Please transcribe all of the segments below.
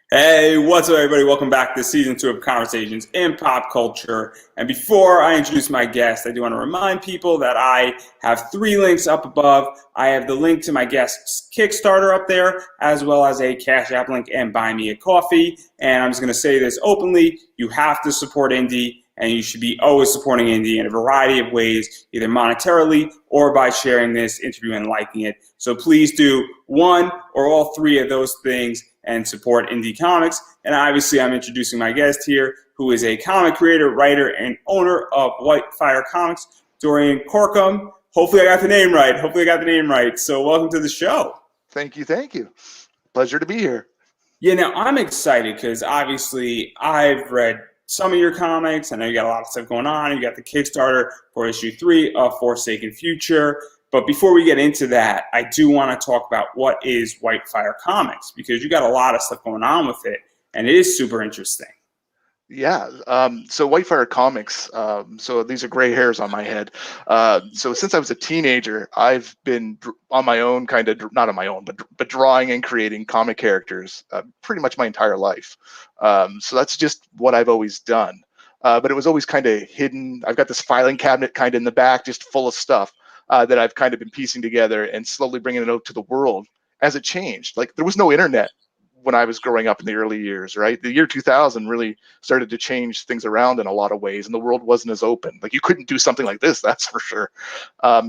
Hey, what's up, everybody? Welcome back to season 2 of Conversations in Pop Culture. And before I introduce my guest, I do want to remind people that I have 3 links up above. I have the link to my guest's Kickstarter up there, as well as a Cash App link and Buy Me a Coffee. And I'm just going to say this openly: you have to support indie, and you should be always supporting indie in a variety of ways, either monetarily or by sharing this interview and liking it. So please do one or all 3 of those things and support indie comics. And obviously, I'm introducing my guest here, who is a comic creator, writer, and owner of Whitefire Comics, Doran Corkum. Hopefully I got the name right. So welcome to the show. Thank you. Pleasure to be here. Yeah, now I'm excited because obviously I've read some of your comics. I know you got a lot of stuff going on. You got the Kickstarter for issue 3 of Forsaken Future. But before we get into that, I do want to talk about what is Whitefire Comics, because you got a lot of stuff going on with it, and it is super interesting. Yeah. So Whitefire Comics. So these are gray hairs on my head. So since I was a teenager, I've been on my own, not on my own, but drawing and creating comic characters pretty much my entire life. So that's just what I've always done. But it was always kind of hidden. I've got this filing cabinet kind of in the back, just full of stuff that I've kind of been piecing together and slowly bringing it out to the world as it changed. Like, there was no internet when I was growing up in the early years, right? The year 2000 really started to change things around in a lot of ways, and the world wasn't as open. Like, you couldn't do something like this, that's for sure.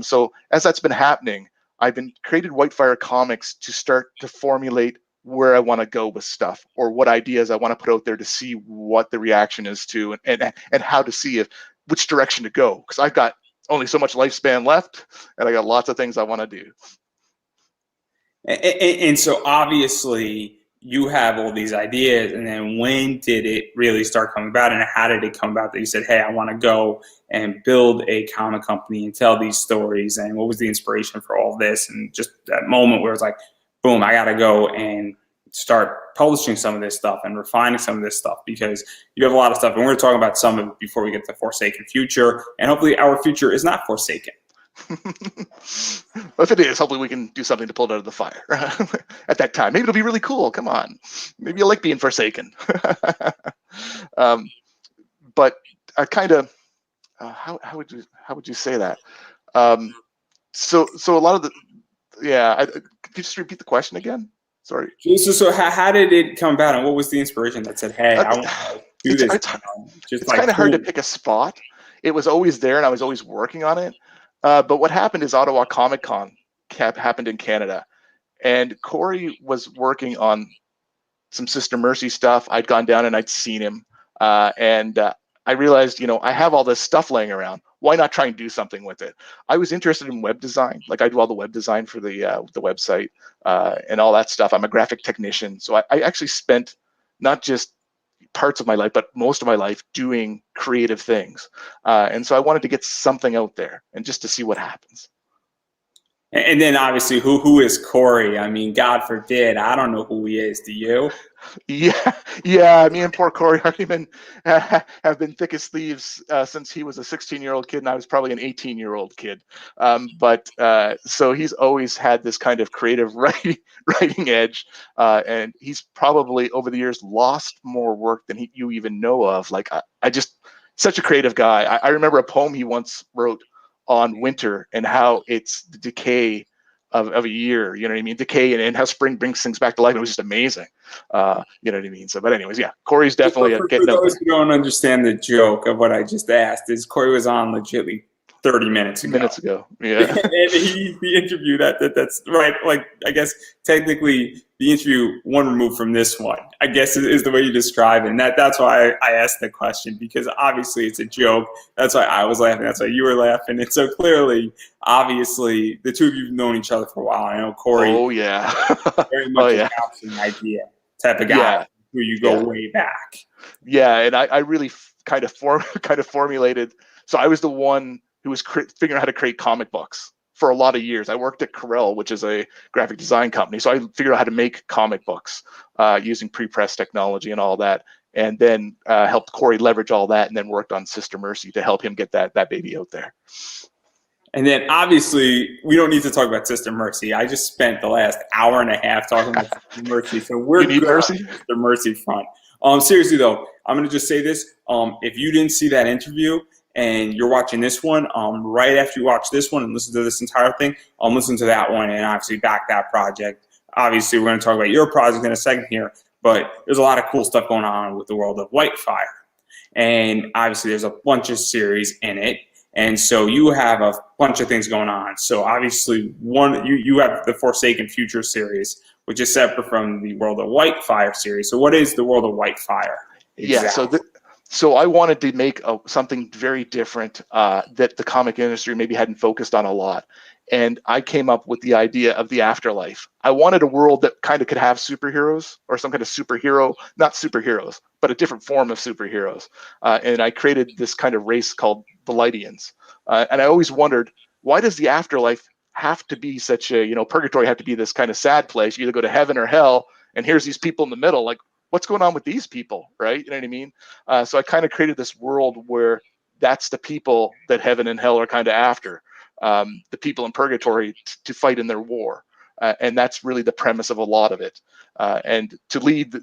So as that's been happening, I've been created Whitefire Comics to start to formulate where I want to go with stuff, or what ideas I want to put out there to see what the reaction is to, and how to see which direction to go, because I've got only so much lifespan left, and I got lots of things I want to do. And so obviously you have all these ideas, and then when did it really start coming about, and how did it come about that you said, hey, I want to go and build a comic company and tell these stories? And what was the inspiration for all this? And just that moment where it's like, boom, I got to go and start publishing some of this stuff and refining some of this stuff, because you have a lot of stuff, and we're going to talk about some of it before we get to Forsaken Future, and hopefully our future is not forsaken. Well, if it is, hopefully we can do something to pull it out of the fire at that time. Maybe it'll be really cool. Come on, maybe you like being forsaken. But I kind of how would you say that? So a lot of the could you just repeat the question again? Sorry. So how did it come about, and what was the inspiration that said, hey, I want to do this? It's kind of hard to pick a spot. It was always there, and I was always working on it. But what happened is Ottawa Comic Con happened in Canada, and Corey was working on some Sister Mercy stuff. I'd gone down and I'd seen him, and I realized, I have all this stuff laying around. Why not try and do something with it? I was interested in web design. Like, I do all the web design for the website and all that stuff. I'm a graphic technician, so I actually spent not just parts of my life, but most of my life doing creative things. And so I wanted to get something out there and just to see what happens. And then obviously, who is Corey? I mean, God forbid, I don't know who he is. Do you? Yeah. Me and poor Corey Hardiman have been thick as thieves since he was a 16-year-old kid, and I was probably an 18-year-old kid. So he's always had this kind of creative writing edge, and he's probably over the years lost more work than you even know of. Like, I just, such a creative guy. I remember a poem he once wrote on winter and how it's the decay of a year, you know what I mean? Decay and how spring brings things back to life. It was just amazing. You know what I mean? So, but anyways, yeah, Corey's definitely getting out there. For those who don't understand the joke of what I just asked, is Corey was on legitimately 30 minutes ago. Yeah. And the interview that's right. Like, I guess technically the interview one removed from this one, I guess, is the way you describe it. And that's why I asked the question, because obviously it's a joke. That's why I was laughing. That's why you were laughing. And so clearly, obviously, the two of you have known each other for a while. I know Corey. Oh yeah. Very much an option idea type of guy who you go way back. Yeah, and I really kind of formulated. So I was the one who was figuring out how to create comic books for a lot of years. I worked at Corel, which is a graphic design company. So I figured out how to make comic books using pre-press technology and all that, and then helped Corey leverage all that, and then worked on Sister Mercy to help him get that baby out there. And then obviously we don't need to talk about Sister Mercy. I just spent the last hour and a half talking about Sister Mercy, so we're You need good on mercy? the Sister Mercy front. Seriously though, I'm gonna just say this. If you didn't see that interview and you're watching this one, right after you watch this one and listen to this entire thing, listen to that one and obviously back that project. Obviously, we're going to talk about your project in a second here, but there's a lot of cool stuff going on with the world of Whitefire. And obviously, there's a bunch of series in it. And so you have a bunch of things going on. So obviously, you have the Forsaken Future series, which is separate from the World of Whitefire series. So what is the World of Whitefire? Exactly. Yeah, so I wanted to make something very different that the comic industry maybe hadn't focused on a lot. And I came up with the idea of the afterlife. I wanted a world that kind of could have superheroes or some kind of superhero, not superheroes, but a different form of superheroes. And I created this kind of race called the Lydians. And I always wondered, why does the afterlife have to be such a, purgatory have to be this kind of sad place? You either go to heaven or hell, and here's these people in the middle. Like, what's going on with these people, right? You know what I mean? So I kind of created this world where that's the people that heaven and hell are kind of after, the people in purgatory to fight in their war. And that's really the premise of a lot of it. And to lead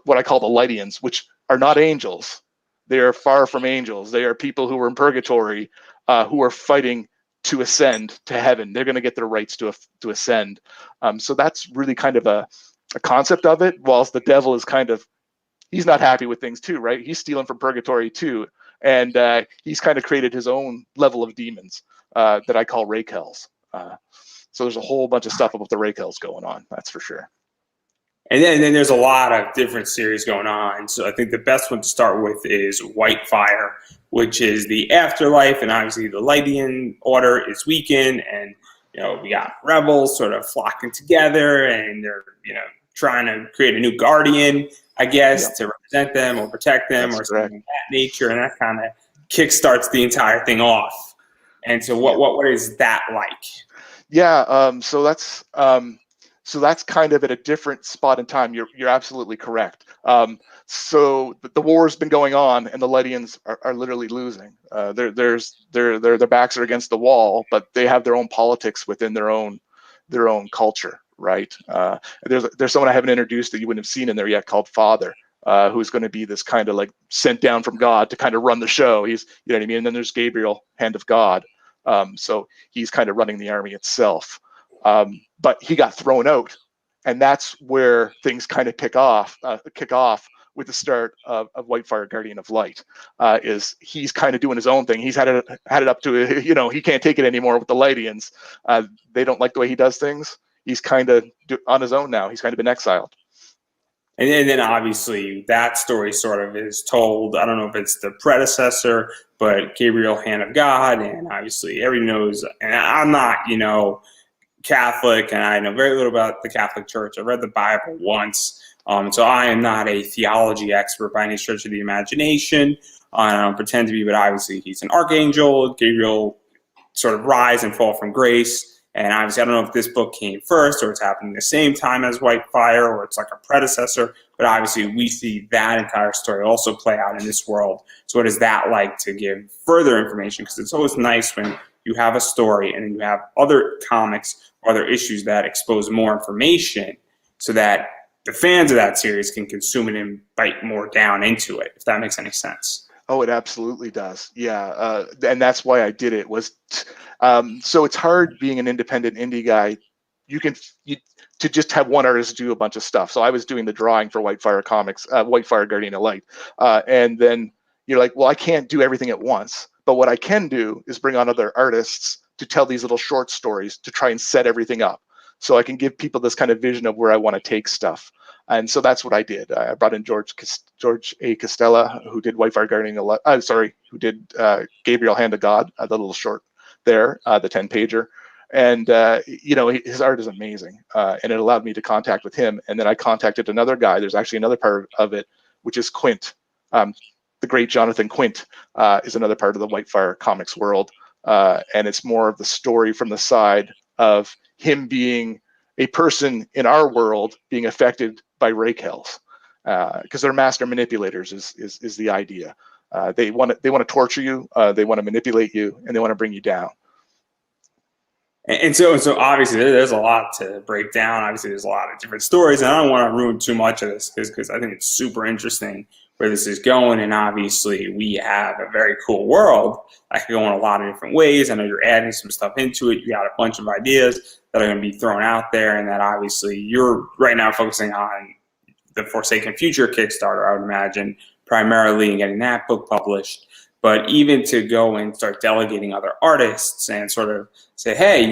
what I call the Lydians, which are not angels. They are far from angels. They are people who are in purgatory, who are fighting to ascend to heaven. They're going to get their rights to ascend. So that's really kind of a concept of it, whilst the devil is he's not happy with things too, right? He's stealing from purgatory too. And he's kind of created his own level of demons that I call Rakels. So there's a whole bunch of stuff about the Rakels going on, that's for sure. And then there's a lot of different series going on. So I think the best one to start with is Whitefire, which is the afterlife, and obviously the Lydian order is weakened, and we got rebels sort of flocking together, and they're trying to create a new guardian, I guess, to represent them or protect them. That's or correct. Something of that nature, and that kind of kickstarts the entire thing off. And so what is that like? Yeah, so that's kind of at a different spot in time. You're absolutely correct. So the war's been going on, and the Lydians are literally losing. Their backs are against the wall, but they have their own politics within their own culture, right? There's someone I haven't introduced that you wouldn't have seen in there yet called Father, who's going to be this kind of like sent down from God to kind of run the show. He's, you know what I mean? And then there's Gabriel, Hand of God. So he's kind of running the army itself. But he got thrown out, and that's where things kind of kick off with the start of Whitefire Guardian of Light. Is he's kind of doing his own thing. He's had it up to, he can't take it anymore with the Lydians. They don't like the way he does things. He's kind of on his own now. He's kind of been exiled. And then obviously that story sort of is told, I don't know if it's the predecessor, but Gabriel Hand of God, and obviously everyone knows, and I'm not, Catholic, and I know very little about the Catholic Church. I read the Bible once, so I am not a theology expert by any stretch of the imagination. I don't pretend to be, but obviously he's an archangel. Gabriel sort of rise and fall from grace. And obviously, I don't know if this book came first or it's happening the same time as Whitefire or it's like a predecessor, but obviously we see that entire story also play out in this world. So what is that like to give further information? Because it's always nice when you have a story and then you have other comics or other issues that expose more information so that the fans of that series can consume it and bite more down into it, if that makes any sense. Oh, it absolutely does. Yeah. And that's why I did it so it's hard being an independent indie guy. To just have one artist do a bunch of stuff. So I was doing the drawing for Whitefire Comics, Whitefire Guardian of Light. And then you're like, well, I can't do everything at once. But what I can do is bring on other artists to tell these little short stories to try and set everything up. So I can give people this kind of vision of where I want to take stuff. And so that's what I did. I brought in George A. Costella, who did Whitefire Guardian of Light. Who did Gabriel Hand of God, the little short there, the 10-pager. And, his art is amazing. And it allowed me to contact with him. And then I contacted another guy. There's actually another part of it, which is Quint. The great Jonathan Quint is another part of the Whitefire Comics world. And it's more of the story from the side of him being a person in our world being affected by Rakels. Because they're master manipulators is the idea. They want to torture you, they want to manipulate you, and they want to bring you down. And so obviously there's a lot to break down. Obviously there's a lot of different stories, and I don't want to ruin too much of this because I think it's super interesting where this is going. And obviously we have a very cool world that could go in a lot of different ways. I know you're adding some stuff into it. You got a bunch of ideas that are going to be thrown out there, and that obviously you're right now focusing on the Forsaken Future Kickstarter, I would imagine, primarily, in getting that book published. But even to go and start delegating other artists and sort of say, hey,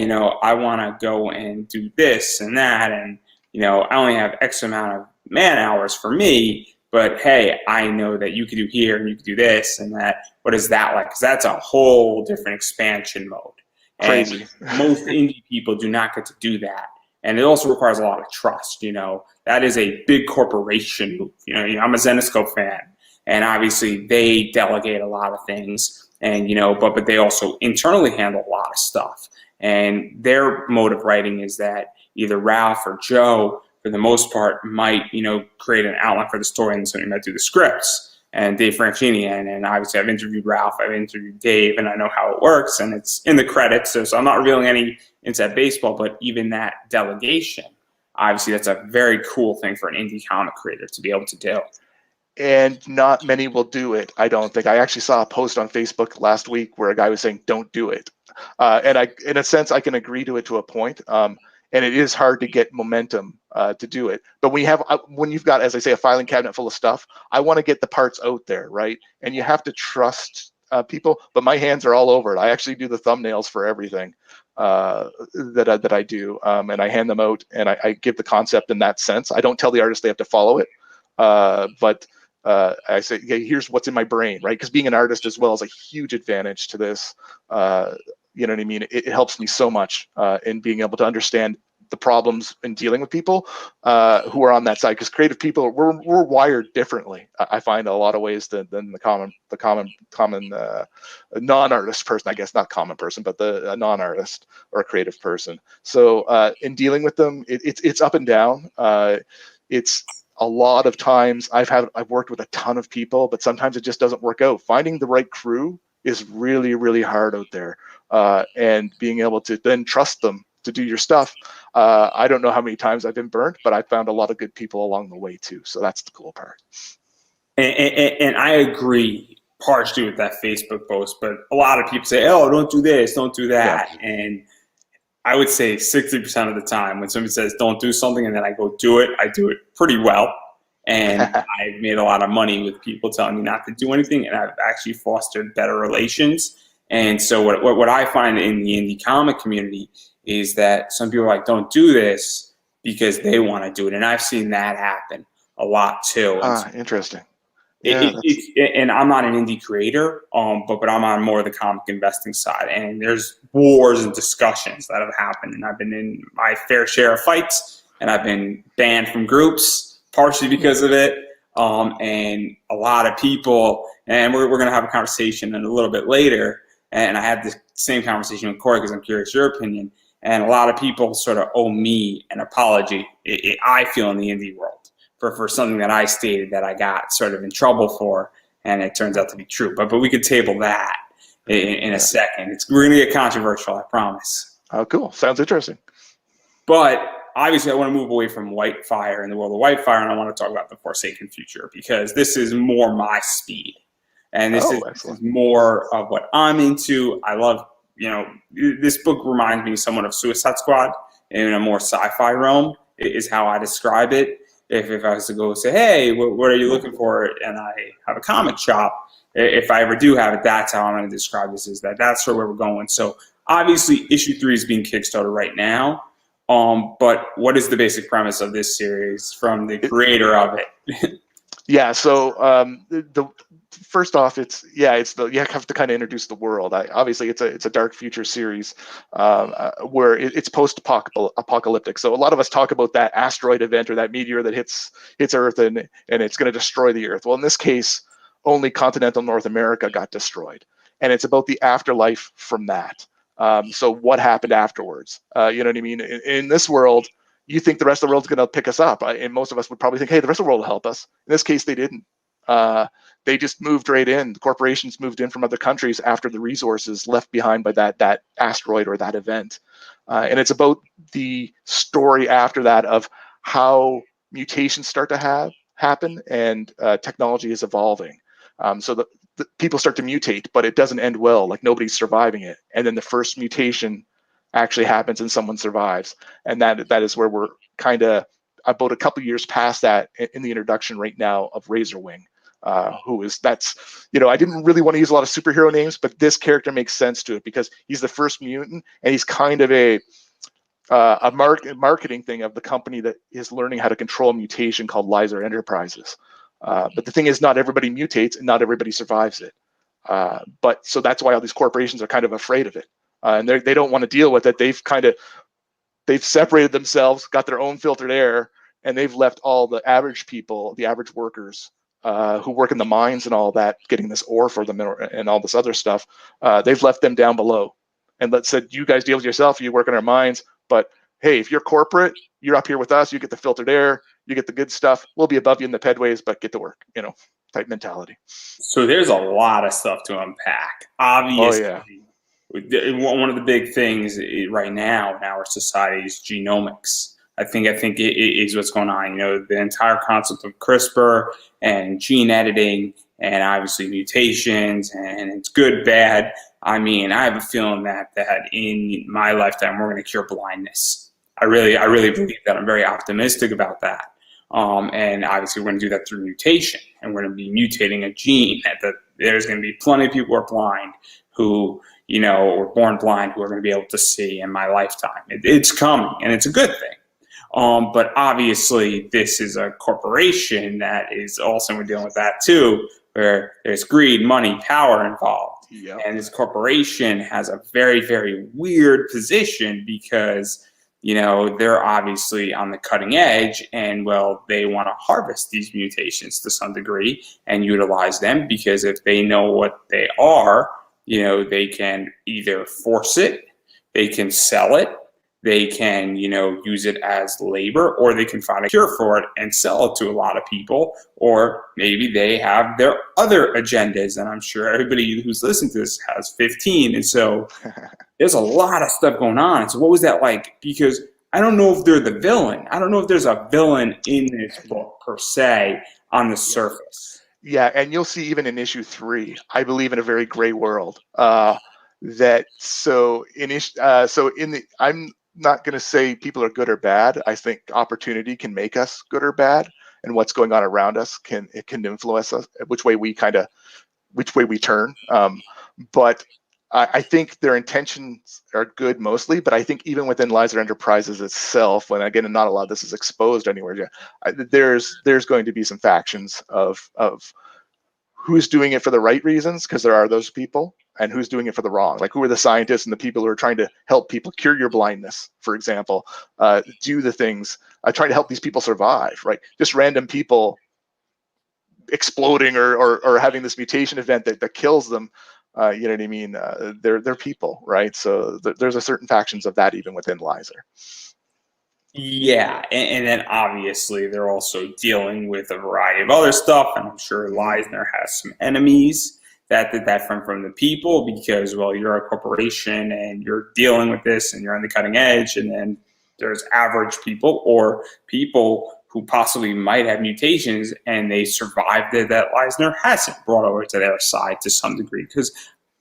I want to go and do this and that, and I only have X amount of man hours for me, but hey, I know that you could do here and you could do this and that. What is that like? Because that's a whole different expansion mode. Crazy. And most indie people do not get to do that. And it also requires a lot of trust. That is a big corporation move. I'm a Zenescope fan, and obviously they delegate a lot of things, and but they also internally handle a lot of stuff. And their mode of writing is that either Ralph or Joe, for the most part, might create an outline for the story, and somebody might do the scripts. And Dave Franchini, and obviously I've interviewed Ralph, I've interviewed Dave, and I know how it works, and it's in the credits. So I'm not revealing any inside baseball, but even that delegation, obviously that's a very cool thing for an indie comic creator to be able to do. And not many will do it, I don't think. I actually saw a post on Facebook last week where a guy was saying, don't do it. And in a sense, I can agree to it to a point. And it is hard to get momentum to do it. But when you've got, as I say, a filing cabinet full of stuff, I want to get the parts out there, right? And you have to trust people. But my hands are all over it. I actually do the thumbnails for everything that I do, and I hand them out, and I give the concept in that sense. I don't tell the artist they have to follow it, but I say, okay, here's what's in my brain, right? Because being an artist as well is a huge advantage to this. You know what I mean? It helps me so much in being able to understand the problems in dealing with people who are on that side. Because creative people, we're wired differently. I find a lot of ways than the common non-artist person. I guess not common person, but the non-artist or a creative person. So in dealing with them, it's up and down. It's a lot of times I've worked with a ton of people, but sometimes it just doesn't work out. Finding the right crew is really, really hard out there. And being able to then trust them to do your stuff. I don't know how many times I've been burnt, but I found a lot of good people along the way too. So that's the cool part. And I agree partially with that Facebook post, but a lot of people say, oh, don't do this, don't do that. Yeah. And I would say 60% of the time when somebody says don't do something and then I go do it, I do it pretty well. And I've made a lot of money with people telling me not to do anything, and I've actually fostered better relations. And so what I find in the indie comic community is that some people are like, don't do this because they want to do it. And I've seen that happen a lot too. Interesting. Yeah, and I'm not an indie creator, but I'm on more of the comic investing side. And there's wars and discussions that have happened. And I've been in my fair share of fights, and I've been banned from groups partially because of it. And a lot of people, and we're going to have a conversation in a little bit later. And I had the same conversation with Corey because I'm curious your opinion. And a lot of people sort of owe me an apology, I feel, in the indie world for something that I stated that I got sort of in trouble for, and it turns out to be true. But we could table that in a second. We're going to get controversial, I promise. Oh, cool. Sounds interesting. But obviously I want to move away from Whitefire and the world of Whitefire, and I want to talk about the Forsaken Future because this is more my speed. And this is more of what I'm into. I love, this book reminds me somewhat of Suicide Squad in a more sci-fi realm is how I describe it. If I was to go say, hey, what are you looking for? And I have a comic shop. If I ever do have it, that's how I'm going to describe this, is that's sort of where we're going. So obviously issue 3 is being Kickstarted right now. But what is the basic premise of this series from the creator of it? Yeah, so first off, you have to kind of introduce the world. Obviously, it's a dark future series where it's post-apocalyptic. So a lot of us talk about that asteroid event or that meteor that hits Earth and it's going to destroy the Earth. Well, in this case, only continental North America got destroyed, and it's about the afterlife from that. So what happened afterwards? You know what I mean? In this world, you think the rest of the world's going to pick us up. And most of us would probably think, hey, the rest of the world will help us. In this case, they didn't. They just moved right in. The corporations moved in from other countries after the resources left behind by that asteroid or that event. and it's about the story after that of how mutations start to happen, and technology is evolving. So the people start to mutate, but it doesn't end well. Like nobody's surviving it, and then the first mutation actually happens and someone survives, and that is where we're kind of about a couple years past that in the introduction right now of Razorwing, that's I didn't really want to use a lot of superhero names, but this character makes sense to it because he's the first mutant, and he's kind of a marketing thing of the company that is learning how to control mutation called Lizer Enterprises. But the thing is, not everybody mutates and not everybody survives it. But so that's why all these corporations are kind of afraid of it, and they don't want to deal with it. They've separated themselves, got their own filtered air, and they've left all the average people, the average workers who work in the mines and all that, getting this ore for them and all this other stuff. They've left them down below and said, you guys deal with yourself, you work in our mines, but hey, if you're corporate, you're up here with us, you get the filtered air, you get the good stuff, we'll be above you in the pedways, but get to work, type mentality. So there's a lot of stuff to unpack. Obviously, oh, yeah. One of the big things right now in our society is genomics. I think it is what's going on. The entire concept of CRISPR and gene editing, and obviously mutations, and it's good, bad. I mean, I have a feeling that in my lifetime we're going to cure blindness. I really believe that. I'm very optimistic about that. And obviously we're going to do that through mutation, and we're going to be mutating a gene. There's going to be plenty of people who are blind who were born blind who are going to be able to see in my lifetime. It's coming, and it's a good thing. But obviously, this is a corporation that is also, we're dealing with that too, where there's greed, money, power involved. Yep. And this corporation has a very, very weird position because, they're obviously on the cutting edge, and they want to harvest these mutations to some degree and utilize them, because if they know what they are, they can either force it, they can sell it, they can, use it as labor, or they can find a cure for it and sell it to a lot of people, or maybe they have their other agendas, and I'm sure everybody who's listening to this has 15, and so there's a lot of stuff going on. So what was that like? Because I don't know if they're the villain. I don't know if there's a villain in this book per se on the surface. Yeah, and you'll see even in issue 3, I believe in a very gray world. I'm not going to say people are good or bad. I think opportunity can make us good or bad, and what's going on around us can influence us which way we turn. But I think their intentions are good mostly. But I think even within Lizer Enterprises itself, when again, not a lot of this is exposed anywhere yet, there's going to be some factions of who's doing it for the right reasons, because there are those people, and who's doing it for the wrong. Like, who are the scientists and the people who are trying to help people cure your blindness, for example, do the things, trying to help these people survive, right? Just random people exploding or having this mutation event that kills them, you know what I mean? They're people, right? So there's a certain factions of that even within Lizer. Yeah, and then obviously they're also dealing with a variety of other stuff, and I'm sure Leisner has some enemies that did that from the people, because, well, you're a corporation and you're dealing with this and you're on the cutting edge, and then there's average people or people who possibly might have mutations and they survived that Leisner hasn't brought over to their side to some degree, because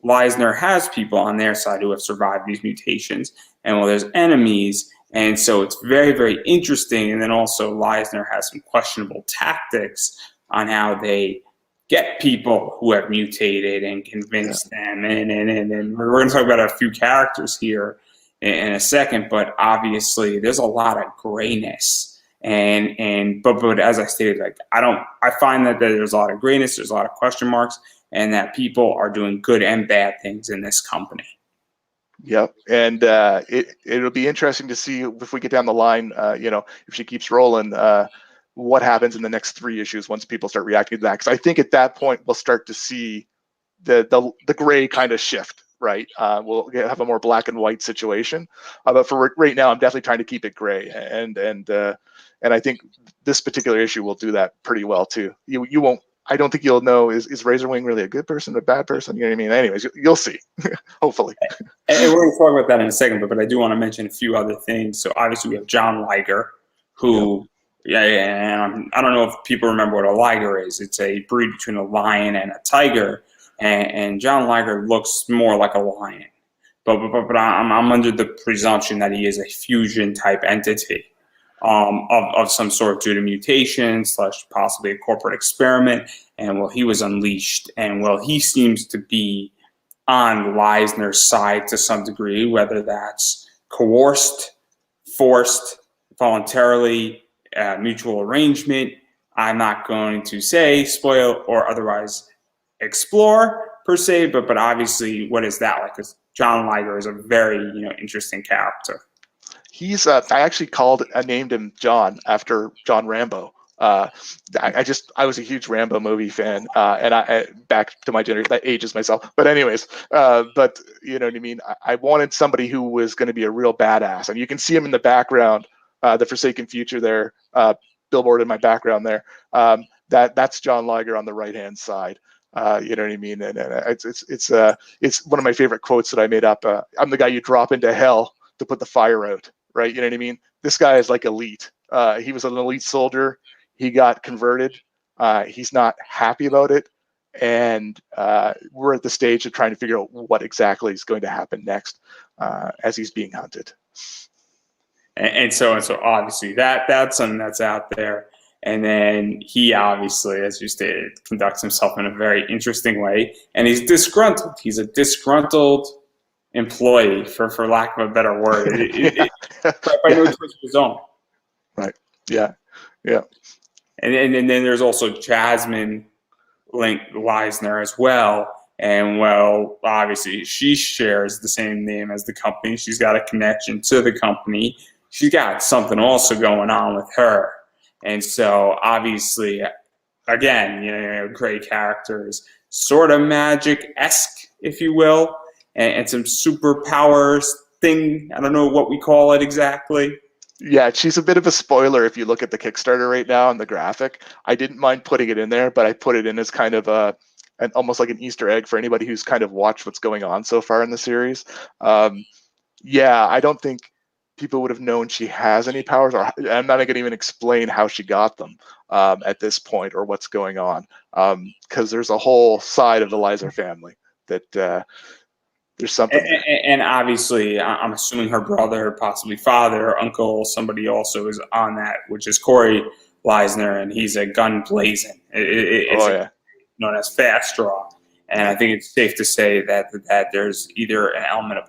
Leisner has people on their side who have survived these mutations, and well, there's enemies. And so it's very, very interesting. And then also Leisner has some questionable tactics on how they get people who have mutated and convince them. And we're going to talk about a few characters here in a second, but obviously there's a lot of grayness. But as I stated, like, I find that there's a lot of grayness, there's a lot of question marks, and that people are doing good and bad things in this company. Yep, and it'll be interesting to see if we get down the line, if she keeps rolling, what happens in the next 3 issues once people start reacting to that. Because I think at that point we'll start to see the gray kind of shift, right? We'll have a more black and white situation. But for right now, I'm definitely trying to keep it gray, and I think this particular issue will do that pretty well too. You won't. I don't think you'll know, is Razorwing really a good person, a bad person? You know what I mean? Anyways, you'll see, hopefully. And we're going to talk about that in a second, but I do want to mention a few other things. So obviously we have John Liger, who, and I don't know if people remember what a liger is. It's a breed between a lion and a tiger, and John Liger looks more like a lion. But I'm under the presumption that he is a fusion type entity of some sort due to mutation / possibly a corporate experiment. And well, he was unleashed, and well, he seems to be on Leisner's side to some degree, whether that's coerced, forced, voluntarily, mutual arrangement. I'm not going to say, spoil, or otherwise explore per se, but obviously, what is that like? Because John Liger is a very interesting character. He's I actually named him John after John Rambo. I was a huge Rambo movie fan, and I back to my generation, that ages myself. But anyways, but you know what I mean. I wanted somebody who was going to be a real badass, and you can see him in the background, the Forsaken Future there, billboard in my background there. That's John Liger on the right hand side. You know what I mean? And it's one of my favorite quotes that I made up. I'm the guy you drop into hell to put the fire out. Right? You know what I mean? This guy is like elite. He was an elite soldier. He got converted. He's not happy about it. And we're at the stage of trying to figure out what exactly is going to happen next as he's being hunted. And so obviously that's something that's out there. And then he obviously, as you stated, conducts himself in a very interesting way. And he's disgruntled. He's a disgruntled employee, for lack of a better word, by no choice of his own. Right. Yeah. Yeah. And then there's also Jasmine Leisner as well. And well, obviously she shares the same name as the company. She's got a connection to the company. She's got something also going on with her. And so obviously, again, great characters, sort of magic-esque, if you will. And some superpowers thing. I don't know what we call it exactly. Yeah, she's a bit of a spoiler if you look at the Kickstarter right now on the graphic. I didn't mind putting it in there, but I put it in as kind of almost like an Easter egg for anybody who's kind of watched what's going on so far in the series. Yeah, I don't think people would have known she has any powers, or I'm not going to even explain how she got them at this point or what's going on, because there's a whole side of the Lizer family that there's something. And obviously, I'm assuming her brother, possibly father, or uncle, somebody also is on that, which is Corey Leisner, and he's a gun blazing. Known as Fast Draw. And I think it's safe to say that there's either an element of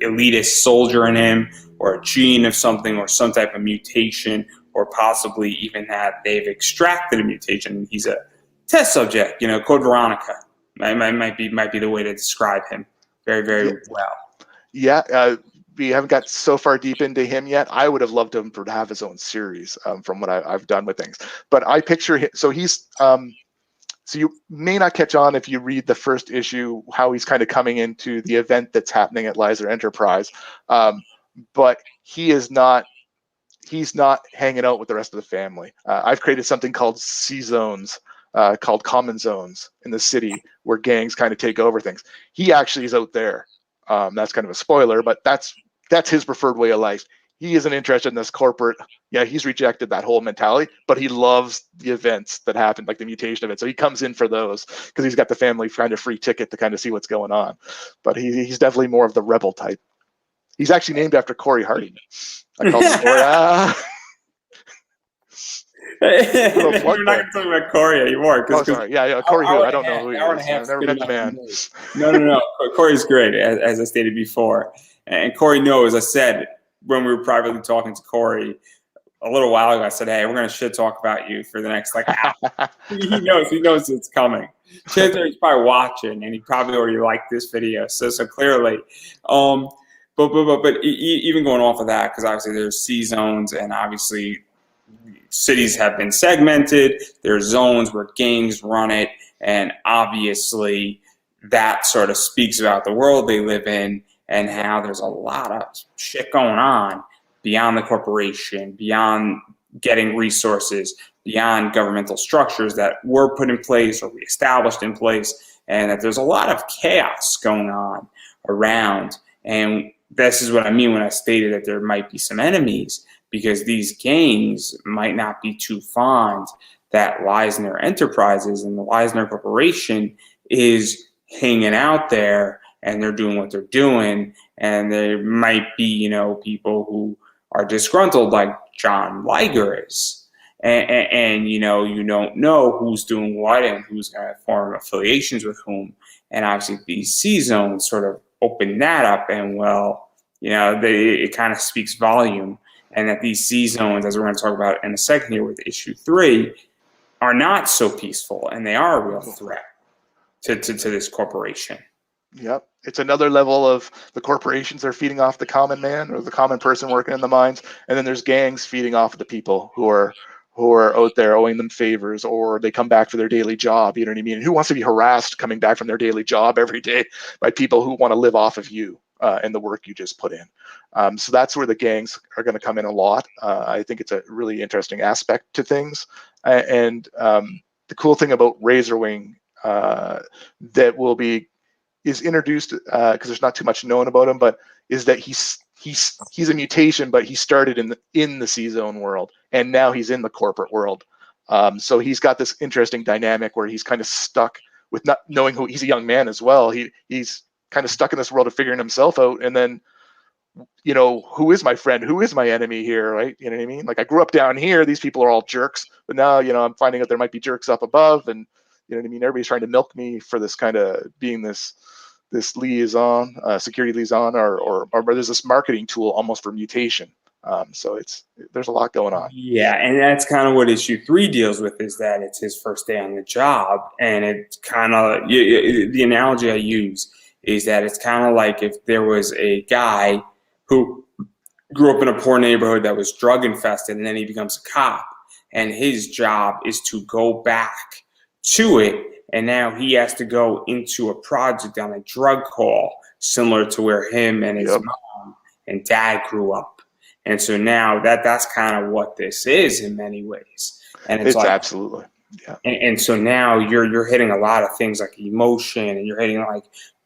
elitist soldier in him, or a gene of something, or some type of mutation, or possibly even that they've extracted a mutation. He's a test subject, Code Veronica might be the way to describe him. Very, very well. Yeah, we haven't got so far deep into him yet. I would have loved him to have his own series from what I've done with things. But I picture him, so he's, so you may not catch on if you read the first issue, how he's kind of coming into the event that's happening at Lizer Enterprise. But he's not hanging out with the rest of the family. I've created something called C-Zones, called common zones in the city where gangs kind of take over things. He actually is out there. That's kind of a spoiler, but that's his preferred way of life. He isn't interested in this corporate. Yeah, he's rejected that whole mentality, but he loves the events that happen, like the mutation event. So he comes in for those because he's got the family kind of free ticket to kind of see what's going on. But he's definitely more of the rebel type. He's actually named after Corey Harding. I call him Corey. We're not going to talk about Corey anymore. Oh, sorry. Yeah, Corey who? I don't know who he is. I've never met the man. No. Corey's great, as I stated before. And Corey knows, I said, when we were privately talking to Corey a little while ago, I said, hey, we're going to shit talk about you for the next hour. He knows it's coming. Chances are he's probably watching, and he probably already liked this video. So clearly, but even going off of that, because obviously there's C zones, and obviously cities have been segmented. There's zones where gangs run it, and obviously that sort of speaks about the world they live in and how there's a lot of shit going on beyond the corporation, beyond getting resources beyond governmental structures that were put in place or reestablished in place, and that there's a lot of chaos going on around. And this is what I mean when I stated that there might be some enemies, because these gangs might not be too fond that Leisner Enterprises and the Leisner Corporation is hanging out there and they're doing what they're doing. And there might be, you know, people who are disgruntled like John Liger is. And you know, you don't know who's doing what and who's going to form affiliations with whom. And obviously these C zones sort of open that up, and well, you know, it kind of speaks volume. And that these C zones, as we're going to talk about in a second here with issue 3, are not so peaceful, and they are a real threat to this corporation. Yep. It's another level of the corporations are feeding off the common man or the common person working in the mines, and then there's gangs feeding off of the people who are out there owing them favors, or they come back for their daily job. You know what I mean? And who wants to be harassed coming back from their daily job every day by people who want to live off of you and the work you just put in? So that's where the gangs are going to come in a lot. I think it's a really interesting aspect to things. And the cool thing about Razorwing that will be is introduced because there's not too much known about him, but is that he's a mutation, but he started in the C Zone world, and now he's in the corporate world. So he's got this interesting dynamic where he's kind of stuck with not knowing who he's a young man as well. He's kind of stuck in this world of figuring himself out, and then, you know, who is my friend? Who is my enemy here? Right? You know what I mean? Like, I grew up down here; these people are all jerks, but now, you know, I'm finding out there might be jerks up above, and you know what I mean? Everybody's trying to milk me for this kind of being this liaison, security liaison, or there's this marketing tool almost for mutation. So there's a lot going on. Yeah, and that's kind of what issue 3 deals with, is that it's his first day on the job, and it's kind of, the analogy I use is that it's kind of like if there was a guy who grew up in a poor neighborhood that was drug infested, and then he becomes a cop, and his job is to go back to it, and now he has to go into a project on a drug call similar to where him and his mom and dad grew up. And so now that's kind of what this is in many ways. And it's like, absolutely, yeah. And so now you're hitting a lot of things like emotion, and you're hitting like,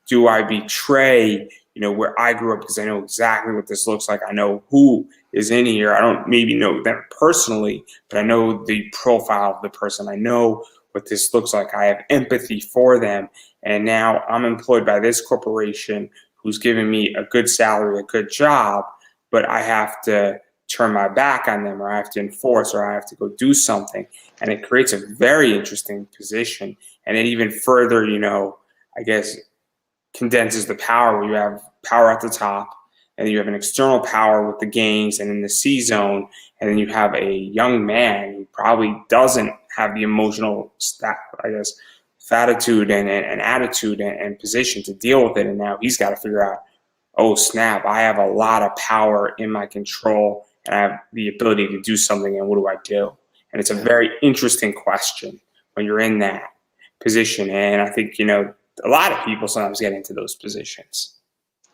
do I betray, you know, where I grew up, because I know exactly what this looks like. I know who is in here. I don't maybe know them personally, but I know the profile of the person. I know what this looks like. I have empathy for them. And now I'm employed by this corporation who's giving me a good salary, a good job, but I have to turn my back on them, or I have to enforce, or I have to go do something. And it creates a very interesting position. And it even further, you know, I guess, condenses the power, where you have power at the top, and then you have an external power with the gangs and in the C zone, and then you have a young man who probably doesn't have the emotional fatitude and attitude and position to deal with it, and now he's got to figure out, oh snap, I have a lot of power in my control, and I have the ability to do something, and what do I do? And it's a very interesting question when you're in that position, and I think, you know, a lot of people sometimes get into those positions.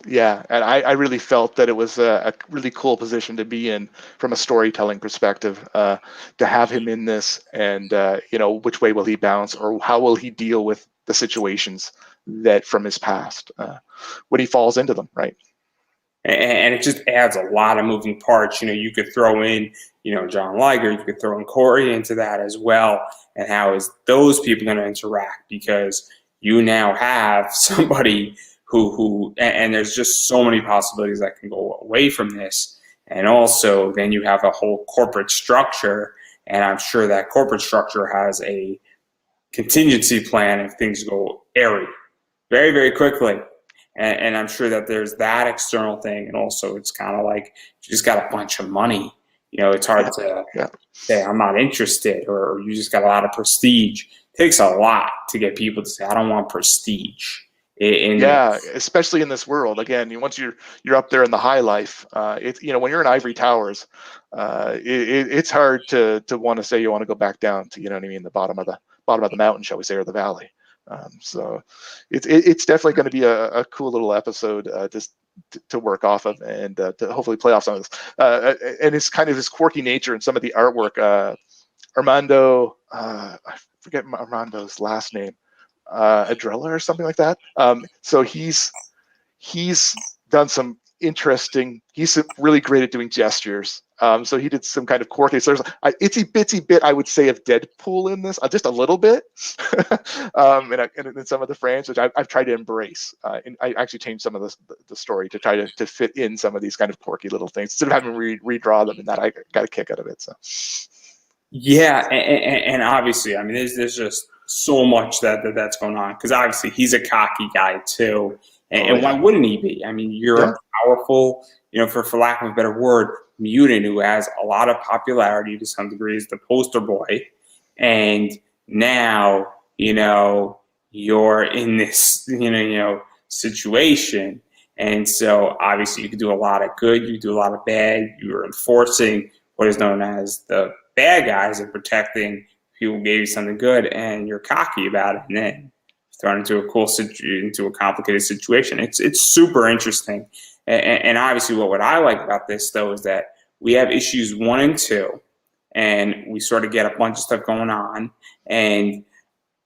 Yeah, and I really felt that it was a really cool position to be in from a storytelling perspective, to have him in this, and you know, which way will he bounce, or how will he deal with the situations that from his past when he falls into them, right? And it just adds a lot of moving parts. You know, you could throw in, you know, John Liger, you could throw in Corey into that as well, and how is those people going to interact, because you now have somebody who and there's just so many possibilities that can go away from this. And also then you have a whole corporate structure, and I'm sure that corporate structure has a contingency plan if things go airy very, very quickly. And I'm sure that there's that external thing, and also it's kind of like, you just got a bunch of money. You know, it's hard to say I'm not interested, or you just got a lot of prestige. It takes a lot to get people to say, I don't want prestige. Especially in this world. Again, once you're up there in the high life, it's, you know, when you're in ivory towers, it's hard to want to say you want to go back down to, you know what I mean, the bottom of the mountain, shall we say, or the valley. So it's definitely going to be a cool little episode. Just to work off of, and to hopefully play off some of this. And it's kind of his quirky nature and some of the artwork. Armando, I forget Armando's last name, Adrella or something like that. So he's done some interesting. He's really great at doing gestures. So he did some kind of quirky. So there's an itsy bitsy bit, I would say, of Deadpool in this, just a little bit, and in some of the frames, which I've tried to embrace. And I actually changed some of the story to try to fit in some of these kind of quirky little things instead of having to redraw them. And that I got a kick out of it. So. Yeah, and obviously, I mean, there's just so much that's going on, because obviously he's a cocky guy too, and why wouldn't he be? I mean, you're a powerful, for lack of a better word, mutant who has a lot of popularity to some degree, is the poster boy, and now you're in this situation, and so obviously you can do a lot of good, you do a lot of bad. You're enforcing what is known as the bad guys and protecting people who gave you something good, and you're cocky about it, and then thrown into a complicated situation. It's super interesting, and obviously what I like about this though is that we have issues 1 and 2, and we sort of get a bunch of stuff going on, and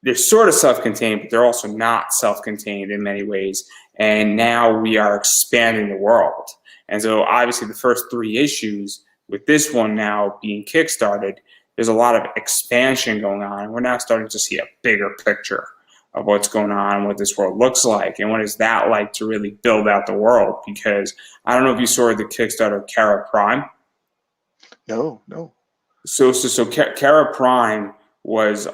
they're sort of self-contained, but they're also not self-contained in many ways. And now we are expanding the world, and so obviously the first 3 issues, with this one now being kickstarted, there's a lot of expansion going on. And we're now starting to see a bigger picture of what's going on, what this world looks like, and what is that like to really build out the world. Because I don't know if you saw the Kickstarter Kara Prime. No. So Kara Prime was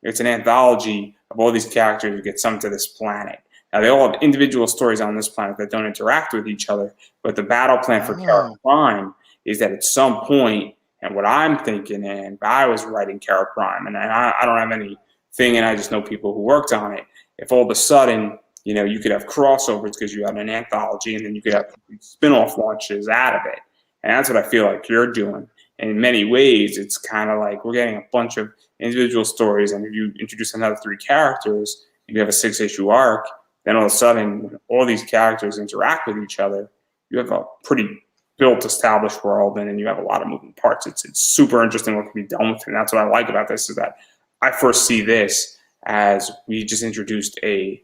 it's an anthology of all these characters who get summoned to this planet. Now they all have individual stories on this planet that don't interact with each other, but the battle plan for Kara Prime is that at some point, and what I'm thinking, and I was writing Kara Prime, and I don't have anything, and I just know people who worked on it. If all of a sudden, you could have crossovers because you had an anthology, and then you could have spin-off launches out of it. And that's what I feel like you're doing. And in many ways, it's kind of like we're getting a bunch of individual stories, and if you introduce another 3 characters, and you have a 6-issue arc, then all of a sudden, when all these characters interact with each other, you have a pretty built, established world, and then you have a lot of moving parts. It's super interesting what can be done with it. And that's what I like about this, is that I first see this as we just introduced a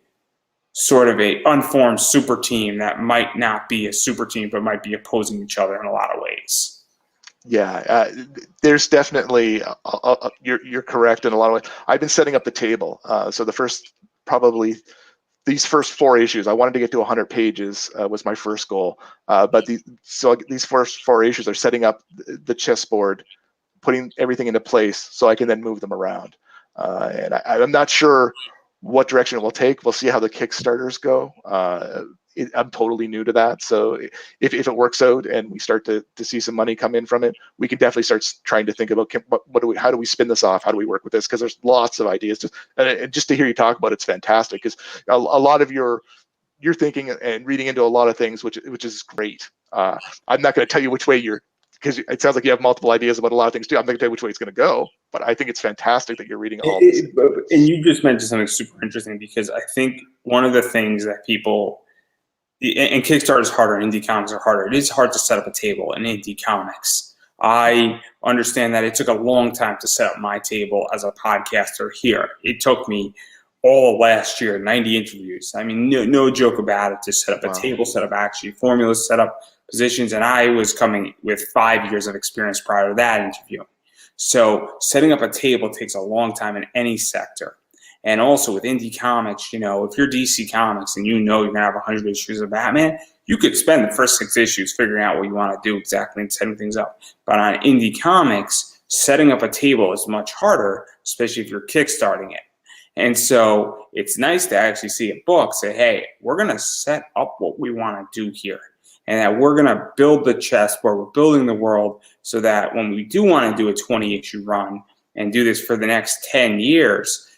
sort of a unformed super team that might not be a super team, but might be opposing each other in a lot of ways. Yeah, there's definitely, you're correct in a lot of ways. I've been setting up the table. So the first, probably, these first 4 issues, I wanted to get to 100 pages was my first goal. But these first 4 issues are setting up the chessboard, putting everything into place so I can then move them around. And I'm not sure what direction it will take. We'll see how the Kickstarters go. I'm totally new to that. So if it works out and we start to see some money come in from it, we can definitely start trying to think about how do we spin this off? How do we work with this? Because there's lots of ideas. And just to hear you talk about it's fantastic, because a lot of your thinking and reading into a lot of things, which is great. I'm not going to tell you which way because it sounds like you have multiple ideas about a lot of things too. I'm not going to tell you which way it's going to go, but I think it's fantastic that you're reading all this. And you just mentioned something super interesting, because I think one of the things that people, and Kickstarter is harder, indie comics are harder. It is hard to set up a table in indie comics. I understand that it took a long time to set up my table as a podcaster here. It took me all of last year, 90 interviews. I mean, no joke about it, to set up a table, set up actually formulas, set up positions, and I was coming with 5 years of experience prior to that interview. So setting up a table takes a long time in any sector. And also with indie comics, if you're DC Comics and you're going to have 100 issues of Batman, you could spend the first 6 issues figuring out what you want to do exactly and setting things up. But on indie comics, setting up a table is much harder, especially if you're kickstarting it. And so it's nice to actually see a book say, hey, we're going to set up what we want to do here, and that we're going to build the chessboard, we're building the world, so that when we do want to do a 20-issue run and do this for the next 10 years,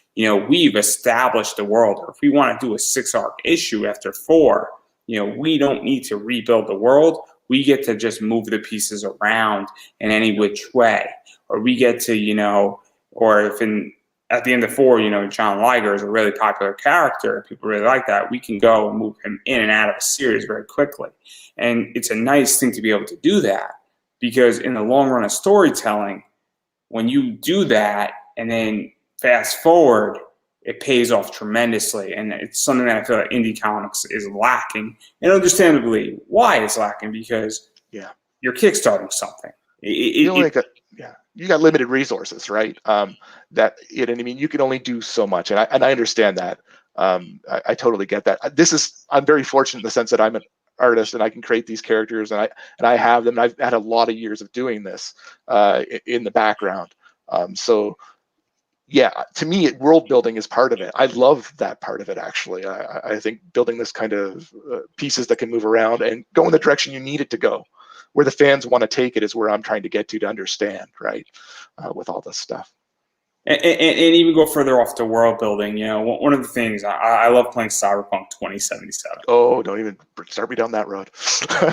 we've established the world. Or if we want to do a 6-arc issue after 4, we don't need to rebuild the world. We get to just move the pieces around in any which way. Or we get to, or if in at the end of 4, you know, John Liger is a really popular character. People really like that. We can go and move him in and out of a series very quickly. And it's a nice thing to be able to do that, because in the long run of storytelling, when you do that and then fast forward, it pays off tremendously. And it's something that I feel like indie comics is lacking. And understandably why it's lacking, because you're kickstarting something. You got limited resources, right? And I mean, you can only do so much, and I understand that. I totally get that. I'm very fortunate in the sense that I'm an artist and I can create these characters, and I have them. And I've had a lot of years of doing this in the background. So yeah, to me, world building is part of it. I love that part of it, actually. I think building this kind of pieces that can move around and go in the direction you need it to go, where the fans want to take it, is where I'm trying to get to understand, right, with all this stuff. And even go further off to world building, you know, one of the things, I love playing Cyberpunk 2077. Oh, don't even start me down that road.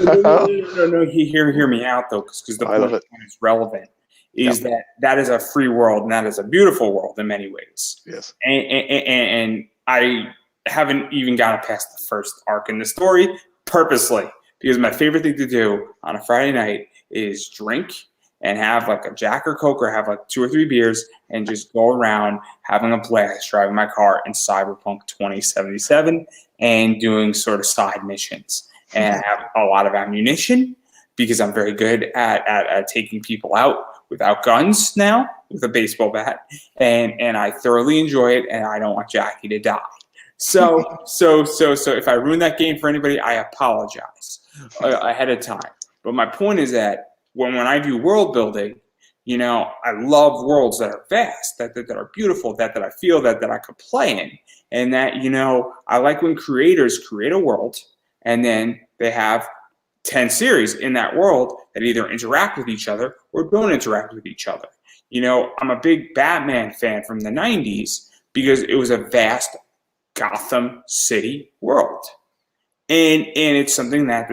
No, hear me out, though, because the point is relevant. Is that is a free world, and that is a beautiful world in many ways. Yes. And I haven't even gotten past the first arc in the story purposely, because my favorite thing to do on a Friday night is drink and have like a Jack or Coke, or have like 2 or 3 beers, and just go around having a blast driving my car in Cyberpunk 2077 and doing sort of side missions. And I have a lot of ammunition, because I'm very good at taking people out without guns now, with a baseball bat, and I thoroughly enjoy it, and I don't want Jackie to die. So if I ruin that game for anybody, I apologize ahead of time. But my point is that when I do world building, you know, I love worlds that are vast, that are beautiful, that I feel that I could play in, and that, you know, I like when creators create a world and then they have 10 series in that world that either interact with each other or don't interact with each other. You know, I'm a big Batman fan from the 90s, because it was a vast Gotham City world. And it's something that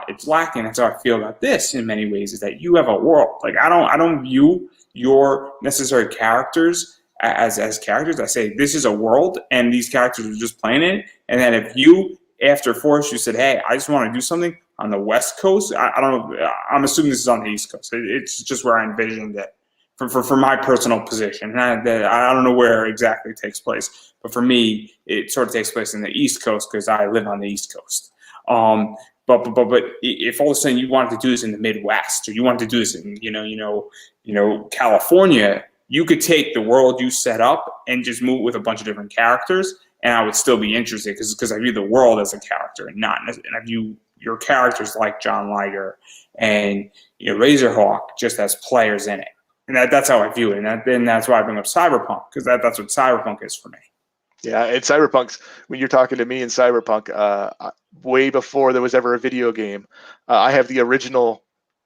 it's lacking. That's how I feel about this in many ways, is that you have a world. Like, I don't view your necessary characters as characters. I say this is a world, and these characters are just playing it. And then if you, after Force, you said, hey, I just want to do something on the West Coast. I don't know. I'm assuming this is on the East Coast. It's just where I envisioned it for my personal position. And I don't know where exactly it takes place, but for me, it sort of takes place in the East Coast, because I live on the East Coast. But if all of a sudden you wanted to do this in the Midwest, or you wanted to do this in California, you could take the world you set up and just move with a bunch of different characters, and I would still be interested, because I view the world as a character, and I view your characters like John Liger and, you know, Razorhawk just as players in it. And that's how I view it. And that's why I bring up Cyberpunk, because that's what Cyberpunk is for me. Yeah, and Cyberpunk's, when you're talking to me in Cyberpunk, way before there was ever a video game, I have the original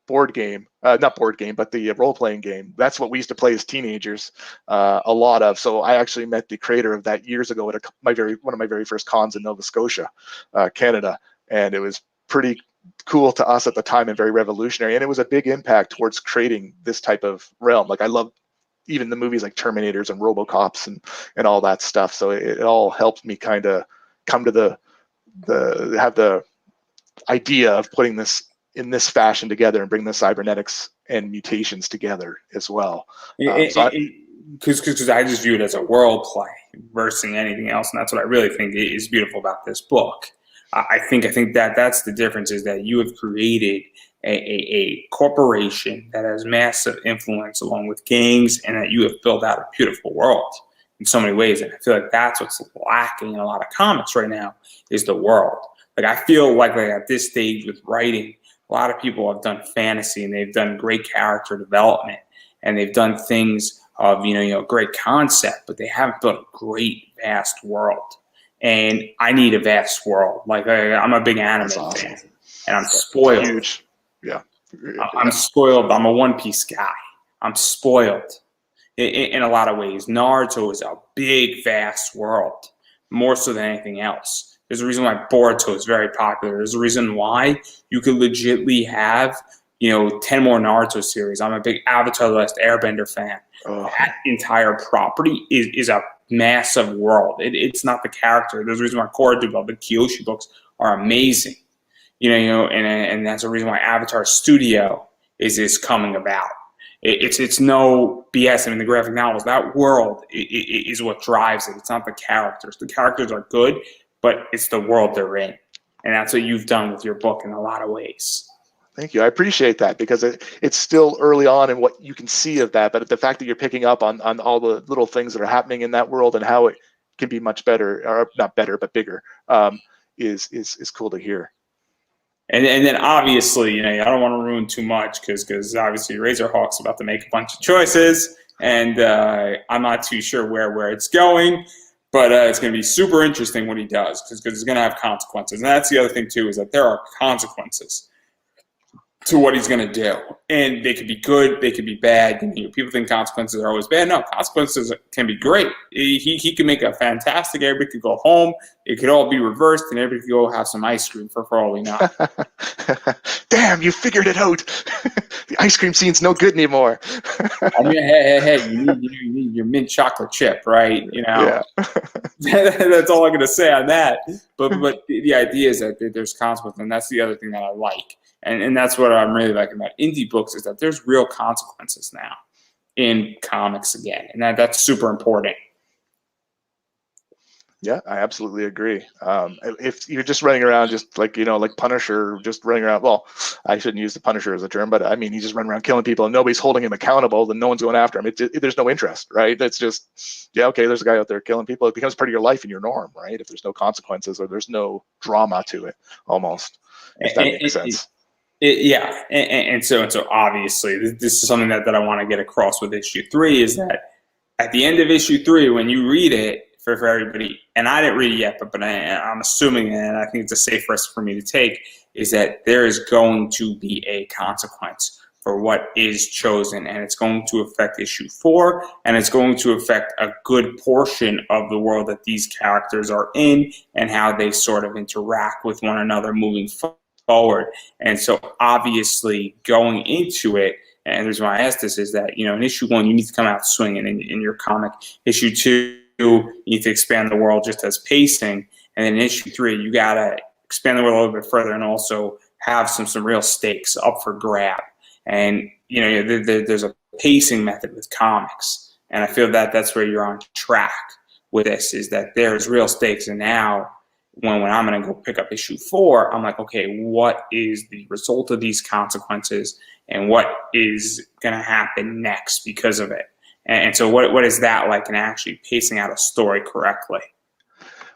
board game, not board game, but the role-playing game. That's what we used to play as teenagers, a lot of. So I actually met the creator of that years ago at one of my very first cons in Nova Scotia, Canada, and it was pretty cool to us at the time and very revolutionary. And it was a big impact towards creating this type of realm. Like, I love even the movies like Terminators and RoboCops and all that stuff. So it all helped me kind of come to have the idea of putting this in this fashion together and bring the cybernetics and mutations together as well. Because I just view it as a world play versus anything else, and that's what I really think is beautiful about this book. I think that's the difference, is that you have created a corporation that has massive influence along with gangs, and that you have built out a beautiful world in so many ways. And I feel like that's what's lacking in a lot of comics right now, is the world. Like, I feel like at this stage with writing, a lot of people have done fantasy, and they've done great character development, and they've done things of, great concept, but they haven't built a great vast world. And I need a vast world. Like, I'm a big anime fan, and I'm spoiled. Huge. Yeah. I'm spoiled. I'm a One Piece guy. I'm spoiled in a lot of ways. Naruto is a big, vast world, more so than anything else. There's a reason why Boruto is very popular. There's a reason why you could legitimately have 10 more Naruto series. I'm a big Avatar: The Last Airbender fan. Oh. That entire property is a massive world. It's not the character. There's a reason why Korra Dugal, the Kyoshi books, are amazing. And that's the reason why Avatar Studio is coming about. It's no BS. I mean, the graphic novels, that world is what drives it. It's not the characters. The characters are good, but it's the world they're in. And that's what you've done with your book in a lot of ways. Thank you. I appreciate that, because it's still early on in what you can see of that. But the fact that you're picking up on all the little things that are happening in that world and how it can be much better, or not better, but bigger, is cool to hear. And then obviously, I don't want to ruin too much because obviously Razorhawk's about to make a bunch of choices, and I'm not too sure where it's going, but it's going to be super interesting what he does because it's going to have consequences. And that's the other thing too, is that there are consequences to what he's going to do, and they could be good, they could be bad. People think consequences are always bad. No, consequences can be great. He can make a fantastic. Everybody could go home. It could all be reversed, and everybody could go have some ice cream for all we know. Damn, you figured it out. The ice cream scene's no good anymore. I mean, hey, you need your mint chocolate chip, right? Yeah. That's all I'm going to say on that. But the idea is that there's consequences, and that's the other thing that I like. And that's what I'm really liking about indie books, is that there's real consequences now in comics again. And that's super important. Yeah, I absolutely agree. If you're just running around just like Punisher, just running around, well, I shouldn't use the Punisher as a term, but I mean, he's just running around killing people and nobody's holding him accountable, then no one's going after him. There's no interest, right? It's just, yeah, okay, there's a guy out there killing people. It becomes part of your life and your norm, right? If there's no consequences or there's no drama to it, almost, if that makes sense. Yeah, and so obviously this is something that I want to get across with issue 3, is that at the end of issue 3, when you read it, for everybody, and I didn't read it yet, but I'm assuming, and I think it's a safe risk for me to take, is that there is going to be a consequence for what is chosen, and it's going to affect issue 4, and it's going to affect a good portion of the world that these characters are in and how they sort of interact with one another moving forward. And so obviously going into it, and the reason why I asked this is that, in issue 1, you need to come out swinging in your comic. Issue 2, you need to expand the world just as pacing. And then in issue 3, you got to expand the world a little bit further and also have some real stakes up for grab. And, there's a pacing method with comics. And I feel that that's where you're on track with this, is that there's real stakes. And now when I'm going to go pick up issue 4, I'm like, okay, what is the result of these consequences and what is going to happen next because of it? And so what is that like in actually pacing out a story correctly?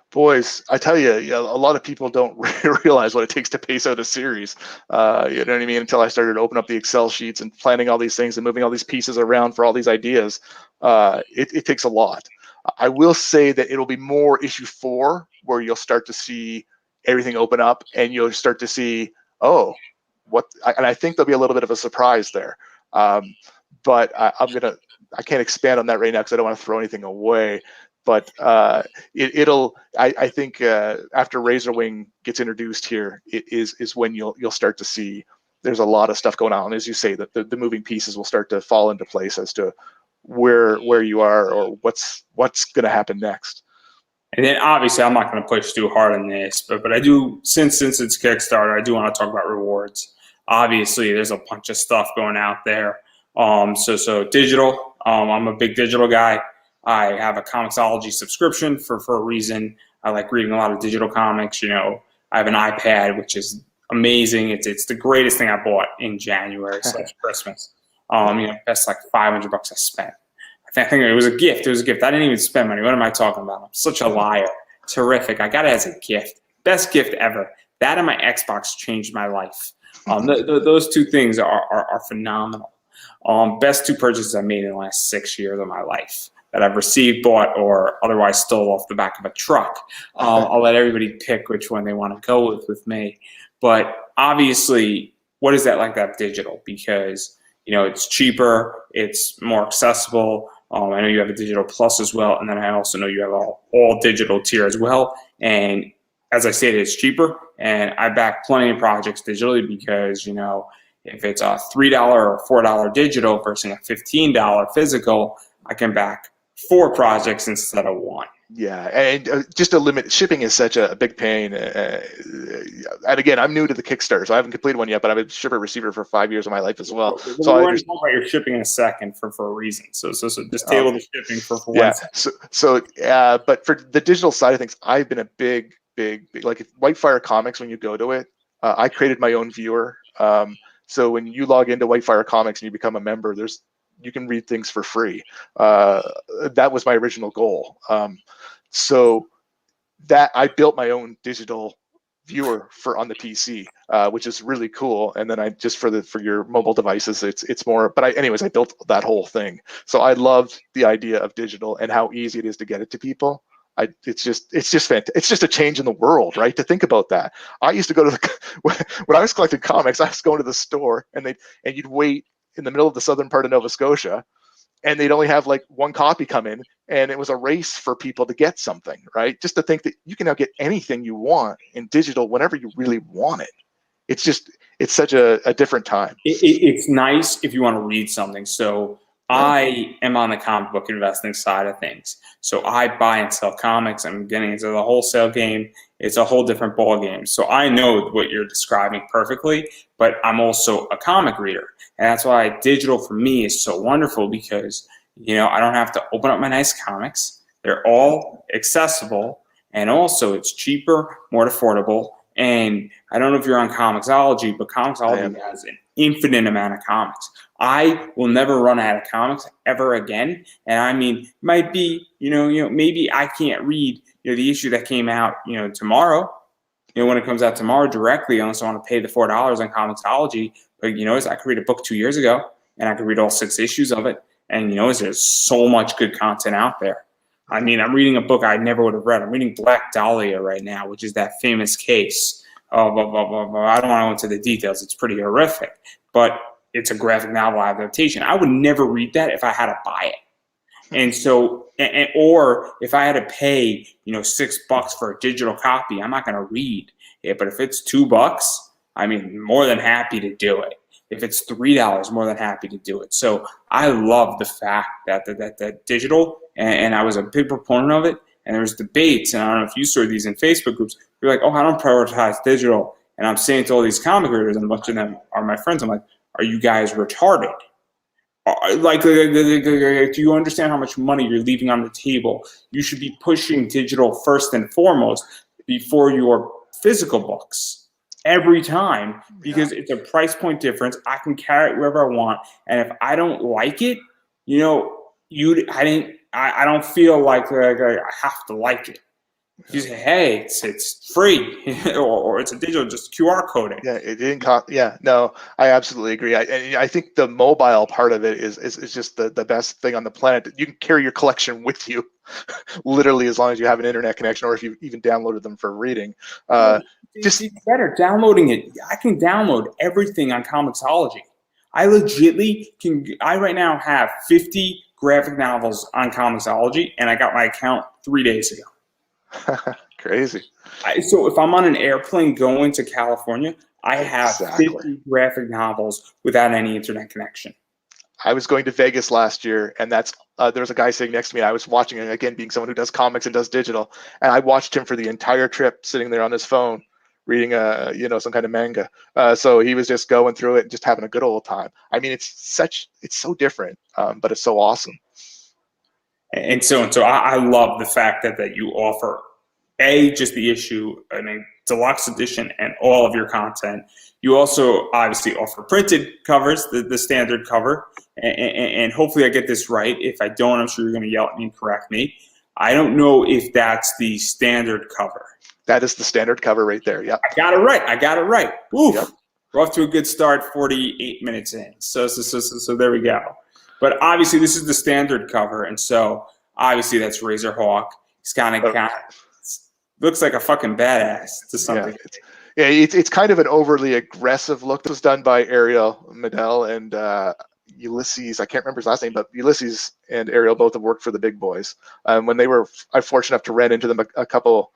Boys, I tell you, a lot of people don't realize what it takes to pace out a series. You know what I mean? Until I started to open up the Excel sheets and planning all these things and moving all these pieces around for all these ideas, it takes a lot. I will say that it'll be more issue 4 where you'll start to see everything open up and you'll start to see, and I think there'll be a little bit of a surprise there. But I can't expand on that right now because I don't want to throw anything away. But I think after Razorwing gets introduced here, is when you'll start to see there's a lot of stuff going on. As you say, that the moving pieces will start to fall into place as to where you are or what's going to happen next. And then obviously I'm not going to push too hard on this, but I do, since it's Kickstarter, I do want to talk about rewards. Obviously, there's a bunch of stuff going out there. So digital. I'm a big digital guy. I have a Comixology subscription for a reason. I like reading a lot of digital comics. I have an iPad, which is amazing. It's the greatest thing I bought in January / Christmas. That's like $500 I spent. I think it was a gift. It was a gift. I didn't even spend money. What am I talking about? I'm such a liar. Terrific. I got it as a gift. Best gift ever. That and my Xbox changed my life. Those two things are phenomenal. Best 2 purchases I made in the last 6 years of my life that I've received, bought, or otherwise stole off the back of a truck. I'll let everybody pick which one they want to go with me. But obviously, what is that like that digital? Because, it's cheaper, it's more accessible. I know you have a digital plus as well, and then I also know you have all digital tier as well. And as I said, it's cheaper, and I back plenty of projects digitally because If it's a $3 or $4 digital versus a $15 physical, I can back 4 projects instead of 1. Yeah, and just to limit shipping is such a big pain. And again, I'm new to the Kickstarter, so I haven't completed one yet. But I've been shipper receiver for 5 years of my life as well. So We're going to talk about your shipping in a second for a reason. So just table the shipping for 1 second. But for the digital side of things, I've been a big like if Whitefire Comics. When you go to it, I created my own viewer. So when you log into Whitefire Comics and you become a member, you can read things for free. That was my original goal. So that I built my own digital viewer on the PC, which is really cool. And then I just for your mobile devices, it's more. But I built that whole thing. So I loved the idea of digital and how easy it is to get it to people. It's just fantastic. It's just a change in the world, right? To think about that. I used to go to when I was collecting comics, I was going to the store and you'd wait in the middle of the southern part of Nova Scotia, and they'd only have like 1 copy come in, and it was a race for people to get something, right? Just to think that you can now get anything you want in digital whenever you really want it. It's such a different time. It's nice if you want to read something. So I am on the comic book investing side of things. So I buy and sell comics. I'm getting into the wholesale game. It's a whole different ball game. So I know what you're describing perfectly, but I'm also a comic reader. And that's why digital for me is so wonderful because, I don't have to open up my nice comics. They're all accessible, and also it's cheaper, more affordable. And I don't know if you're on Comixology, but Comixology has an infinite amount of comics. I will never run out of comics ever again. And I mean, might be, maybe I can't read, the issue that came out, tomorrow, when it comes out tomorrow directly, unless I want to pay the $4 on Comixology. But, I could read a book 2 years ago, and I could read all 6 issues of it. And, there's so much good content out there. I mean, I'm reading a book I never would have read. I'm reading Black Dahlia right now, which is that famous case of I don't want to go into the details. It's pretty horrific, but it's a graphic novel adaptation. I would never read that if I had to buy it. And so, or if I had to pay, $6 for a digital copy, I'm not going to read it. But if it's $2, I mean, more than happy to do it. If it's $3, more than happy to do it. So I love the fact that digital, and I was a big proponent of it. And there was debates, and I don't know if you saw these in Facebook groups. You're like, oh, I don't prioritize digital. And I'm saying to all these comic readers, and a bunch of them are my friends, I'm like, are you guys retarded? Do you understand how much money you're leaving on the table? You should be pushing digital first and foremost before your physical books. Every time, because it's a price point difference. I can carry it wherever I want, and if I don't like it, I don't feel like I have to like it. You say, hey, it's free, or it's a digital, just QR coding. Yeah, it didn't cost. Yeah, no, I absolutely agree. I think the mobile part of it is just the best thing on the planet. You can carry your collection with you, literally, as long as you have an internet connection, or if you even downloaded them for reading. Just better downloading it. I can download everything on Comixology. I legitly can. I right now have 50 graphic novels on Comixology, and I got my account 3 days ago. Crazy. So if I'm on an airplane going to California, I have 50 graphic novels without any internet connection. I was going to Vegas last year, and there's a guy sitting next to me. I was watching him, again, being someone who does comics and does digital, and I watched him for the entire trip, sitting there on his phone, reading some kind of manga. So he was just going through it and just having a good old time. I mean, it's so different, but it's so awesome. And so I love the fact that you offer just the issue, deluxe edition, and all of your content. You also obviously offer printed covers, the standard cover, and hopefully I get this right. If I don't, I'm sure you're going to yell at me and correct me. I don't know if that's the standard cover. That is the standard cover right there. Yep. I got it right. Oof. Yep. We're off to a good start, 48 minutes in. So there we go. But obviously this is the standard cover, and so obviously that's Razorhawk. He's kind of looks like a fucking badass to some degree. Yeah, it's kind of an overly aggressive look. This was done by Ariel Medel and Ulysses. I can't remember his last name, but Ulysses and Ariel both have worked for the big boys. When they were, I'm fortunate enough to run into them a couple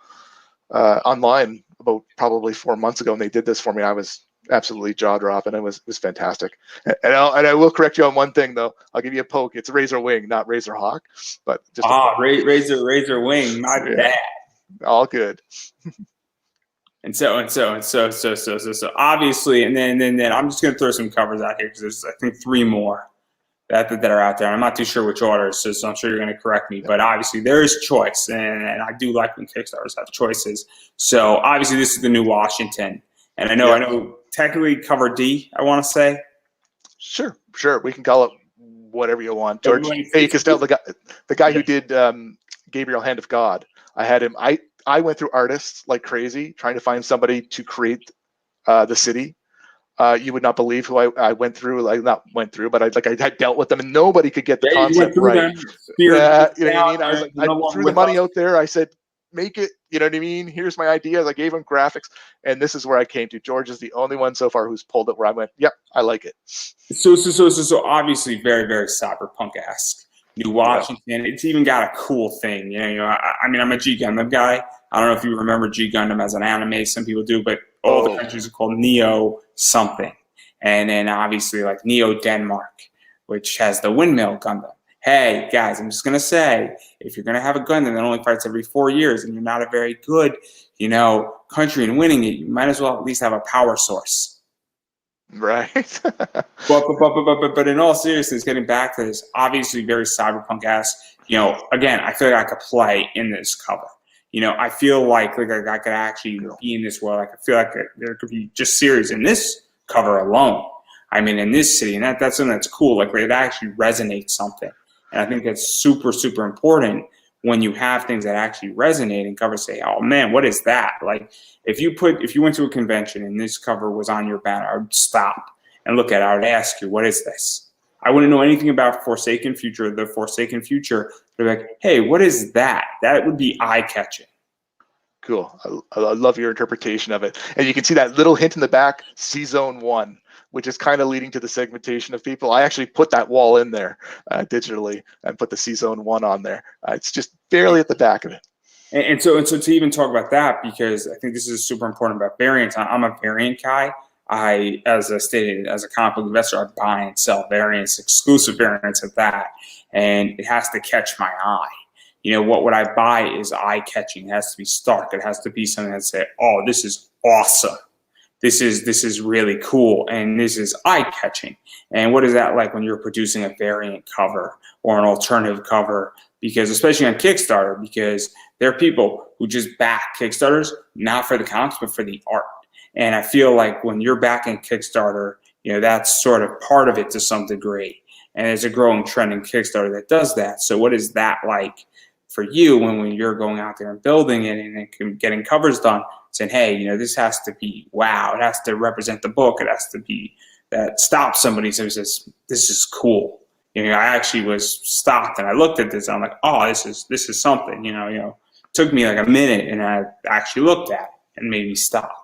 online about probably 4 months ago, and they did this for me. I was absolutely jaw dropping. It was fantastic. And I will correct you on one thing though. I'll give you a poke. It's Razor Wing, not Razor Hawk, but just Razor Wing, my yeah, bad. all good. And so obviously, and then I'm just gonna throw some covers out here because there's I think 3 more that are out there. I'm not too sure which order, so I'm sure you're gonna correct me. But obviously there is choice, and I do like when Kickstarters have choices. So obviously this is the new Washington, and I know technically cover D, I want to say. Sure. We can call it whatever you want. George A. Castell, the guy who did Gabriel Hand of God. I had him. I went through artists like crazy trying to find somebody to create the city. You would not believe who I went through. Like not went through, but I had dealt with them, and nobody could get the concept right. Yeah, you know what I mean. I was like, I threw the money out there. I said, make it. You know what I mean. Here's my ideas. I gave him graphics, and this is where I came to. George is the only one so far who's pulled it where I went, yep, I like it. So obviously very, very cyberpunk-esque. New Washington. Yeah. It's even got a cool thing. I mean, I'm a G Gundam guy. I don't know if you remember G Gundam as an anime. Some people do, but all the countries are called Neo something. And then obviously like Neo Denmark, which has the windmill Gundam. Hey, guys, I'm just going to say, if you're going to have a Gundam that only fights every 4 years and you're not a very good, country in winning it, you might as well at least have a power source. Right. but in all seriousness, getting back to this, obviously very cyberpunk-esque. Again, I feel like I could play in this cover. I feel like I could actually be in this world. I feel like there could be just series in this cover alone. I mean, in this city, and that's something that's cool. Like it actually resonates something, and I think that's super, super important when you have things that actually resonate and covers say, "Oh man, what is that?" Like if you went to a convention and this cover was on your banner, I would stop and look at it. I would ask you, "What is this?" I wouldn't know anything about Forsaken Future, the Forsaken Future. They're like, "Hey, what is that?" That would be eye-catching. Cool. I love your interpretation of it. And you can see that little hint in the back, C-Zone 1, which is kind of leading to the segmentation of people. I actually put that wall in there digitally and put the C-Zone 1 on there. It's just barely at the back of it. And so to even talk about that, because I think this is super important about variants. I'm a variant guy. As a comic book investor, I buy and sell variants, exclusive variants of that. And it has to catch my eye. What I buy is eye-catching. It has to be stark. It has to be something that say, "Oh, this is awesome. This is really cool, and this is eye-catching." And what is that like when you're producing a variant cover or an alternative cover? Because especially on Kickstarter, because there are people who just back Kickstarters not for the comics but for the art. And I feel like when you're backing Kickstarter, that's sort of part of it to some degree. And there's a growing trend in Kickstarter that does that. So what is that like for you when you're going out there and building it and getting covers done, saying, "Hey, this has to be wow. It has to represent the book. It has to be that stops somebody says this is cool." I actually was stopped and I looked at this. And I'm like, "Oh, this is something." It took me like a minute and I actually looked at it and made me stop.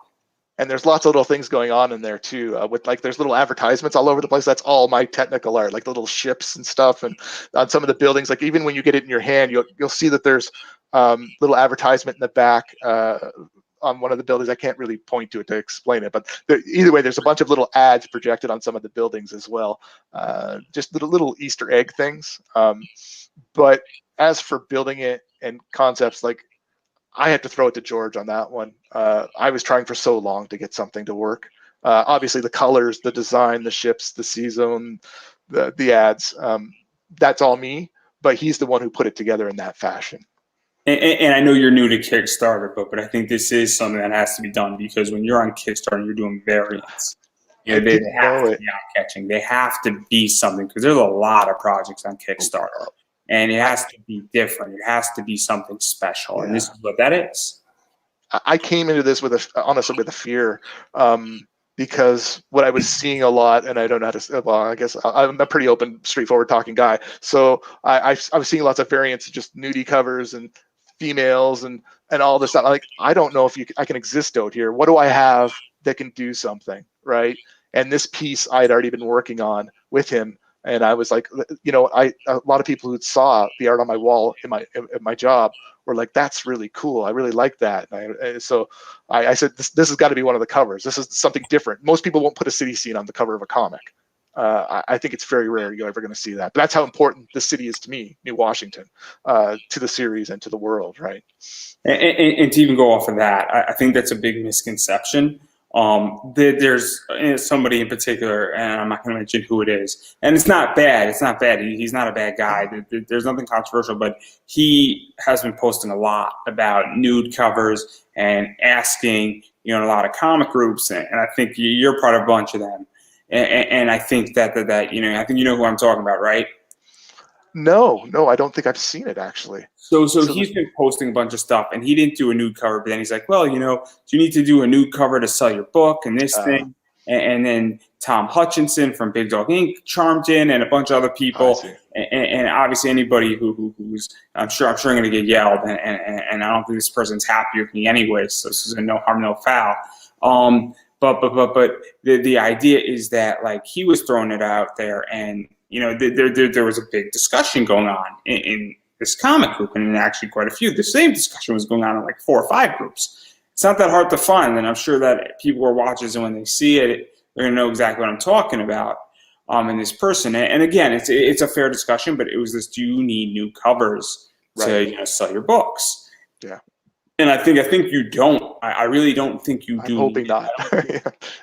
And there's lots of little things going on in there too. With like, there's little advertisements all over the place. That's all my technical art, like the little ships and stuff. And on some of the buildings, like even when you get it in your hand, you'll see that there's little advertisement in the back on one of the buildings. I can't really point to it to explain it, but either way, there's a bunch of little ads projected on some of the buildings as well. Just little Easter egg things. But as for building it and concepts, like, I had to throw it to George on that one. I was trying for so long to get something to work. Obviously, the colors, the design, the ships, the C-Zone, the ads, that's all me. But he's the one who put it together in that fashion. And I know you're new to Kickstarter, but I think this is something that has to be done because when you're on Kickstarter, you're doing variants. They have to be eye-catching. They have to be something because there's a lot of projects on Kickstarter. And it has to be different. It has to be something special. Yeah. And this is what that is. I came into this honestly with a fear because what I was seeing a lot, and I don't know how to, well, I guess I'm a pretty open, straightforward talking guy. So I was seeing lots of variants, just nudie covers and females and all this stuff. Like, I don't know if I can exist out here. What do I have that can do something, right? And this piece I had already been working on with him And I was like, you know, a lot of people who saw the art on my wall at my job were like, that's really cool. I really like that. So I said, this has got to be one of the covers. This is something different. Most people won't put a city scene on the cover of a comic. I think it's very rare you're ever going to see that. But that's how important the city is to me, New Washington, to the series and to the world, right? And to even go off of that, I think that's a big misconception. There's somebody in particular, and I'm not going to mention who it is, and it's not bad. It's not bad. He's not a bad guy. There's nothing controversial, but he has been posting a lot about nude covers and asking, in a lot of comic groups, and I think you're part of a bunch of them. And I think that I think you know who I'm talking about, right? No, I don't think I've seen it actually. So he's been posting a bunch of stuff, and he didn't do a nude cover. But then he's like, "Well, do you need to do a nude cover to sell your book and this thing?" And then Tom Hutchinson from Big Dog Inc. chimed in, and a bunch of other people, and obviously anybody who's I'm sure going to get yelled, and I don't think this person's happy with me anyway. So this is a no harm, no foul. But the idea is that, like, he was throwing it out there, and there was a big discussion going on in this comic group, and actually quite a few. The same discussion was going on in like 4 or 5 groups. It's not that hard to find, and I'm sure that people are watching, and when they see it, they're going to know exactly what I'm talking about. And this person, and again, it's a fair discussion, but it was this: do you need new covers to sell your books? Yeah. And I think you don't. I really don't think you do. I'm hoping not.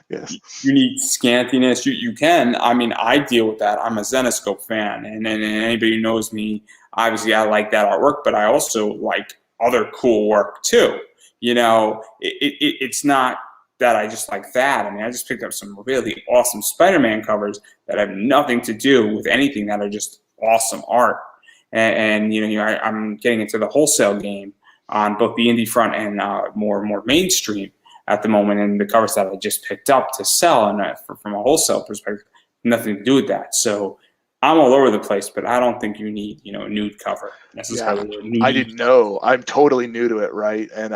Yes. You need scantiness. You can. I mean, I deal with that. I'm a Zenescope fan, and anybody who knows me, obviously, I like that artwork, but I also like other cool work too. It's not that I just like that. I mean, I just picked up some really awesome Spider-Man covers that have nothing to do with anything, that are just awesome art. And I'm getting into the wholesale game on both the indie front and more mainstream at the moment, and the covers that I just picked up to sell, and from a wholesale perspective, nothing to do with that. So I'm all over the place, but I don't think you need a nude cover necessarily. Yeah, I didn't know. I'm totally new to it, right? And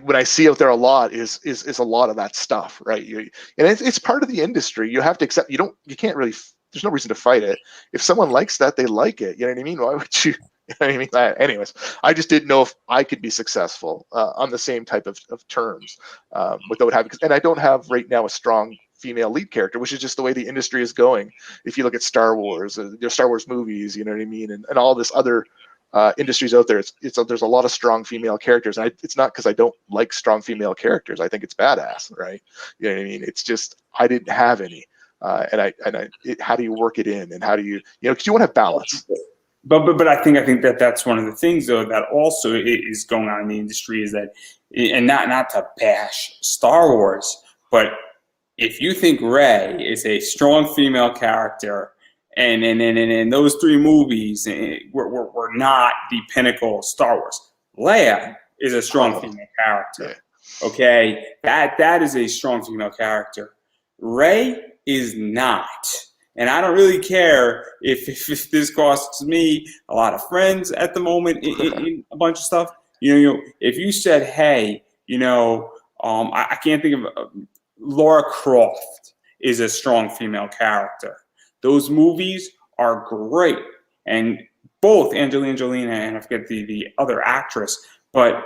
when I see out there a lot is a lot of that stuff, right? And it's part of the industry. You have to accept. You can't really. There's no reason to fight it. If someone likes that, they like it. You know what I mean? Why would you? You know what I mean? Anyways, I just didn't know if I could be successful on the same type of terms without having. And I don't have right now a strong female lead character, which is just the way the industry is going. If you look at Star Wars, Star Wars movies, you know what I mean, and all this other industries out there, there's a lot of strong female characters, and it's not because I don't like strong female characters. I think it's badass, right? You know what I mean? It's just I didn't have any, how do you work it in, and how do you because you want to have balance. But I think that's one of the things, though, that also is going on in the industry, is that, and not to bash Star Wars, but if you think Rey is a strong female character, and those 3 movies were not the pinnacle of Star Wars, Leia is a strong female character. Okay, that is a strong female character. Rey is not. And I don't really care if this costs me a lot of friends at the moment in a bunch of stuff. If you said, hey, I can't think of Laura Croft is a strong female character. Those movies are great, and both Angelina Jolie and I forget the other actress, but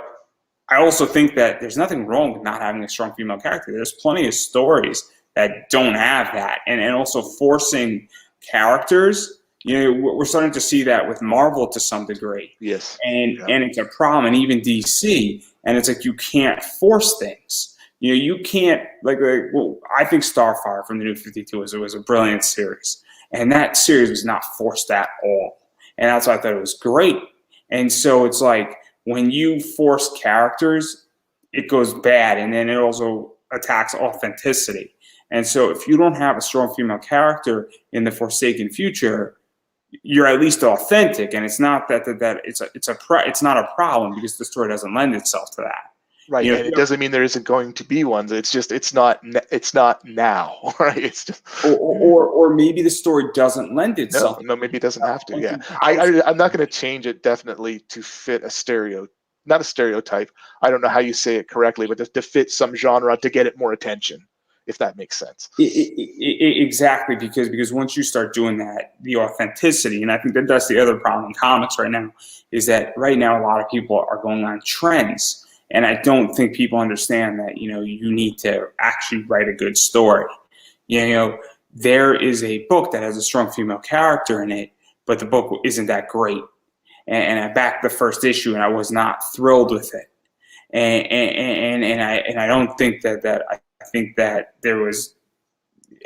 I also think that there's nothing wrong with not having a strong female character. There's plenty of stories that don't have that, and also forcing characters. We're starting to see that with Marvel to some degree. Yes, and it's a problem, and even DC. And it's like you can't force things. You can't I think Starfire from the New 52 was a brilliant series, and that series was not forced at all, and that's why I thought it was great. And so it's like when you force characters, it goes bad, and then it also attacks authenticity. And so if you don't have a strong female character in the Forsaken Future, you're at least authentic, and it's not that it's not a problem, because the story doesn't lend itself to that. Right, and it doesn't mean there isn't going to be ones. It's just it's not now, right? It's just or maybe the story doesn't lend itself. No, maybe it doesn't have to. Yeah, I'm not going to change it definitely to fit not a stereotype. I don't know how you say it correctly, but to fit some genre to get it more attention. if that makes sense. Exactly, because once you start doing that, the authenticity, and I think that that's the other problem in comics right now, is that right now a lot of people are going on trends, and I don't think people understand that, you know, you need to actually write a good story. You know, there is a book that has a strong female character in it, but the book isn't that great. And I backed the first issue, and I was not thrilled with it. And I don't think that I think that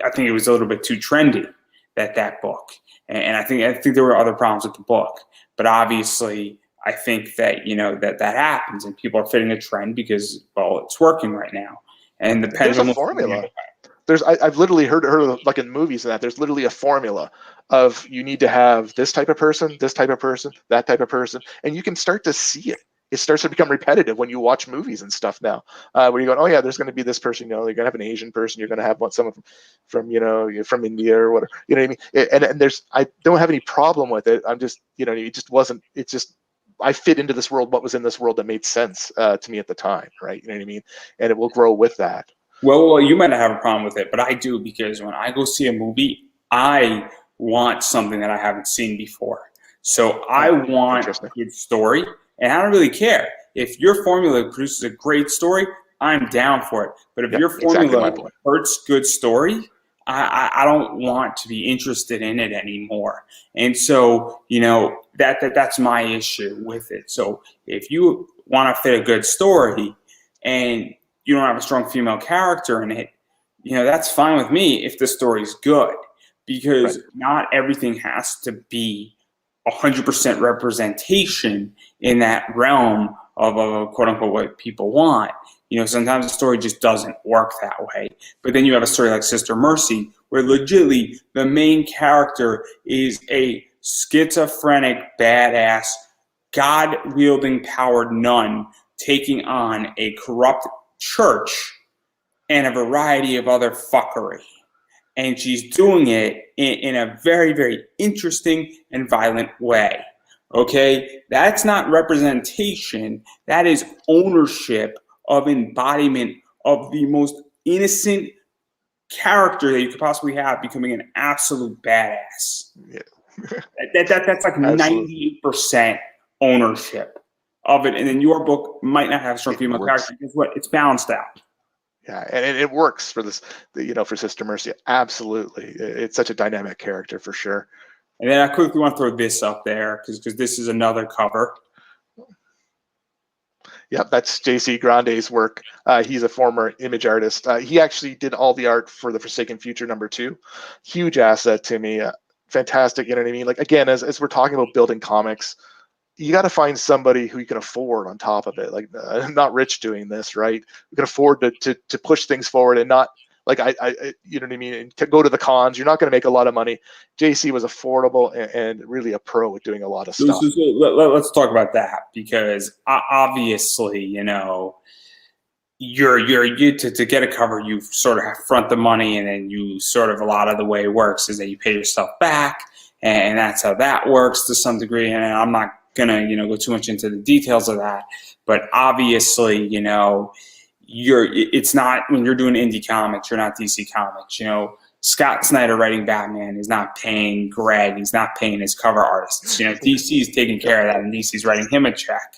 I think it was a little bit too trendy, that book. And I think there were other problems with the book. But obviously, I think that, you know, that happens, and people are fitting a trend because, well, it's working right now. And the There's a pendulum. formula. I've literally heard of, like in movies and that, there's literally a formula of you need to have this type of person, that type of person, and you can start to see it. It starts to become repetitive when you watch movies and stuff now, where you go, oh yeah, there's going to be this person, you know, you're going to have an Asian person, you're going to have someone from, you know, from India or whatever, you know what I mean? And I don't have any problem with it. I'm just, you know, it's just, I fit into this world, what was in this world that made sense to me at the time, right? You know what I mean? And it will grow with that. Well, you might not have a problem with it, but I do, because when I go see a movie, I want something that I haven't seen before. So I want a good story, and I don't really care. If your formula produces a great story, I'm down for it. But if your formula hurts good story, I don't want to be interested in it anymore. And so, you know, that's my issue with it. So if you want to fit a good story and you don't have a strong female character in it, you know, that's fine with me if the story's good, because not everything has to be 100% representation in that realm of quote unquote what people want. You know, sometimes the story just doesn't work that way. But then you have a story like Sister Mercy, where legitimately the main character is a schizophrenic, badass, God-wielding powered nun taking on a corrupt church and a variety of other fuckery. And she's doing it in a very, very interesting and violent way. Okay? That's not representation. That is ownership of embodiment of the most innocent character that you could possibly have becoming an absolute badass. Yeah. That's like 98% ownership of it. And then your book might not have a strong female character. Guess what? It's balanced out. Yeah, and it works for this, you know, for Sister Mercy. Absolutely. It's such a dynamic character for sure. And then I quickly want to throw this up there because this is another cover. Yep, that's JC Grande's work. He's a former image artist. He actually did all the art for the Forsaken Future #2. Huge asset to me. Fantastic, you know what I mean? Like, again, as we're talking about building comics, you got to find somebody who you can afford on top of it. Like, I'm not rich doing this, right? We can afford to push things forward and not, like, I you know what I mean? And to go to the cons, you're not going to make a lot of money. JC was affordable and really a pro at doing a lot of stuff. So let's talk about that, because obviously, you know, you to get a cover, you sort of have front the money, and then you sort of, a lot of the way it works is that you pay yourself back, and that's how that works to some degree. And I'm not gonna, you know, go too much into the details of that, but obviously, you know, it's not, when you're doing indie comics, you're not DC Comics. You know, Scott Snyder writing Batman is not paying Greg, he's not paying his cover artists. You know, DC is taking care of that, and DC's writing him a check.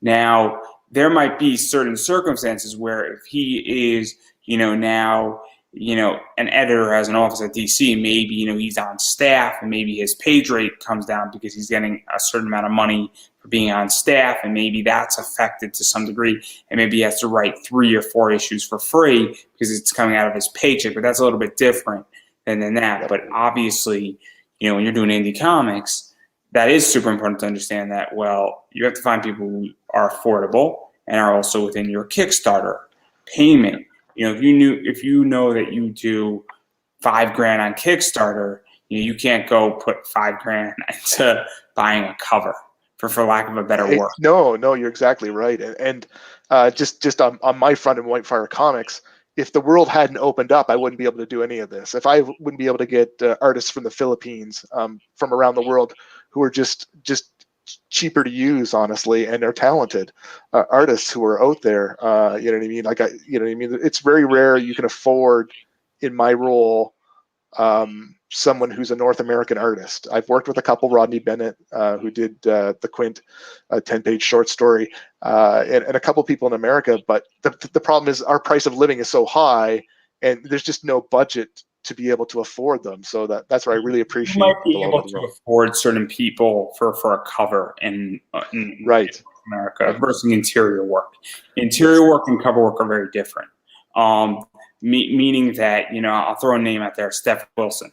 Now, there might be certain circumstances where if he is, you know, now, you know, an editor has an office at DC, maybe, you know, he's on staff and maybe his page rate comes down because he's getting a certain amount of money for being on staff, and maybe that's affected to some degree, and maybe he has to write 3 or 4 issues for free because it's coming out of his paycheck. But that's a little bit different than that. But obviously, you know, when you're doing indie comics, that is super important to understand that, well, you have to find people who are affordable and are also within your Kickstarter payment. You know, if you know that you do $5,000 on Kickstarter, you know, you can't go put $5,000 into buying a cover, for lack of a better word. No, you're exactly right. And just on my front in Whitefire Comics, if the world hadn't opened up, I wouldn't be able to do any of this. If I wouldn't be able to get artists from the Philippines, from around the world, who are just cheaper to use, honestly, and they're talented artists who are out there. You know what I mean? You know what I mean? It's very rare you can afford, in my role, someone who's a North American artist. I've worked with a couple, Rodney Bennett, who did the Quint 10-page short story, and a couple people in America. But the problem is our price of living is so high, and there's just no budget to be able to afford them. So that's where I really appreciate. You might be able to afford certain people for a cover in right. America versus interior work. Interior work and cover work are very different. Meaning that, I'll throw a name out there, Steph Wilson.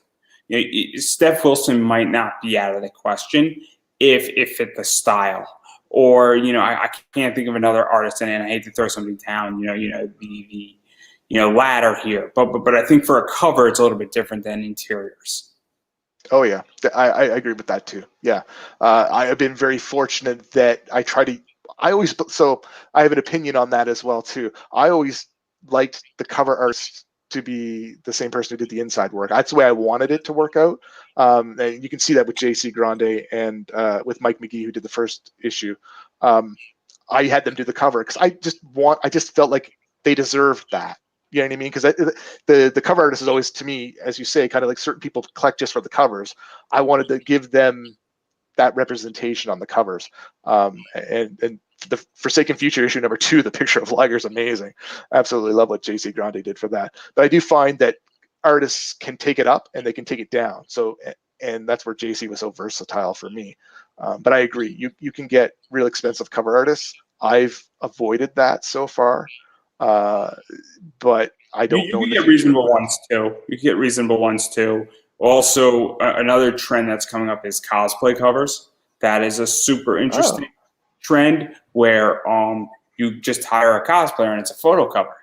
Steph Wilson might not be out of the question if it's the style. Or, I can't think of another artist, and I hate to throw somebody down, the ladder here. But I think for a cover, it's a little bit different than interiors. Oh, yeah. I agree with that, too. Yeah. I have been very fortunate that I have an opinion on that as well, too. I always liked the cover artist to be the same person who did the inside work. That's the way I wanted it to work out. And you can see that with JC Grande and with Mike McGee, who did the first issue. I had them do the cover because I just felt like they deserved that. You know what I mean? Because the cover artist is always, to me, as you say, kind of like certain people collect just for the covers. I wanted to give them that representation on the covers. And the Forsaken Future issue number 2, the picture of Liger is amazing. Absolutely love what JC Grande did for that. But I do find that artists can take it up and they can take it down. So, and that's where JC was so versatile for me. But I agree, you can get real expensive cover artists. I've avoided that so far. But I don't know. You get reasonable ones too. You get reasonable ones too. Also, another trend that's coming up is cosplay covers. That is a super interesting trend where you just hire a cosplayer and it's a photo cover,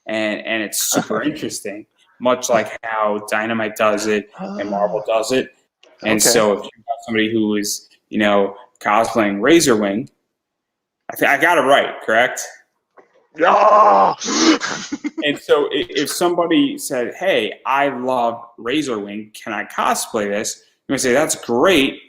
and it's super interesting. Much like how Dynamite does it and Marvel does it. And so if you have somebody who is cosplaying Razorwing, I got it right, correct? Yeah. And so if somebody said, "Hey, I love Razorwing, can I cosplay this?" You would say, "That's great.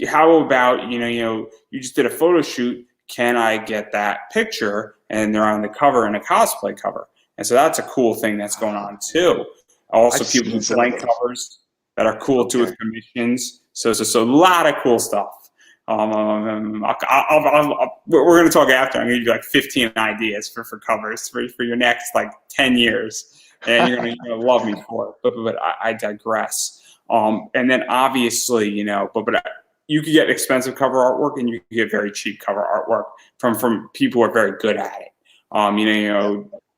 How about you just did a photo shoot? Can I get that picture?" And they're on the cover in a cosplay cover. And so that's a cool thing that's going on too. Also, people do blank covers that are cool too with commissions. So a lot of cool stuff. We're going to talk after. I'm going to give you like 15 ideas for covers for your next 10 years, and you're going to love me for it. But I digress. And then obviously, but you could get expensive cover artwork, and you could get very cheap cover artwork from people who are very good at it.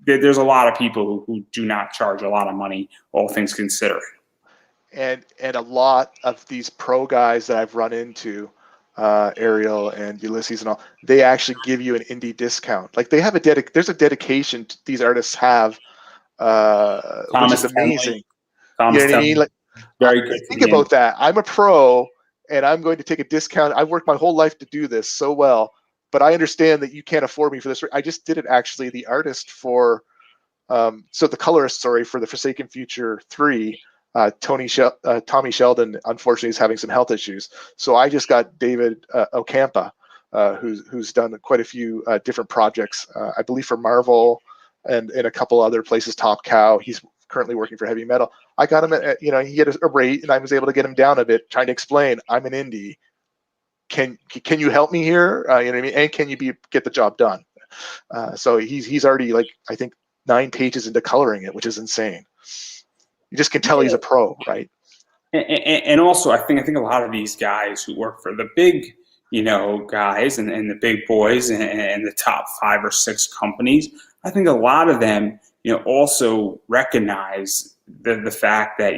There's a lot of people who do not charge a lot of money, all things considered. And a lot of these pro guys that I've run into, Ariel and Ulysses and all, they actually give you an indie discount. Like they have there's a dedication these artists have, which is amazing. You know what I mean? Like, very good. Think about that. I'm a pro, and I'm going to take a discount. I've worked my whole life to do this so well, but I understand that you can't afford me for this. I just did it actually. The artist for, so the colorist, for the Forsaken Future 3. Tommy Sheldon, unfortunately, is having some health issues. So I just got David Ocampa, who's done quite a few different projects, I believe for Marvel and a couple other places, Top Cow. He's currently working for Heavy Metal. I got him at, he had a rate, and I was able to get him down a bit, trying to explain, I'm an indie. Can you help me here? You know what I mean? And can you get the job done? So he's already I think 9 pages into coloring it, which is insane. You just can tell he's a pro, right? And also, I think a lot of these guys who work for the big, guys and the big boys and the top 5 or 6 companies, I think a lot of them, also recognize the fact that,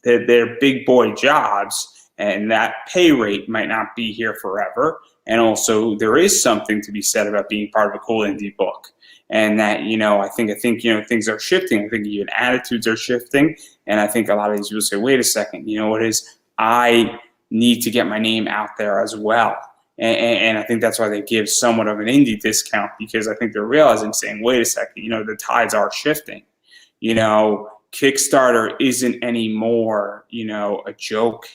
they're big boy jobs, and that pay rate might not be here forever. And also, there is something to be said about being part of a cool indie book. And that, I think things are shifting. I think even attitudes are shifting. And I think a lot of these people say, wait a second, I need to get my name out there as well. And I think that's why they give somewhat of an indie discount, because I think they're realizing, saying, wait a second, the tides are shifting. Kickstarter isn't anymore, a joke.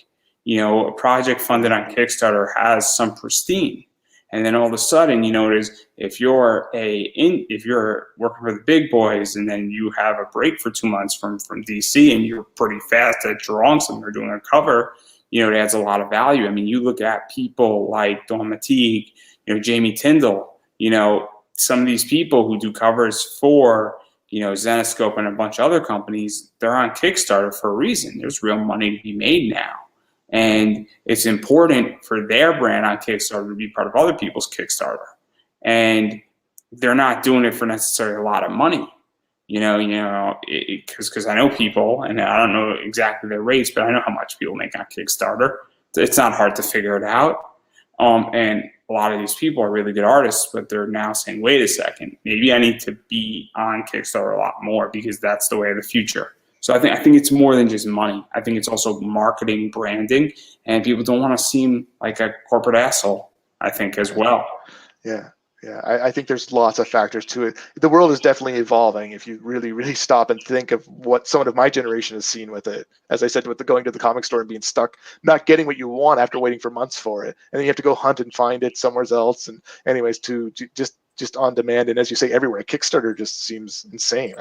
a project funded on Kickstarter has some pristine. And then all of a sudden, if you're working for the big boys, and then you have a break for 2 months from DC, and you're pretty fast at drawing something or doing a cover, it adds a lot of value. I mean, you look at people like Dawn Mateague, Jamie Tyndall, some of these people who do covers for, Zenescope and a bunch of other companies, they're on Kickstarter for a reason. There's real money to be made now. And it's important for their brand on Kickstarter to be part of other people's Kickstarter. And they're not doing it for necessarily a lot of money, because I know people, and I don't know exactly their rates, but I know how much people make on Kickstarter. It's not hard to figure it out. And a lot of these people are really good artists, but they're now saying, wait a second, maybe I need to be on Kickstarter a lot more, because that's the way of the future. So I think it's more than just money. I think it's also marketing, branding, and people don't want to seem like a corporate asshole, I think, as well. Yeah. I think there's lots of factors to it. The world is definitely evolving if you really, really stop and think of what someone of my generation has seen with it. As I said, with the going to the comic store and being stuck, not getting what you want after waiting for months for it. And then you have to go hunt and find it somewhere else. And anyways, to just on demand, and as you say, everywhere. Kickstarter just seems insane.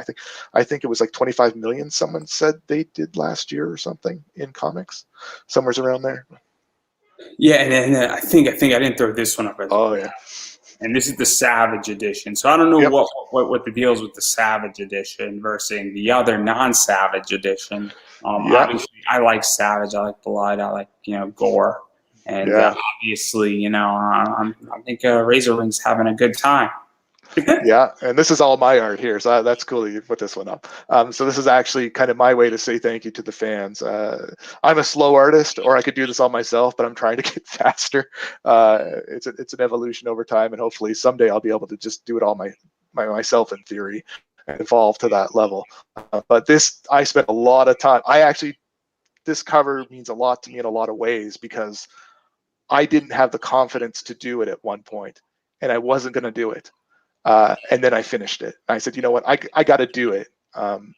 I think it was like 25 million someone said they did last year or something in comics, somewhere's around there. Yeah, and I think I didn't throw this one up. Oh yeah. And this is the Savage Edition. So I don't know what the deal is with the Savage Edition versus the other non-Savage Edition. Obviously, I like Savage. I like blood. I like gore. And obviously, I think Razor Wing's having a good time. Yeah, and this is all my art here, so that's cool that you put this one up. So this is actually kind of my way to say thank you to the fans. I'm a slow artist, or I could do this all myself, but I'm trying to get faster. It's an evolution over time, and hopefully someday I'll be able to just do it all myself in theory and evolve to that level. But this, I spent a lot of time. This cover means a lot to me in a lot of ways, because I didn't have the confidence to do it at one point, and I wasn't going to do it. And then I finished it. I said, you know what, I got to do it,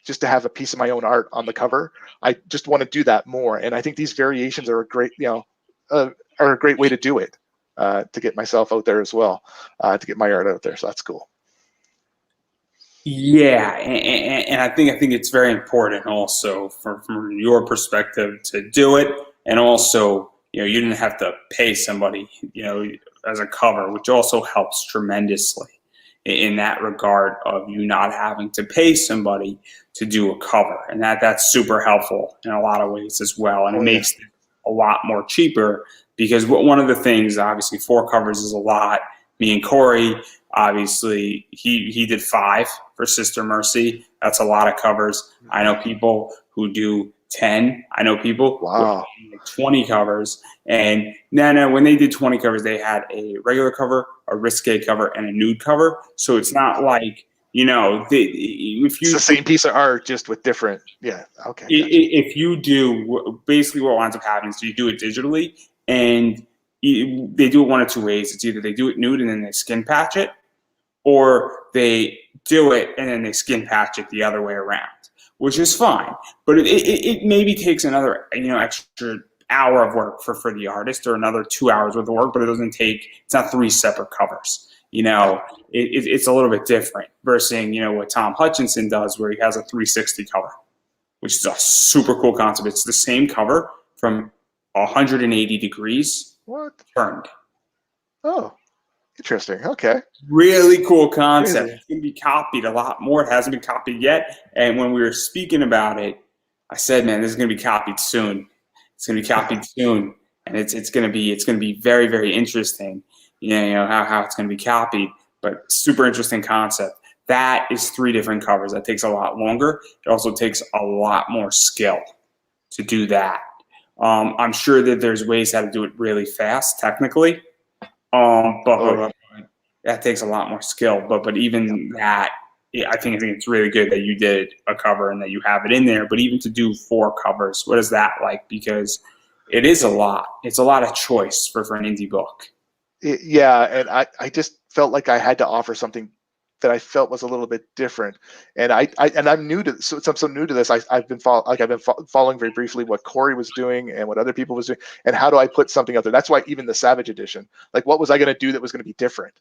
just to have a piece of my own art on the cover. I just want to do that more. And I think these variations are a great, are a great way to do it, to get myself out there as well, to get my art out there. So that's cool. Yeah, and I think it's very important also from your perspective to do it, and also you didn't have to pay somebody as a cover, which also helps tremendously in that regard of you not having to pay somebody to do a cover, and that's super helpful in a lot of ways as well, and it makes it a lot more cheaper, because one of the things, obviously 4 covers is a lot. Me and Corey, obviously he did 5 for Sister Mercy. That's a lot of covers. I know people who do 10. I know people who do 20 covers. And no, when they did 20 covers, they had a regular cover, a risque cover, and a nude cover. So it's not like, if it's the same piece of art, just with different, okay. If you do, basically what winds up happening is you do it digitally, and they do it one of 2 ways. It's either they do it nude and then they skin patch it, or they do it and then they skin patch it the other way around, which is fine. But it maybe takes another extra hour of work for the artist, or another 2 hours worth of work, but it's not 3 separate covers. It's a little bit different versus what Tom Hutchinson does, where he has a 360 cover, which is a super cool concept. It's the same cover from 180 degrees. What? Turned. Oh, interesting. Okay. Really cool concept. Really? It's going to be copied a lot more. It hasn't been copied yet. And when we were speaking about it, I said, man, this is going to be copied soon. It's going to be copied soon. And it's going to be very, very interesting. How it's going to be copied, but super interesting concept. That is 3 different covers. That takes a lot longer. It also takes a lot more skill to do that. I'm sure that there's ways how to do it really fast, technically, but that takes a lot more skill. But even that, I think it's really good that you did a cover and that you have it in there. But even to do 4 covers, what is that like? Because it is a lot. It's a lot of choice for an indie book. Yeah, and I just felt like I had to offer something that I felt was a little bit different. And I'm new to, so I'm so new to this. I've been following very briefly what Corey was doing and what other people was doing, and how do I put something out there. That's why even the Savage Edition, like, what was I going to do that was going to be different?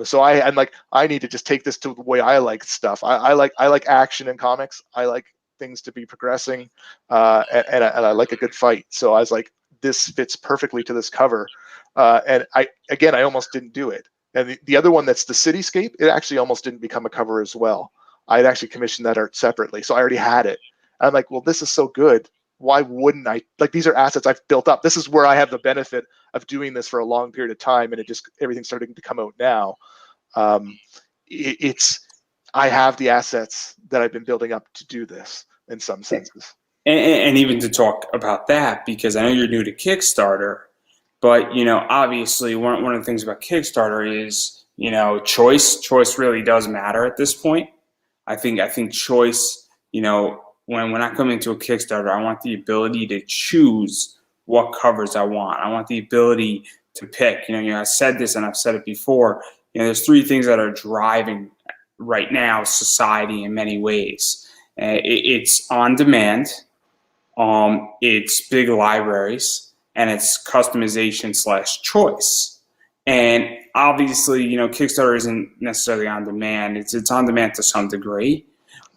So I'm like, I need to just take this to the way I like stuff. I like action in comics. I like things to be progressing, and I like a good fight. So I was like, this fits perfectly to this cover. And I almost didn't do it. And the other one, that's the cityscape, it actually almost didn't become a cover as well. I had actually commissioned that art separately, so I already had it. And I'm like, well, this is so good. Why wouldn't I? Like, these are assets I've built up. This is where I have the benefit of doing this for a long period of time, and everything's starting to come out now. I have the assets that I've been building up to do this in some senses. And even to talk about that, because I know you're new to Kickstarter, but, obviously one of the things about Kickstarter is, choice. Choice really does matter at this point. I think choice, when I come into a Kickstarter, I want the ability to choose what covers I want. I want the ability to pick. I said this and I've said it before. There's three things that are driving right now society in many ways. It's on demand, it's big libraries, and it's customization / choice. And obviously, Kickstarter isn't necessarily on demand. It's on demand to some degree,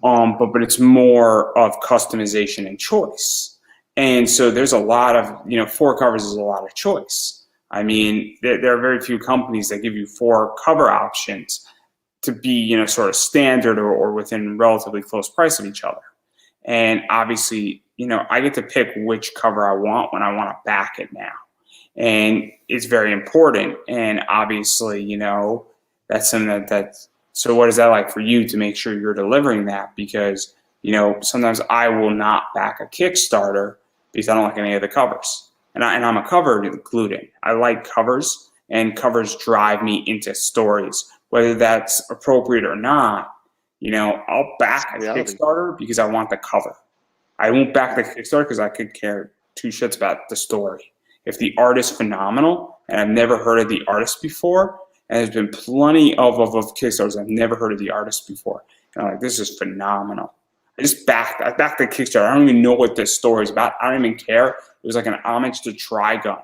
but it's more of customization and choice. And so there's a lot of, 4 covers is a lot of choice. I mean, there are very few companies that give you 4 cover options to be, sort of standard or within relatively close price of each other. And obviously, I get to pick which cover I want when I want to back it now. And it's very important. And obviously, that's something so what is that like for you to make sure you're delivering that? Because, sometimes I will not back a Kickstarter because I don't like any of the covers. And I'm a cover gluten. I like covers, and covers drive me into stories, whether that's appropriate or not. I'll back a Kickstarter because I want the cover. I won't back the Kickstarter because I could care 2 shits about the story. If the art is phenomenal, and I've never heard of the artist before, and there's been plenty of Kickstarters I've never heard of the artist before, and I'm like, this is phenomenal. I backed the Kickstarter. I don't even know what this story is about. I don't even care. It was like an homage to Trigun.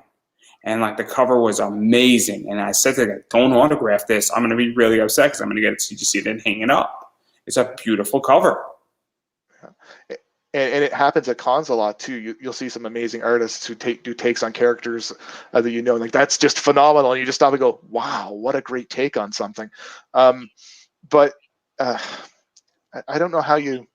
And like the cover was amazing. And I said to the guy, don't autograph this. I'm going to be really upset because I'm going to get it and hang it up. It's a beautiful cover. Yeah. And it happens at cons a lot too. You'll see some amazing artists who do takes on characters that like, that's just phenomenal. And you just stop and go, wow, what a great take on something. But I don't know how you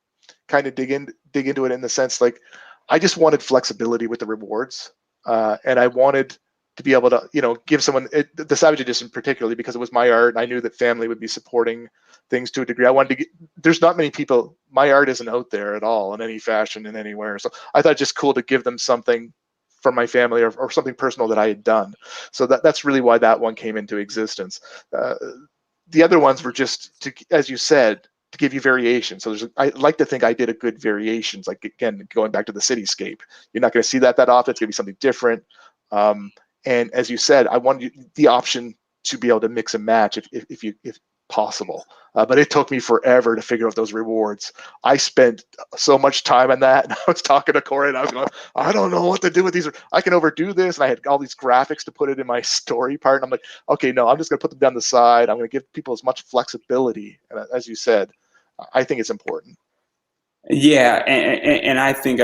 kind of dig into it in the sense, like, I just wanted flexibility with the rewards, and I wanted to be able to, give someone the Savage Edition, particularly because it was my art, and I knew that family would be supporting things to a degree. I wanted to there's not many people, my art isn't out there at all in any fashion and anywhere. So I thought just cool to give them something from my family or something personal that I had done. So that's really why that one came into existence. The other ones were just to, as you said, to give you variation. So I like to think I did a good variations. Like, again, going back to the cityscape, you're not going to see that often. It's going to be something different. And as you said, I wanted the option to be able to mix and match if possible. But it took me forever to figure out those rewards. I spent so much time on that. And I was talking to Corey and I was going, I don't know what to do with these. I can overdo this. And I had all these graphics to put it in my story part. And I'm like, okay, no, I'm just going to put them down the side. I'm going to give people as much flexibility. And as you said, I think it's important. Yeah, and I think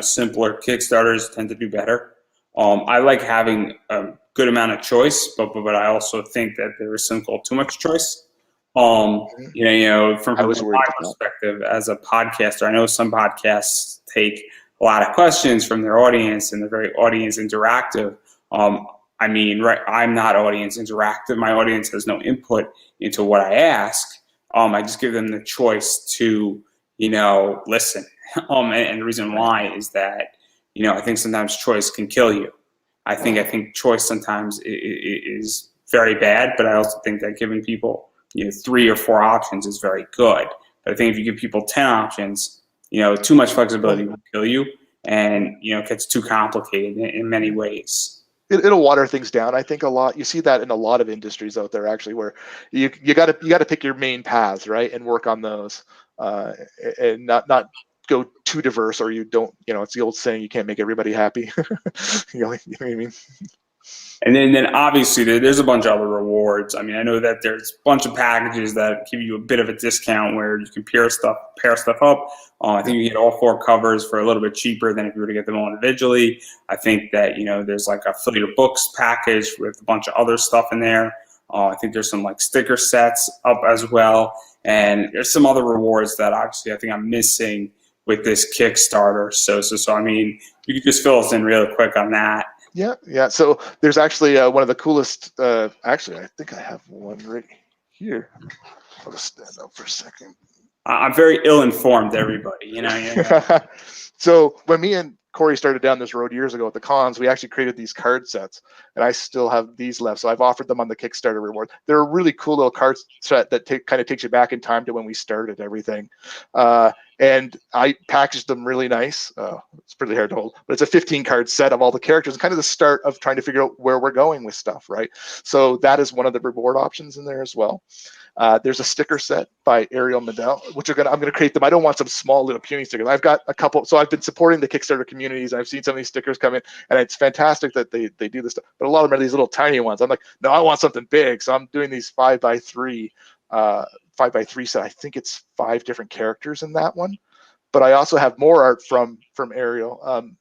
simpler Kickstarters tend to do better. I like having a good amount of choice, but I also think that there is something called too much choice. From my perspective as a podcaster, I know some podcasts take a lot of questions from their audience and they're very audience interactive. I'm not audience interactive. My audience has no input into what I ask. I just give them the choice to, listen. And the reason why is that, I think sometimes choice can kill you. I think choice sometimes is very bad, but I also think that giving people 3 or 4 options is very good. But I think if you give people 10 options, too much flexibility will kill you, and it gets too complicated in many ways. it'll water things down. I think a lot. You see that in a lot of industries out there, actually, where you gotta pick your main paths, right, and work on those, and not go too diverse, or you don't. It's the old saying, you can't make everybody happy. You know what I mean? And then obviously there's a bunch of other rewards. I mean, I know that there's a bunch of packages that give you a bit of a discount where you can pair stuff up. I think you get all 4 covers for a little bit cheaper than if you were to get them all individually. I think that, there's like a Fleet of Books package with a bunch of other stuff in there. I think there's some like sticker sets up as well. And there's some other rewards that obviously I think I'm missing with this Kickstarter. So I mean, you could just fill us in real quick on that. Yeah. So there's actually one of the coolest. Actually, I think I have one right here. I'll just stand up for a second. I'm very ill-informed, everybody. So when me and Corey started down this road years ago at the cons, we actually created these card sets, and I still have these left. So I've offered them on the Kickstarter reward. They're a really cool little card set that kind of takes you back in time to when we started everything. And I packaged them really nice. It's pretty hard to hold, but it's a 15 card set of all the characters, and kind of the start of trying to figure out where we're going with stuff, right? So that is one of the reward options in there as well. There's a sticker set by Ariel Medell, which I'm going to create them. I don't want some small little puny stickers. I've got a couple. So I've been supporting the Kickstarter communities, and I've seen some of these stickers come in, and it's fantastic that they do this stuff. But a lot of them are these little tiny ones. I'm like, no, I want something big. So I'm doing these 5x3 set. I think it's 5 different characters in that one. But I also have more art from Ariel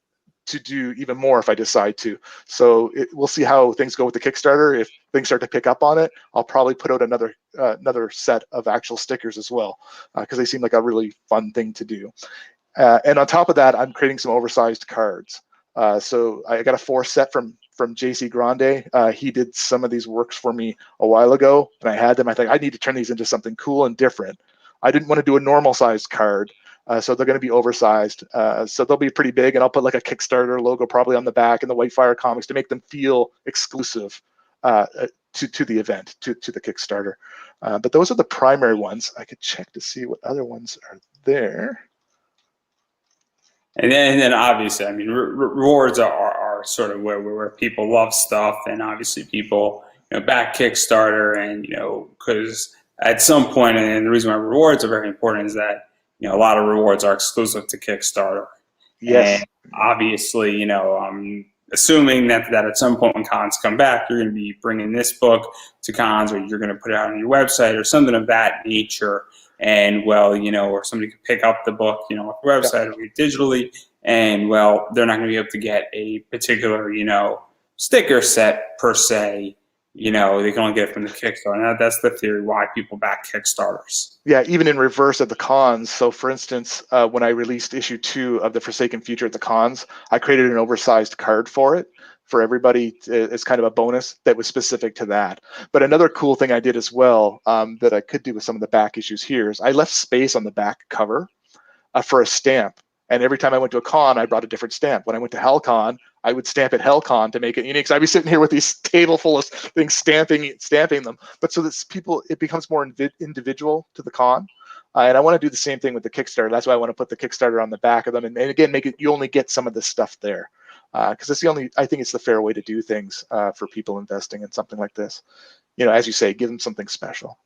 to do even more if I decide to. So we'll see how things go with the Kickstarter. If things start to pick up on it, I'll probably put out another set of actual stickers as well, because they seem like a really fun thing to do. And on top of that, I'm creating some oversized cards. So I got a 4 set from JC Grande. He did some of these works for me a while ago, and I had them. I think I need to turn these into something cool and different. I didn't want to do a normal sized card. So they're going to be oversized. So they'll be pretty big, and I'll put like a Kickstarter logo probably on the back and the Whitefire Comics to make them feel exclusive to the event, to the Kickstarter. But those are the primary ones. I could check to see what other ones are there. And then obviously, I mean, rewards are sort of where people love stuff, and obviously people back Kickstarter, and because at some point, and the reason why rewards are very important is that a lot of rewards are exclusive to Kickstarter. Yes. And obviously, I'm assuming that at some point when cons come back, you're going to be bringing this book to cons, or you're going to put it out on your website or something of that nature. And or somebody could pick up the book, off the website or digitally, and they're not going to be able to get a particular, sticker set per se. They can only get it from the Kickstarter. And that's the theory why people back Kickstarters. Yeah, even in reverse at the cons. So for instance, when I released issue 2 of The Forsaken Future at the cons, I created an oversized card for it for everybody as kind of a bonus that was specific to that. But another cool thing I did as well that I could do with some of the back issues here is I left space on the back cover for a stamp. And every time I went to a con, I brought a different stamp. When I went to HellCon, I would stamp at HellCon to make it unique. So I'd be sitting here with these table full of things, stamping them. But so that it becomes more individual to the con. And I want to do the same thing with the Kickstarter. That's why I want to put the Kickstarter on the back of them. And again, you only get some of this stuff there. Because I think it's the fair way to do things for people investing in something like this. As you say, give them something special.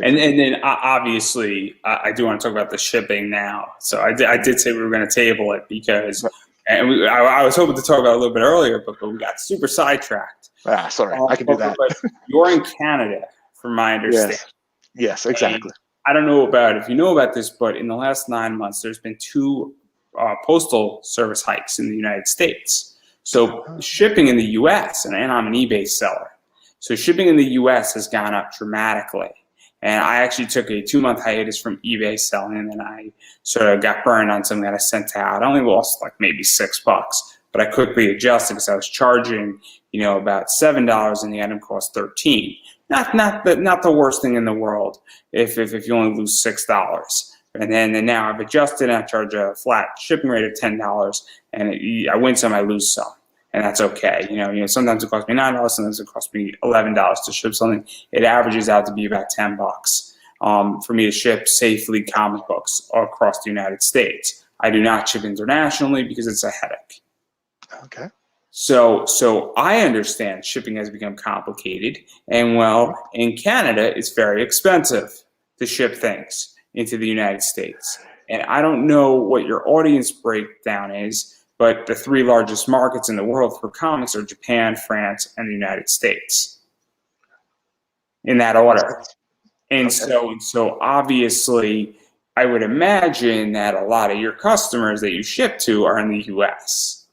And then obviously, I do want to talk about the shipping now. So I did say we were going to table it because, and I was hoping to talk about it a little bit earlier, but we got super sidetracked. Sorry, I can do that. But you're in Canada, from my understanding. Yes, exactly. And I don't know if you know about this, but in the last 9 months, there's been 2 postal service hikes in the United States. So shipping in the U.S., and I'm an eBay seller, so shipping in the U.S. has gone up dramatically. And I actually took a 2-month hiatus from eBay selling, and then I sort of got burned on something that I sent out. I only lost like maybe $6, but I quickly adjusted because I was charging, about $7 and the item cost $13. Not the worst thing in the world if you only lose $6. And then now I've adjusted, and I charge a flat shipping rate of $10, and I win some, I lose some. And that's okay. Sometimes it costs me $9, sometimes it costs me $11 to ship something. It averages out to be about $10 for me to ship safely comic books across the United States. I do not ship internationally because it's a headache. Okay. So I understand shipping has become complicated, and well, in Canada, it's very expensive to ship things into the United States. And I don't know what your audience breakdown is, but the three largest markets in the world for comics are Japan, France, and the United States, in that order. And so obviously, I would imagine that a lot of your customers that you ship to are in the U.S.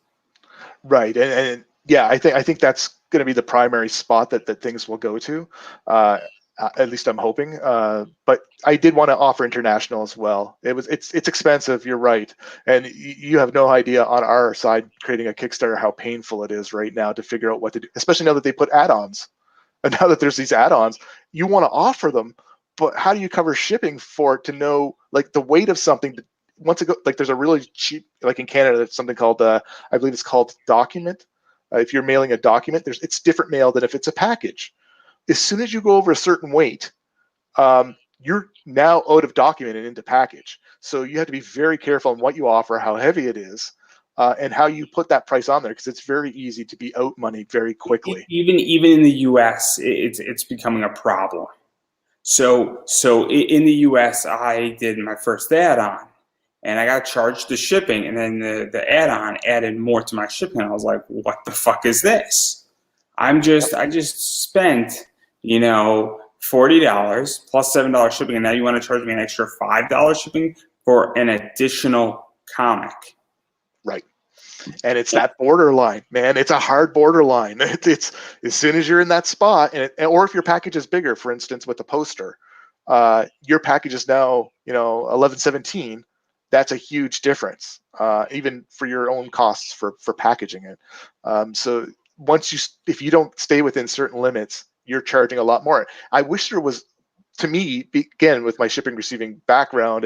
Right, and yeah, I think that's going to be the primary spot that things will go to. At least I'm hoping. But I did want to offer international as well. It's expensive. You're right, and you have no idea on our side creating a Kickstarter how painful it is right now to figure out what to do, especially now that they put add-ons. And now that there's these add-ons, you want to offer them, but how do you cover shipping for it to know like the weight of something? Once it go, like there's a really cheap, like in Canada, there's something called I believe it's called document. If you're mailing a document, it's different mail than if it's a package. As soon as you go over a certain weight, you're now out of document and into package. So you have to be very careful on what you offer, how heavy it is, and how you put that price on there, because it's very easy to be out money very quickly. Even in the U.S., it's becoming a problem. So in the U.S., I did my first add-on, and I got charged the shipping, and then the add-on added more to my shipping. I was like, what the fuck is this? I just spent, $40 plus $7 shipping, and now you want to charge me an extra $5 shipping for an additional comic. Right. And it's that borderline, man. It's a hard borderline. It's as soon as you're in that spot, or if your package is bigger, for instance, with the poster, your package is now, 1117. That's a huge difference, even for your own costs for packaging it. So if you don't stay within certain limits, you're charging a lot more. I wish there was, to me, again, with my shipping receiving background,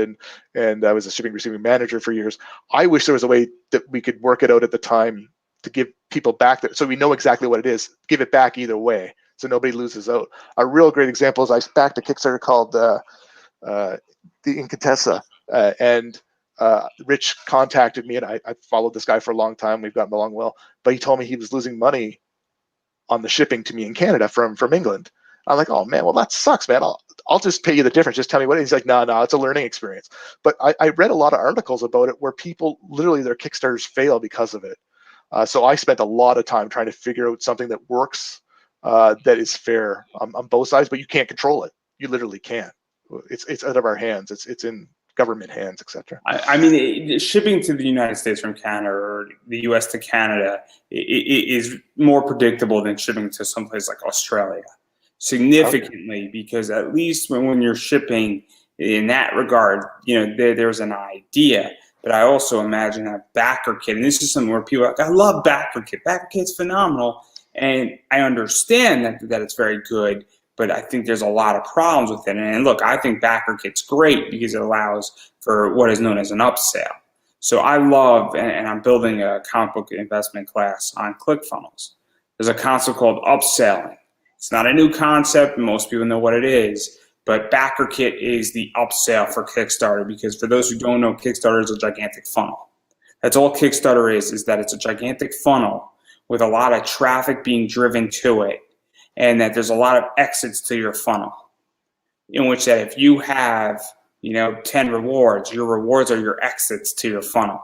and I was a shipping receiving manager for years, I wish there was a way that we could work it out at the time to give people back so we know exactly what it is, give it back either way, so nobody loses out. A real great example is I backed a Kickstarter called the Incantessa, and Rich contacted me, and I followed this guy for a long time. We've gotten along well, but he told me he was losing money on the shipping to me in Canada from England. I'm like, oh man, well that sucks, man. I'll just pay you the difference. Just tell me what it is. He's like, no, it's a learning experience. But I read a lot of articles about it where people literally their Kickstarters fail because of it. So I spent a lot of time trying to figure out something that works, that is fair on both sides, but you can't control it. You literally can't. It's out of our hands. It's in government hands, etc. I mean, shipping to the United States from Canada or the U.S. to Canada is more predictable than shipping to someplace like Australia, significantly, because at least when you're shipping in that regard, there's an idea. But I also imagine a backer kit, and this is something where people are like, I love backer kit. Backer kit's phenomenal, and I understand that it's very good. But I think there's a lot of problems with it. And look, I think backer kit's great because it allows for what is known as an upsell. So I love, and I'm building a comic book investment class on ClickFunnels. There's a concept called upselling. It's not a new concept. Most people know what it is. But backer kit is the upsell for Kickstarter, because for those who don't know, Kickstarter is a gigantic funnel. That's all Kickstarter is that it's a gigantic funnel with a lot of traffic being driven to it, and that there's a lot of exits to your funnel, in which that if you have 10 rewards, your rewards are your exits to your funnel.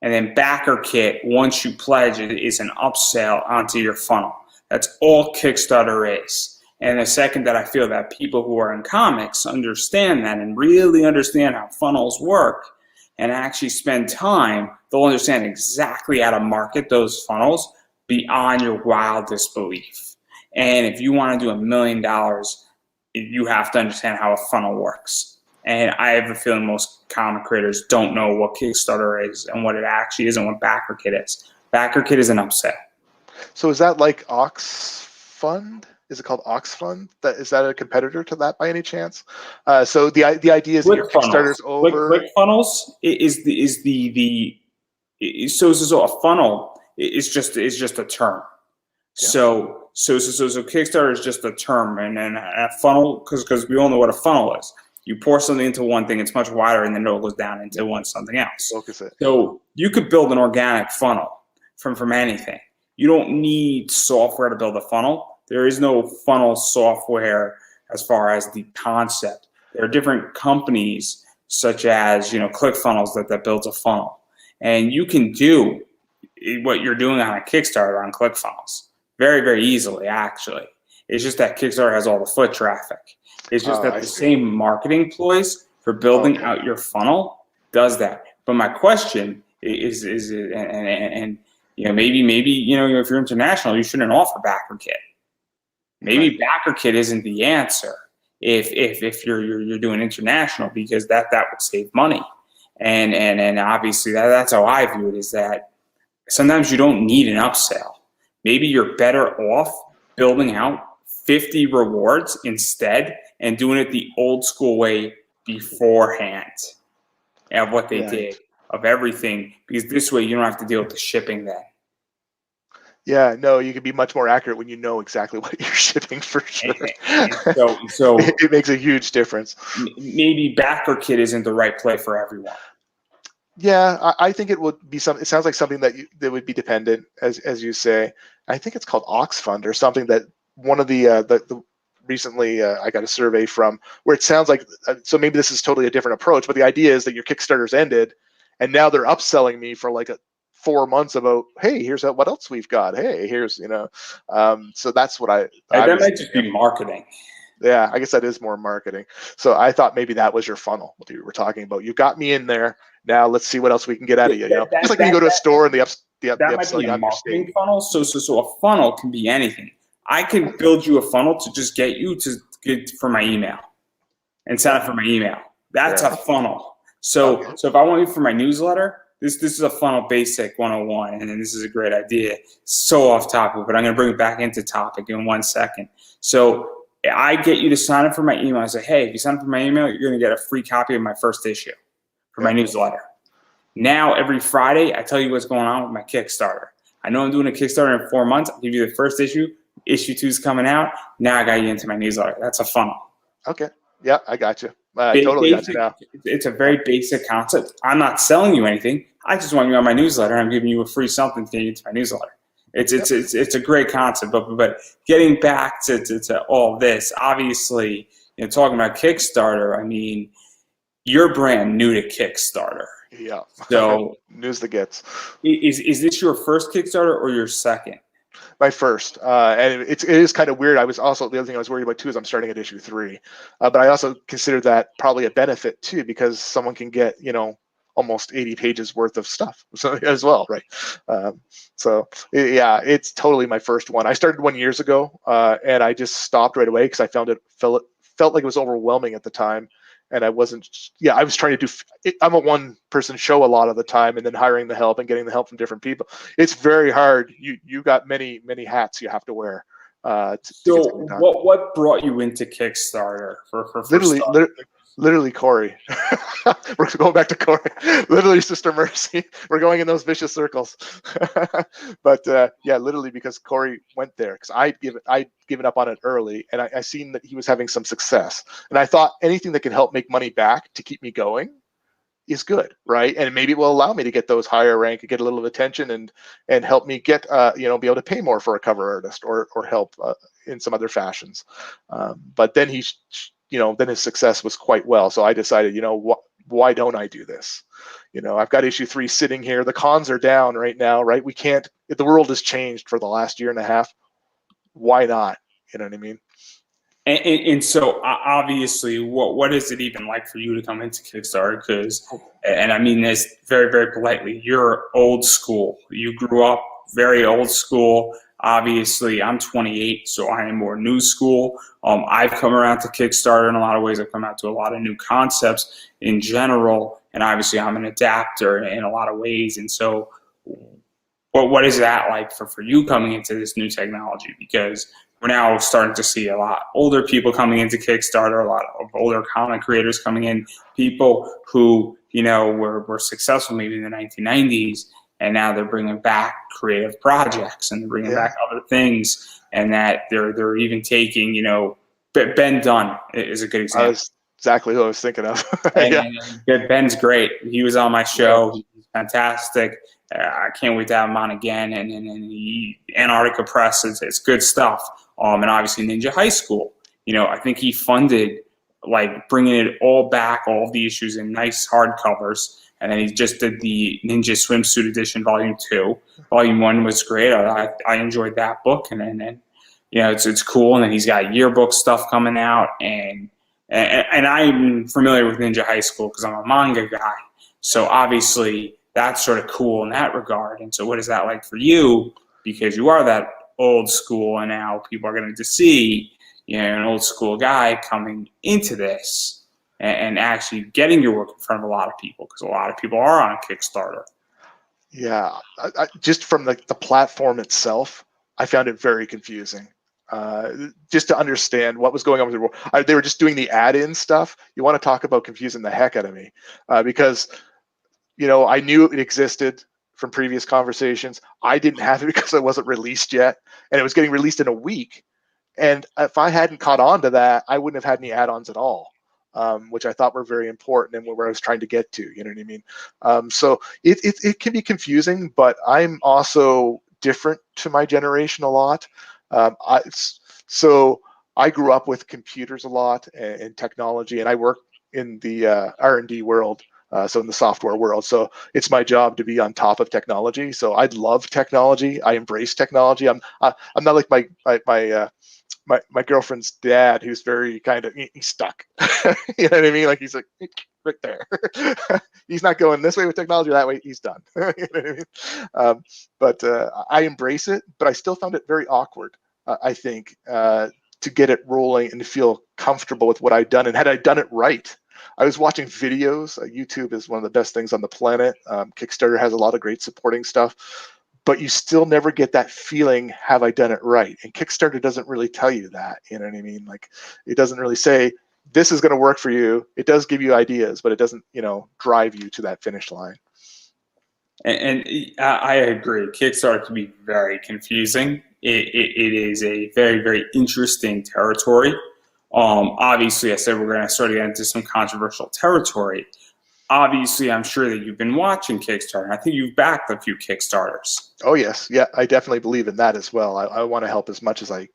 And then backer kit, once you pledge, it is an upsell onto your funnel. That's all Kickstarter is. And the second that I feel that people who are in comics understand that and really understand how funnels work and actually spend time, they'll understand exactly how to market those funnels beyond your wildest belief. And if you want to do $1 million, you have to understand how a funnel works. And I have a feeling most comic creators don't know what Kickstarter is and what it actually is and what backer kit is. Backer kit is an upsell. So is that like Oxfund? Is it called Oxfund? Is that a competitor to that by any chance? So the idea is that your Kickstarter's over. ClickFunnels so a funnel is just a term. Yeah. So Kickstarter is just a term, and then a funnel, because we all know what a funnel is. You pour something into one thing, it's much wider, and then it goes down into something else. Focus it. So you could build an organic funnel from anything. You don't need software to build a funnel. There is no funnel software as far as the concept. There are different companies such as ClickFunnels that builds a funnel, and you can do what you're doing on a Kickstarter on ClickFunnels very, very easily. Actually, it's just that Kickstarter has all the foot traffic. It's just that the same marketing ploys for building out your funnel does that. But my question is maybe if you're international, you shouldn't offer BackerKit. Maybe BackerKit isn't the answer if you're doing international, because that would save money. And obviously that's how I view it, is that sometimes you don't need an upsell. Maybe you're better off building out 50 rewards instead and doing it the old school way beforehand of what they did, of everything, because this way you don't have to deal with the shipping then. Yeah, no, you can be much more accurate when you know exactly what you're shipping, for sure. So it makes a huge difference. Maybe BackerKit isn't the right play for everyone. Yeah, I think it would be it sounds like something that would be dependent, as you say. I think it's called Oxfund or something, that one of the recently I got a survey from where it sounds like, so maybe this is totally a different approach, but the idea is that your Kickstarter's ended and now they're upselling me for like 4 months about, hey, here's what else we've got. Hey, here's, so that's what that might just be marketing. Yeah, I guess that is more marketing. So I thought maybe that was your funnel, what you were talking about. You got me in there. Now let's see what else we can get out of you. Just like when you go to a store and that might be a marketing funnel. So a funnel can be anything. I can build you a funnel to just get you to get for my email and sign up for my email. That's a funnel. So if I want you for my newsletter, this is a funnel basic 101, and this is a great idea. So off topic, but I'm going to bring it back into topic in 1 second. So I get you to sign up for my email. I say, hey, if you sign up for my email, you're going to get a free copy of my first issue for my newsletter. Now, every Friday, I tell you what's going on with my Kickstarter. I know I'm doing a Kickstarter in 4 months. I'll give you the first issue. Issue 2 is coming out. Now I got you into my newsletter. That's a funnel. Okay. Yeah, I got you. I totally got you now. It's a very basic concept. I'm not selling you anything. I just want you on my newsletter. I'm giving you a free something to get you into my newsletter. It's a great concept. But getting back to all this, obviously, talking about Kickstarter, I mean, you're brand new to Kickstarter. Yeah. So news that gets. Is this your first Kickstarter or your second? My first, and it is kind of weird. I was also, the other thing I was worried about too is I'm starting at issue 3, but I also consider that probably a benefit too, because someone can get almost 80 pages worth of stuff as well, right? So yeah, it's totally my first one. I started 1 years ago, and I just stopped right away because I felt like it was overwhelming at the time. And I wasn't, I was trying to do, I'm a one-person show a lot of the time, and then hiring the help and getting the help from different people. It's very hard. You got many, many hats you have to wear. So what brought you into Kickstarter for Literally Corey. We're going back to Corey. Literally Sister Mercy. We're going in those vicious circles. But literally because Corey went there, because I'd given up on it early, and I seen that he was having some success, and I thought anything that can help make money back to keep me going is good, right? And maybe it will allow me to get those higher rank and get a little attention and help me get be able to pay more for a cover artist or help in some other fashions. But then then his success was quite well. So I decided, why don't I do this? I've got issue 3 sitting here. The cons are down right now, right? We can't, the world has changed for the last year and a half. Why not? You know what I mean? And so obviously, what is it even like for you to come into Kickstarter? Because, and I mean this very, very politely, you're old school. You grew up very old school. Obviously, I'm 28, so I am more new school. I've come around to Kickstarter in a lot of ways. I've come out to a lot of new concepts in general, and obviously I'm an adapter in a lot of ways. And so what is that like for you coming into this new technology? Because we're now starting to see a lot older people coming into Kickstarter, a lot of older comic creators coming in, people who were successful maybe in the 1990s, and now they're bringing back creative projects and they're bringing back other things, and that they're even taking, Ben Dunn is a good example. That's exactly who I was thinking of. And Ben's great. He was on my show. He's fantastic. I can't wait to have him on again. And Antarctica Press, it's good stuff. And obviously Ninja High School. I think he funded like bringing it all back, all of the issues in nice hardcovers. And then he just did the Ninja Swimsuit Edition Volume 2. Volume 1 was great. I enjoyed that book. And then it's cool. And then he's got yearbook stuff coming out. And I'm familiar with Ninja High School because I'm a manga guy. So obviously that's sort of cool in that regard. And so what is that like for you? Because you are that old school, and now people are going to see an old school guy coming into this and actually getting your work in front of a lot of people, because a lot of people are on Kickstarter. Yeah, just from the platform itself, I found it very confusing. Just to understand what was going on with the world. They were just doing the add-in stuff. You want to talk about confusing the heck out of me, because I knew it existed from previous conversations. I didn't have it because it wasn't released yet, and it was getting released in a week. And if I hadn't caught on to that, I wouldn't have had any add-ons at all, which I thought were very important and where I was trying to get to. You know what I mean? So it can be confusing, but I'm also different to my generation a lot. So I grew up with computers a lot and technology, and I work in the R&D world, so in the software world. So it's my job to be on top of technology. So I love technology. I embrace technology. I'm not like my girlfriend's dad, who's very kind of, he's stuck. You know what I mean? Like he's like right there. He's not going this way with technology, that way. He's done. You know what I mean? But I embrace it, but I still found it very awkward. I think to get it rolling and to feel comfortable with what I'd done, and had I done it right. I was watching videos. YouTube is one of the best things on the planet. Kickstarter has a lot of great supporting stuff, but you still never get that feeling, have I done it right? And Kickstarter doesn't really tell you that, you know what I mean? Like, it doesn't really say, this is going to work for you. It does give you ideas, but it doesn't, drive you to that finish line. And I agree. Kickstarter can be very confusing. It is a very, very interesting territory. Obviously, I said we're going to sort of get into some controversial territory. Obviously, I'm sure that you've been watching Kickstarter. I think you've backed a few Kickstarters. Oh, yes. Yeah, I definitely believe in that as well. I want to help as much as I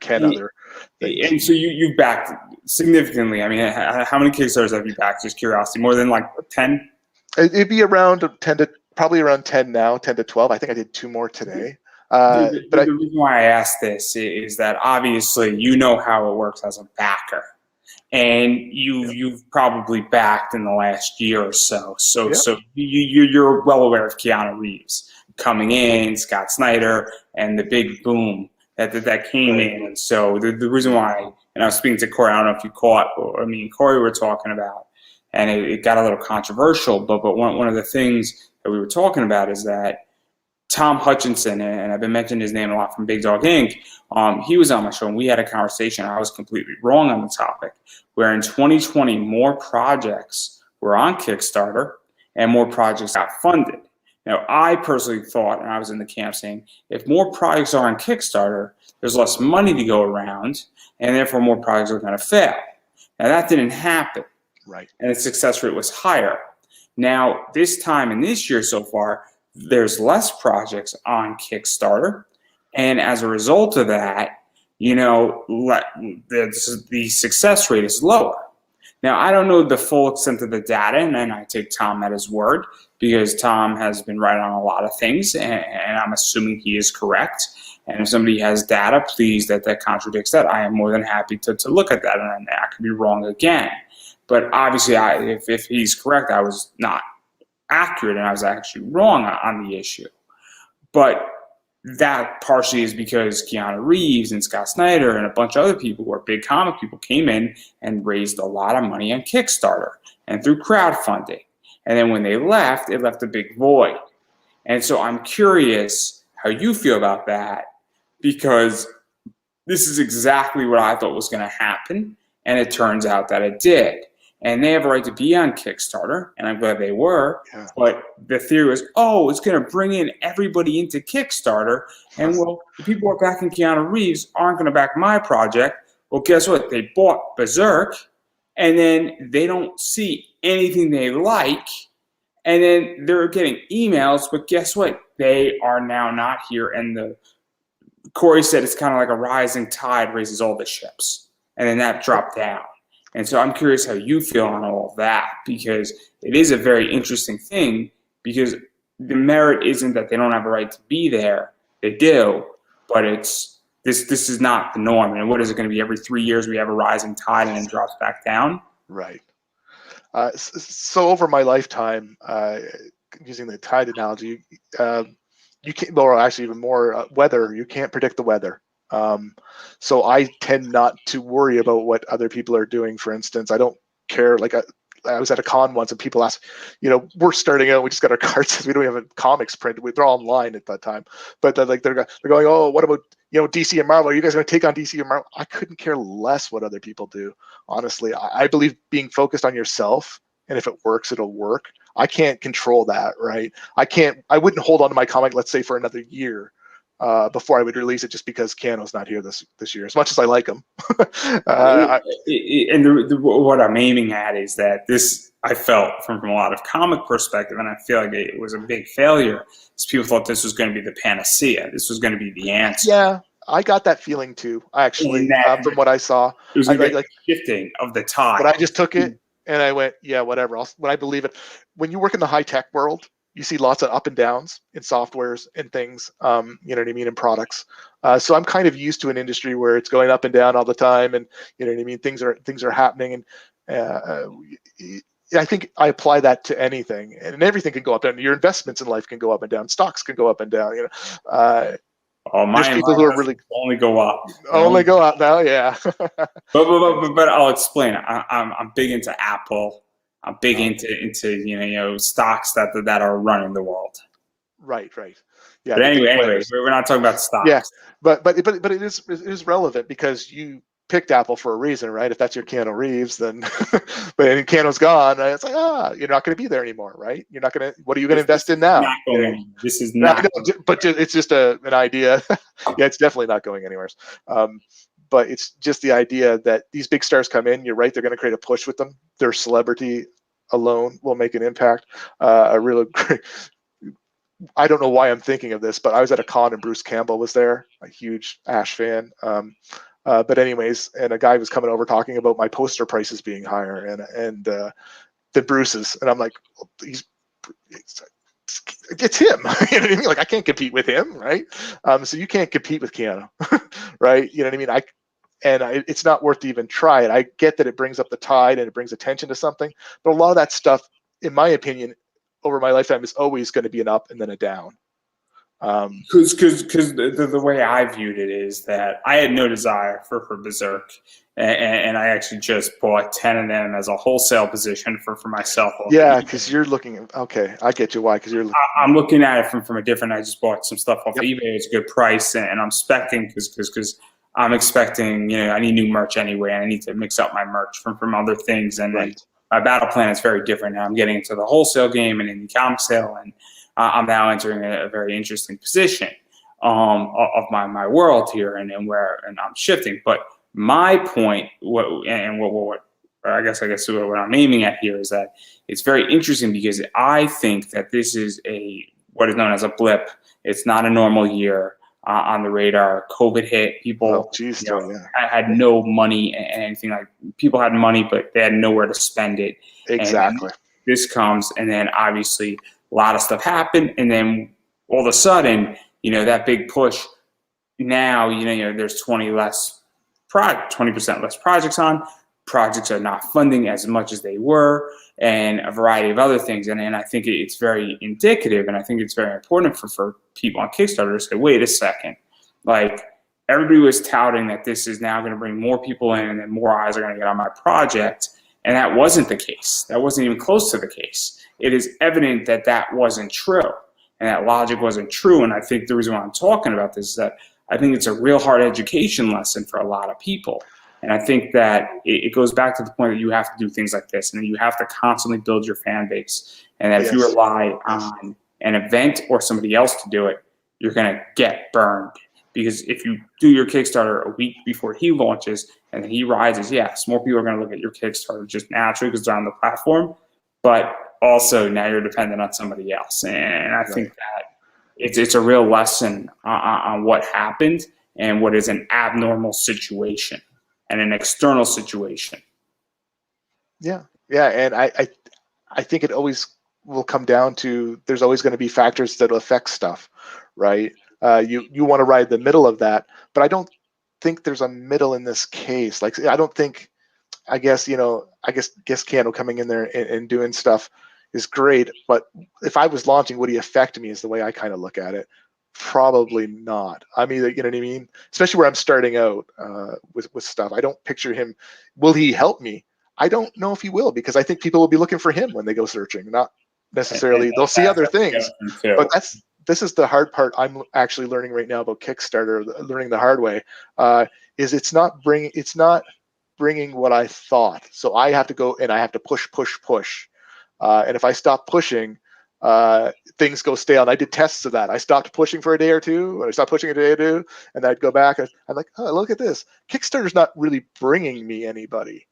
can other things. And so you've backed significantly. I mean, how many Kickstarters have you backed? Just curiosity. More than like 10? It'd be around 10 to, probably around 10 now, 10 to 12. I think I did 2 more today. The reason why I ask this is that obviously you know how it works as a backer, and you've probably backed in the last year or so. So you're well aware of Keanu Reeves coming in, Scott Snyder, and the big boom that came in. And so the reason why, and I was speaking to Corey, I don't know if you caught, or me and Corey were talking about, and it got a little controversial. But one of the things that we were talking about is that Tom Hutchinson, and I've been mentioning his name a lot from Big Dog Inc., he was on my show, and we had a conversation. I was completely wrong on the topic, where in 2020, more projects were on Kickstarter and more projects got funded. Now, I personally thought, and I was in the camp saying, if more projects are on Kickstarter, there's less money to go around, and therefore more projects are going to fail. Now, that didn't happen. Right. And the success rate was higher. Now, this time in this year so far, there's less projects on Kickstarter, and as a result of that, the success rate is lower. Now, I don't know the full extent of the data, and I take Tom at his word, because Tom has been right on a lot of things, and I'm assuming he is correct. And if somebody has data, please, that contradicts that, I am more than happy to look at that, and I could be wrong again. But obviously, if he's correct, I was not accurate, and I was actually wrong on the issue. But that partially is because Keanu Reeves and Scott Snyder and a bunch of other people who are big comic people came in and raised a lot of money on Kickstarter and through crowdfunding. And then when they left, it left a big void. And so I'm curious how you feel about that, because this is exactly what I thought was going to happen, and it turns out that it did. And they have a right to be on Kickstarter, and I'm glad they were. Yeah. But the theory was, it's going to bring in everybody into Kickstarter, and the people who are backing Keanu Reeves aren't going to back my project. Well, guess what? They bought Berserk, and then they don't see anything they like, And then they're getting emails, but guess what? They are now not here. And Corey said it's kind of like a rising tide raises all the ships. And then that dropped down. And so I'm curious how you feel on all of that, because it is a very interesting thing, because the merit isn't that they don't have a right to be there. They do, but it's this is not the norm. And what is it going to be? Every 3 years we have a rising tide and then it drops back down? Right. So over my lifetime, using the tide analogy, you can't, or actually even more, weather, you can't predict the weather. So I tend not to worry about what other people are doing. For instance, I don't care. Like I was at a con once and people asked, we're starting out, we just got our cards, we don't have a comics print, they're all online at that time, but they're going, oh, what about DC and Marvel? Are you guys going to take on DC and Marvel? I couldn't care less what other people do. Honestly, I believe being focused on yourself, and if it works, it'll work. I can't control that, right? I wouldn't hold on to my comic, let's say, for another year before I would release it, just because Cano's not here this year, as much as I like him. What I'm aiming at is that this, I felt from a lot of comic perspective, and I feel like it was a big failure, is people thought this was going to be the panacea. This was going to be the answer. Yeah, I got that feeling too, actually, from what I saw. It was like shifting of the tide. But I just took it and I went, yeah, whatever. When I believe it. When you work in the high-tech world, you see lots of up and downs in softwares and things, you know what I mean, in products. So I'm kind of used to an industry where it's going up and down all the time, and you know what I mean, things are happening, and I think I apply that to anything, and everything can go up and down. Your investments in life can go up and down. Stocks can go up and down. There's people who are really only go up. Only go up now, yeah. but I'll explain. I'm big into Apple. I'm big into stocks that are running the world. Right. Yeah. But anyway, we're not talking about stocks. Yeah, but it is relevant because you picked Apple for a reason, right? If that's your Keanu Reeves, then but Keanu's gone, it's like you're not going to be there anymore, right? You're not going to. What are you going to invest in now? This is not. But it's just an idea. Yeah, it's definitely not going anywhere. But it's just the idea that these big stars come in. You're right; they're going to create a push with them. Their celebrity alone will make an impact. A real great. I don't know why I'm thinking of this, but I was at a con and Bruce Campbell was there, a huge Ash fan. But anyways, and a guy was coming over talking about my poster prices being higher and the Bruce's, and I'm like, it's him. You know what I mean? Like I can't compete with him, right? So you can't compete with Keanu, right? You know what I mean? It's not worth to even try it. I get that it brings up the tide and it brings attention to something, but a lot of that stuff, in my opinion, over my lifetime is always going to be an up and then a down. Because the way I viewed it is that I had no desire for Berserk, and I actually just bought 10 of them as a wholesale position for myself. Yeah, because you're looking. Okay, I get you. Why? Because I'm looking at it from a different. I just bought some stuff off eBay. It's a good price, and I'm expecting because I'm expecting I need new merch anyway, and I need to mix up my merch from other things, and then my battle plan is very different now. I'm getting into the wholesale game and in the comic sale, and I'm now entering a very interesting position of my world here, and I'm shifting. But my point, what I guess what I'm aiming at here is that it's very interesting because I think that this is what is known as a blip. It's not a normal year on the radar. COVID hit. People had no money and anything like. People had money, but they had nowhere to spend it. Exactly. And this comes, and then obviously a lot of stuff happened, and then all of a sudden, that big push. Now, there's 20% less projects on. Projects are not funding as much as they were, and a variety of other things. And I think it's very indicative, and I think it's very important for people on Kickstarter to say, wait a second, like everybody was touting that this is now going to bring more people in, and then more eyes are going to get on my project, and that wasn't the case. That wasn't even close to the case. It is evident that wasn't true, and that logic wasn't true. And I think the reason why I'm talking about this is that I think it's a real hard education lesson for a lot of people. And I think that it goes back to the point that you have to do things like this, and you have to constantly build your fan base. And that if you rely on an event or somebody else to do it, you're going to get burned. Because if you do your Kickstarter a week before he launches and then he rises, yes, more people are going to look at your Kickstarter just naturally because they're on the platform. But also now you're dependent on somebody else. And I think that it's a real lesson on what happened and what is an abnormal situation and an external situation. Yeah, and I think it always will come down to there's always going to be factors that affect stuff, right? You want to ride the middle of that, but I don't think there's a middle in this case. Like I don't think, I guess Keanu coming in there and doing stuff is great, but if I was launching, would he affect me? Is the way I kind of look at it. Probably not. I mean, you know what I mean? Especially where I'm starting out with stuff. I don't picture him. Will he help me? I don't know if he will, because I think people will be looking for him when they go searching, not necessarily. They'll see other things, but this is the hard part I'm actually learning right now about Kickstarter, learning the hard way, is it's not bringing what I thought. So I have to go and I have to push. And if I stop pushing, things go stale. And I did tests of that. I stopped pushing for a day or two, and I stopped pushing a day or two, and I'd go back. And I'm like, oh, look at this. Kickstarter's not really bringing me anybody.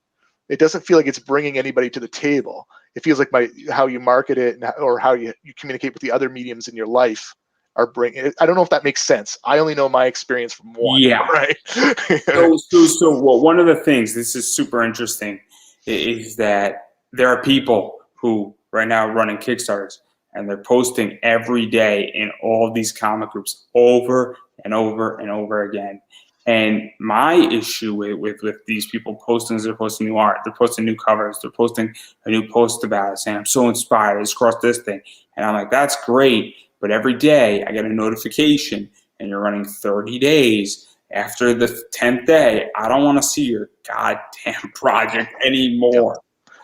It doesn't feel like it's bringing anybody to the table. It feels like how you market it or how you communicate with the other mediums in your life are bringing. I don't know if that makes sense. I only know my experience from one. Yeah. Right. So one of the things, this is super interesting, is that there are people who right now are running Kickstarters, and they're posting every day in all of these comic groups over and over and over again. And my issue with these people posting is they're posting new art, they're posting new covers, they're posting a new post about it, saying, I'm so inspired, I just crossed this thing. And I'm like, that's great. But every day I get a notification, and you're running 30 days. After the 10th day, I don't want to see your goddamn project anymore.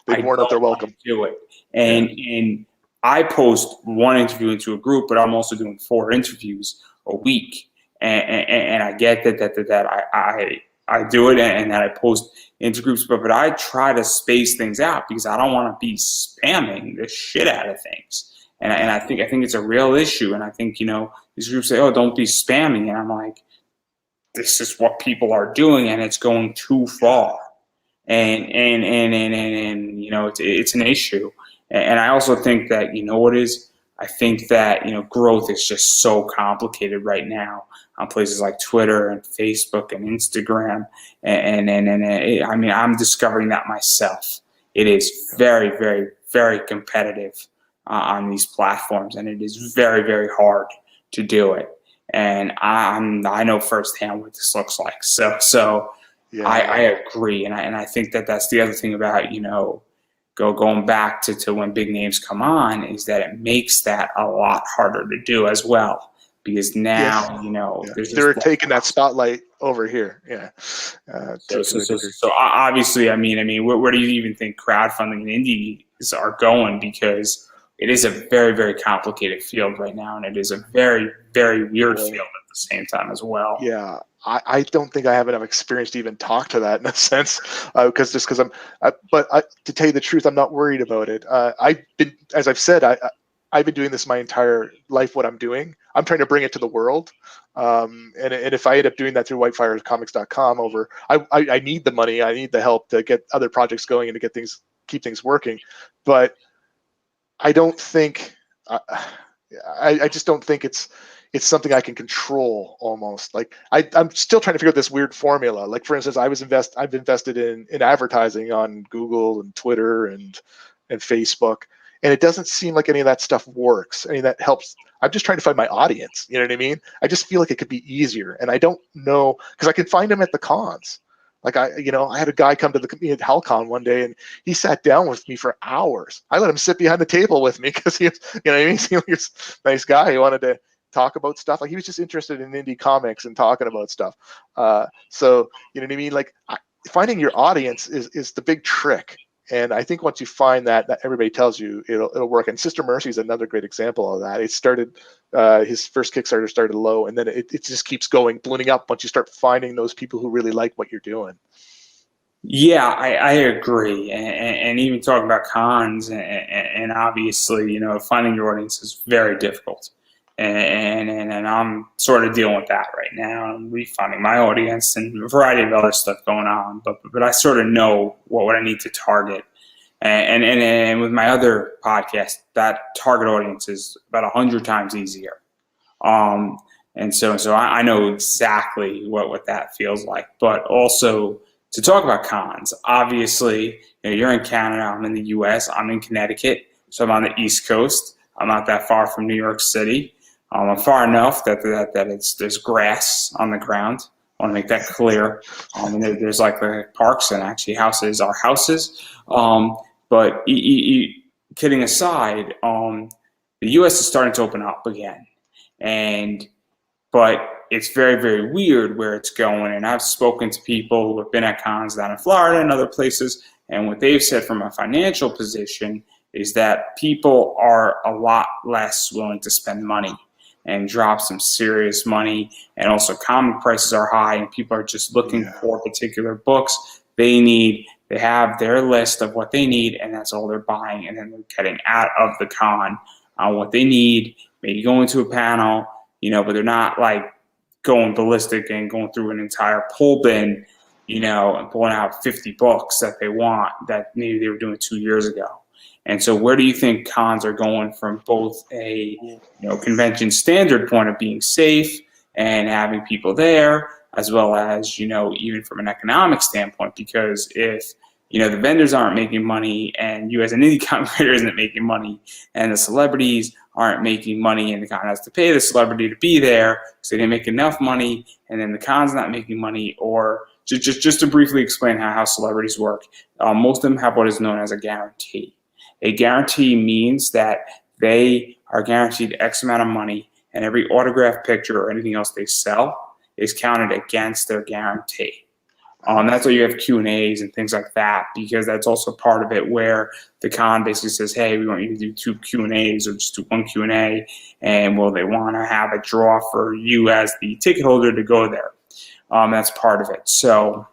Yep. They've worn out their welcome. Do it. And I post one interview into a group, but I'm also doing 4 interviews a week. And I get that I do it and that I post into groups, but I try to space things out because I don't want to be spamming the shit out of things. And I think it's a real issue. And I think, these groups say, oh, don't be spamming. And I'm like, this is what people are doing, and it's going too far. And it's an issue. And I also think that, I think that, growth is just so complicated right now on places like Twitter and Facebook and Instagram. And I'm discovering that myself. It is very, very, very competitive on these platforms, and it is very, very hard to do it. And I know firsthand what this looks like. So yeah. I agree. And I think that that's the other thing about, going back to when big names come on, is that it makes that a lot harder to do as well. Because now, they're taking that spotlight over here. Yeah. So obviously, where do you even think crowdfunding and indies are going? Because it is a very, very complicated field right now, and it is a very, very weird field at the same time as well. Yeah. I don't think I have enough experience to even talk to that in a sense, but to tell you the truth, I'm not worried about it. As I've said, I've been doing this my entire life. What I'm doing, I'm trying to bring it to the world. And if I end up doing that through whitefirecomics.com I need the money, I need the help to get other projects going and to keep things working. But I don't think, I just don't think it's something I can control almost. Like I'm still trying to figure out this weird formula. Like for instance, I've invested in advertising on Google and Twitter and Facebook, and it doesn't seem like any of that stuff works. Any of that helps. I'm just trying to find my audience. You know what I mean? I just feel like it could be easier, and I don't know, because I can find them at the cons. Like I had a guy come to the HalCon one day, and he sat down with me for hours. I let him sit behind the table with me because he was, he seemed like a nice guy. He wanted to talk about stuff. Like he was just interested in indie comics and talking about stuff. So you know what I mean? Like finding your audience is the big trick. And I think once you find that everybody tells you it'll work. And Sister Mercy is another great example of that. It started, his first Kickstarter started low, and then it just keeps going, ballooning up once you start finding those people who really like what you're doing. Yeah, I agree. And even talking about cons and obviously, finding your audience is very difficult. And I'm sort of dealing with that right now. I'm refinding my audience and a variety of other stuff going on. But I sort of know what I need to target. And with my other podcast, that target audience is about 100 times easier. And so I know exactly what that feels like. But also to talk about cons, obviously, you're in Canada, I'm in the U.S., I'm in Connecticut, so I'm on the East Coast. I'm not that far from New York City. I'm far enough that there's grass on the ground. I want to make that clear. And there's like the parks, and actually houses are houses. But kidding aside, the U.S. is starting to open up again, but it's very, very weird where it's going. And I've spoken to people who have been at cons down in Florida and other places, and what they've said from a financial position is that people are a lot less willing to spend money and drop some serious money. And also comic prices are high, and people are just looking for particular books they have their list of what they need, and that's all they're buying, and then they're getting out of the con on what they need, maybe going to a panel, but they're not like going ballistic and going through an entire pull bin, and pulling out 50 books that they want that maybe they were doing 2 years ago. And so where do you think cons are going from both a convention standard point of being safe and having people there, as well as, even from an economic standpoint? Because if, the vendors aren't making money, and you as an indie comic writer isn't making money, and the celebrities aren't making money, and the con has to pay the celebrity to be there because they didn't make enough money, and then the con's not making money, or just to briefly explain how celebrities work, most of them have what is known as a guarantee. A guarantee means that they are guaranteed X amount of money, and every autographed picture or anything else they sell is counted against their guarantee. That's why you have Q&As and things like that, because that's also part of it where the con basically says, hey, we want you to do 2 Q&As or just do 1 Q&A, and they want to have a draw for you as the ticket holder to go there. That's part of it. So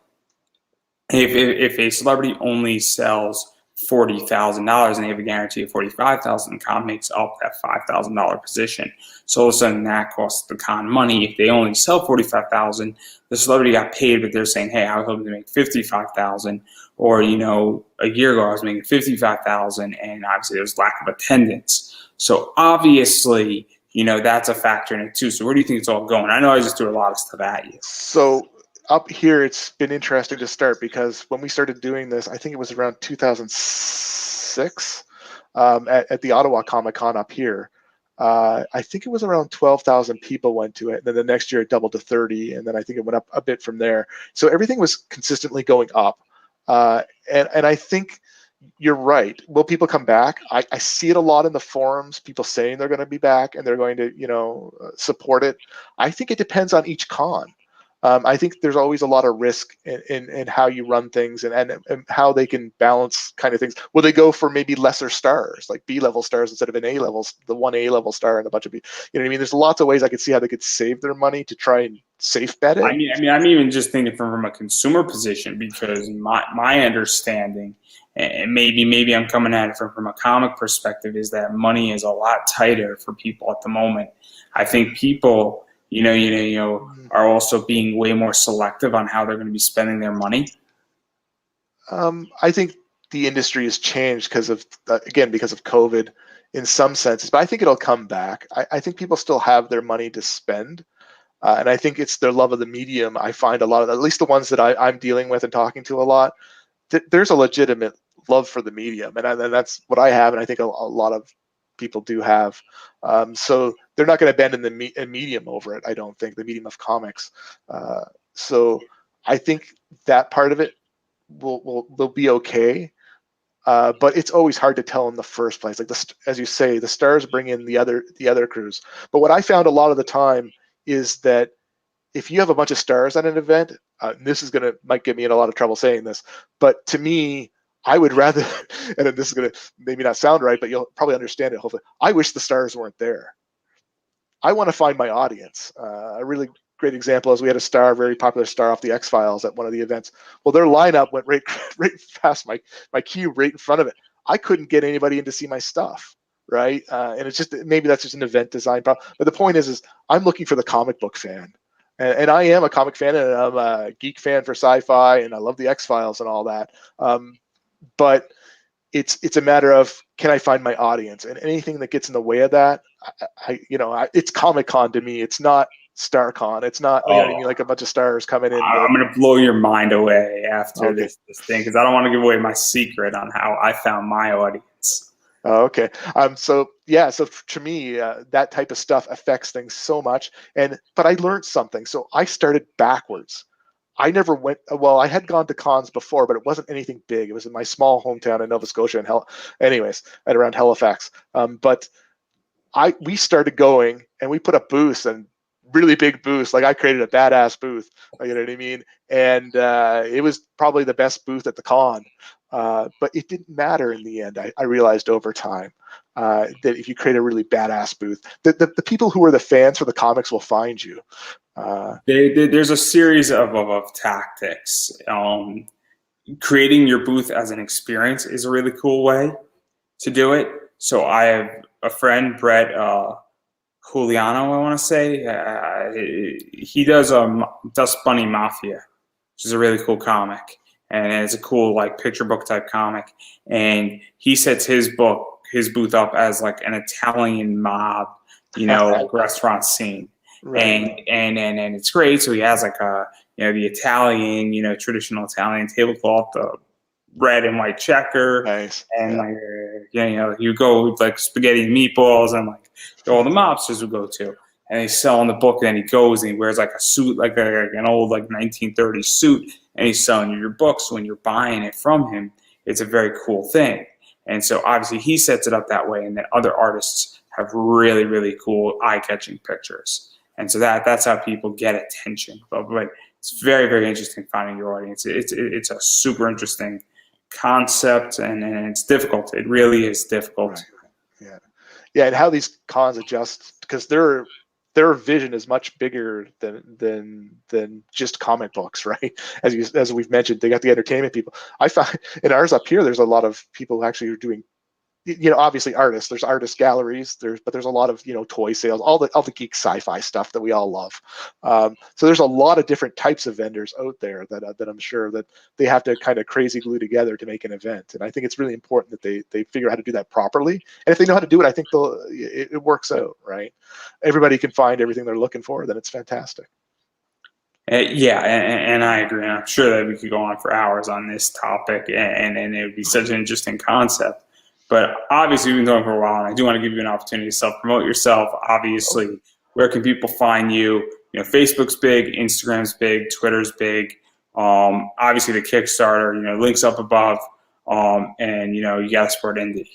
if a celebrity only sells $40,000 and they have a guarantee of $45,000, the con makes up that $5,000 position. So all of a sudden that costs the con money. If they only sell $45,000, the celebrity got paid, but they're saying, hey, I was hoping to make $55,000, or a year ago I was making $55,000, and obviously there's lack of attendance. So obviously, that's a factor in it too. So where do you think it's all going? I know I just threw a lot of stuff at you. So up here, it's been interesting to start, because when we started doing this, I think it was around 2006 at the Ottawa Comic Con up here. I think it was around 12,000 people went to it. And then the next year it doubled to 30. And then I think it went up a bit from there. So everything was consistently going up. And I think you're right. Will people come back? I see it a lot in the forums, people saying they're going to be back and they're going to, support it. I think it depends on each con. I think there's always a lot of risk in how you run things and how they can balance kind of things. Will they go for maybe lesser stars, like B-level stars instead of an A-level, the one A-level star and a bunch of B? You know what I mean? There's lots of ways I could see how they could save their money to try and safe bet it. I mean, I'm even just thinking from a consumer position, because my understanding, and maybe I'm coming at it from a comic perspective, is that money is a lot tighter for people at the moment. I think people, are also being way more selective on how they're going to be spending their money. I think the industry has changed because of COVID in some senses, but I think it'll come back. I think people still have their money to spend. And I think it's their love of the medium. I find a lot of, at least the ones that I'm dealing with and talking to a lot, there's a legitimate love for the medium. And that's what I have. And I think a lot of people do have. So they're not going to abandon the medium over it, I don't think, the medium of comics. So I think that part of it will be okay. But it's always hard to tell in the first place. Like as you say, the stars bring in the other crews. But what I found a lot of the time is that if you have a bunch of stars at an event, this might get me in a lot of trouble saying this, but to me, I would rather, and this is going to maybe not sound right, but you'll probably understand it, hopefully. I wish the stars weren't there. I want to find my audience. A really great example is we had a very popular star off the X-Files at one of the events. Well, their lineup went right past my cube right in front of it. I couldn't get anybody in to see my stuff, right? And it's just, maybe that's just an event design problem. But the point is I'm looking for the comic book fan. And I am a comic fan, and I'm a geek fan for sci-fi, and I love the X-Files and all that. But it's a matter of, can I find my audience? And anything that gets in the way of that, it's Comic-Con to me. It's not StarCon. It's not, you know what I Oh, mean, like a bunch of stars coming in. I'm going to blow your mind away after Okay. this thing, because I don't want to give away my secret on how I found my audience. Oh, okay. So to me, that type of stuff affects things so much. But I learned something. So I started backwards. I never went. Well, I had gone to cons before, but it wasn't anything big. It was in my small hometown in Nova Scotia, anyways, at around Halifax. But we started going, and we put up booths, and really big booths. Like, I created a badass booth. You know what I mean? And it was probably the best booth at the con. But it didn't matter in the end. I realized over time that if you create a really badass booth, the people who are the fans for the comics will find you. There's a series of tactics. Creating your booth as an experience is a really cool way to do it. So I have a friend, Brett Juliano, I want to say. He does Dust Bunny Mafia, which is a really cool comic. And it's a cool, like, picture book type comic. And he sets his booth up as like an Italian mob, like restaurant scene. Right. And it's great. So he has like the Italian, traditional Italian tablecloth, the red and white checker. Nice. And you go with like spaghetti and meatballs, and like all the mobsters would go to. And he's selling the book, and then he goes and he wears like a suit, like an old like 1930s suit, and he's selling you your books. When you're buying it from him, it's a very cool thing. And so obviously he sets it up that way, and then other artists have really, really cool eye-catching pictures. And so that's how people get attention. But it's very, very interesting finding your audience. It's a super interesting concept, and it's difficult. It really is difficult. Right. Yeah, and how these cons adjust, because their vision is much bigger than just comic books, right? As we've mentioned, they got the entertainment people. I find in ours up here, there's a lot of people who actually are doing, obviously artists. There's artist galleries. But there's a lot of toy sales, all the geek sci-fi stuff that we all love. So there's a lot of different types of vendors out there that I'm sure that they have to kind of crazy glue together to make an event. And I think it's really important that they figure out how to do that properly. And if they know how to do it, I think it works out, right? Everybody can find everything they're looking for, then it's fantastic. Yeah, and I agree. And I'm sure that we could go on for hours on this topic, and it would be such an interesting concept. But obviously, we've been going for a while, and I do want to give you an opportunity to self-promote yourself. Obviously, where can people find you? Facebook's big, Instagram's big, Twitter's big. Obviously, the Kickstarter, links up above, and you got to support indie.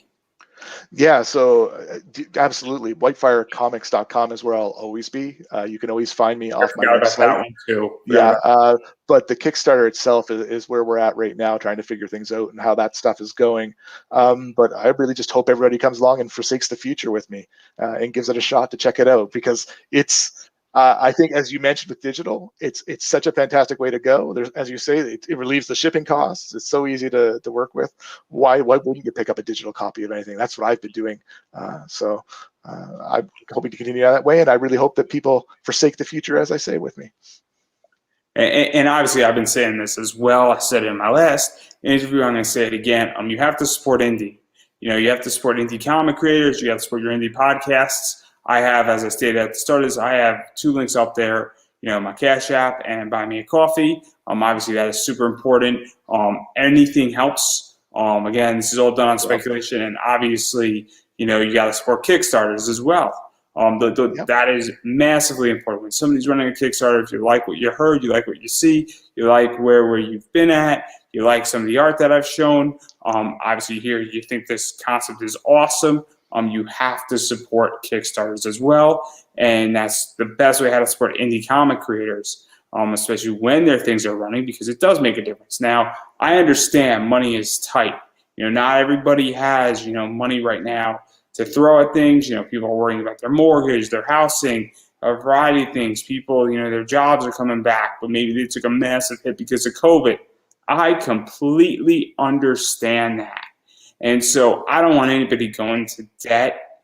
Yeah, so absolutely. Whitefirecomics.com is where I'll always be. You can always find me off my website. That one too. Yeah, but the Kickstarter itself is where we're at right now, trying to figure things out and how that stuff is going. But I really just hope everybody comes along and forsakes the future with me and gives it a shot to check it out, because it's. I think, as you mentioned with digital, it's such a fantastic way to go. As you say, it relieves the shipping costs. It's so easy to work with. Why wouldn't you pick up a digital copy of anything? That's what I've been doing. So I'm hoping to continue that way, and I really hope that people forsake the future, as I say, with me. And obviously, I've been saying this as well. I said it in my last interview. I'm going to say it again. You have to support indie. You have to support indie comic creators. You have to support your indie podcasts. I have, as I stated at the start, I have 2 links up there, my Cash App and Buy Me a Coffee. Obviously, that is super important. Anything helps. Again, this is all done on speculation, and obviously, you got to support Kickstarters as well. That is massively important. When somebody's running a Kickstarter, if you like what you heard, you like what you see, you like where you've been at, you like some of the art that I've shown, obviously here you think this concept is awesome, you have to support Kickstarters as well. And that's the best way how to support indie comic creators, especially when their things are running, because it does make a difference. Now, I understand money is tight. Not everybody has, money right now to throw at things. People are worrying about their mortgage, their housing, a variety of things. People, their jobs are coming back, but maybe they took a massive hit because of COVID. I completely understand that. And so I don't want anybody going to debt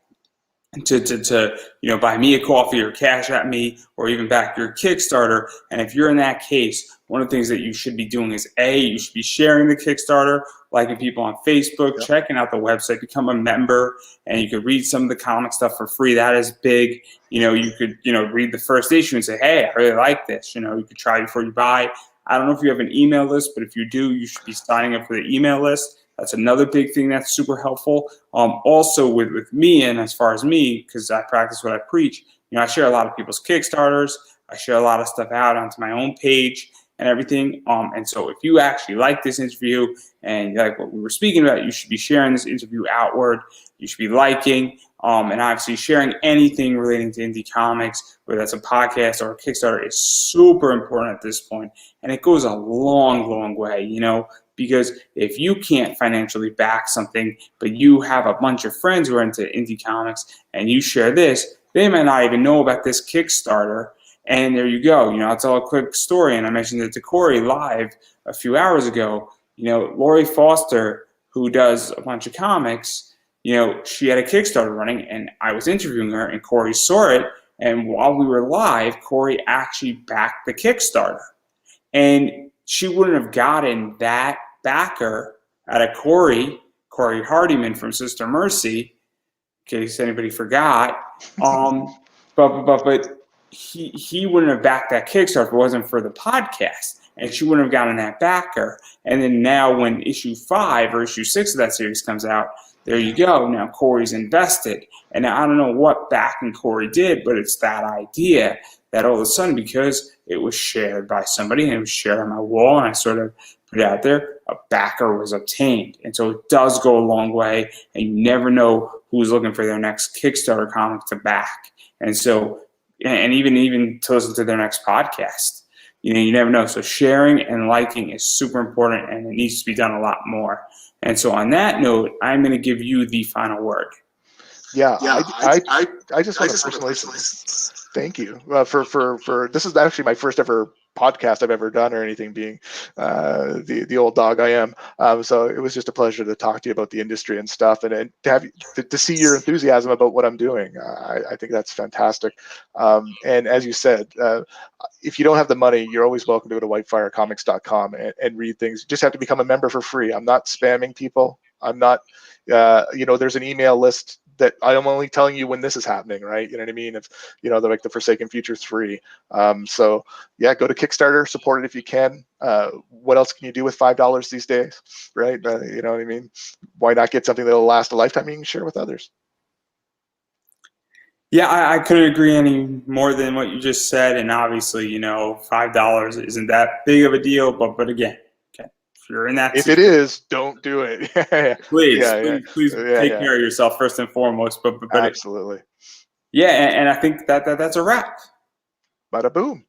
to buy me a coffee or cash at me or even back your Kickstarter. And if you're in that case, one of the things that you should be doing is you should be sharing the Kickstarter, liking people on Facebook, Yep. checking out the website, become a member, and you could read some of the comic stuff for free. That is big. You could read the first issue and say, hey, I really like this. You could try before you buy. I don't know if you have an email list, but if you do, you should be signing up for the email list. That's another big thing that's super helpful. Also with me, and as far as me, because I practice what I preach, I share a lot of people's Kickstarters. I share a lot of stuff out onto my own page and everything. And so if you actually like this interview and you like what we were speaking about, you should be sharing this interview outward. You should be liking and obviously sharing anything relating to indie comics, whether that's a podcast or a Kickstarter, is super important at this point. And it goes a long, long way, because if you can't financially back something, but you have a bunch of friends who are into indie comics and you share this, they might not even know about this Kickstarter. And there you go. I'll tell a quick story. And I mentioned it to Corey live a few hours ago. Lori Foster, who does a bunch of comics, she had a Kickstarter running and I was interviewing her and Corey saw it. And while we were live, Corey actually backed the Kickstarter. And she wouldn't have gotten that backer out of Corey Hardiman from Sister Mercy, in case anybody forgot. But he wouldn't have backed that Kickstarter if it wasn't for the podcast. And she wouldn't have gotten that backer. And then now when issue 5 or issue 6 of that series comes out, there you go. Now Corey's invested. And now I don't know what backing Corey did, but it's that idea that all of a sudden, because it was shared by somebody and it was shared on my wall and I sort of put it out there, a backer was obtained. And so it does go a long way, and you never know who's looking for their next Kickstarter comic to back. And so, and even to listen to their next podcast, you never know. So sharing and liking is super important, and it needs to be done a lot more. And so on that note, I'm going to give you the final word. Yeah, I just want to personally thank you for this is actually my first ever podcast I've ever done or anything, being the old dog I am. So it was just a pleasure to talk to you about the industry and stuff, and to see your enthusiasm about what I'm doing. I think that's fantastic. And as you said, if you don't have the money, you're always welcome to go to whitefirecomics.com and read things. You just have to become a member for free. I'm not spamming people. I'm not, there's an email list that I'm only telling you when this is happening, right? You know what I mean? If they're like the Forsaken Future 3. So yeah, go to Kickstarter, support it if you can. What else can you do with $5 these days, right? You know what I mean? Why not get something that'll last a lifetime you can share with others? Yeah, I couldn't agree any more than what you just said. And obviously, $5 isn't that big of a deal, but again, if you're in that, if it is, don't do it. please take care of yourself first and foremost. But absolutely. And I think that's a wrap. Bada boom.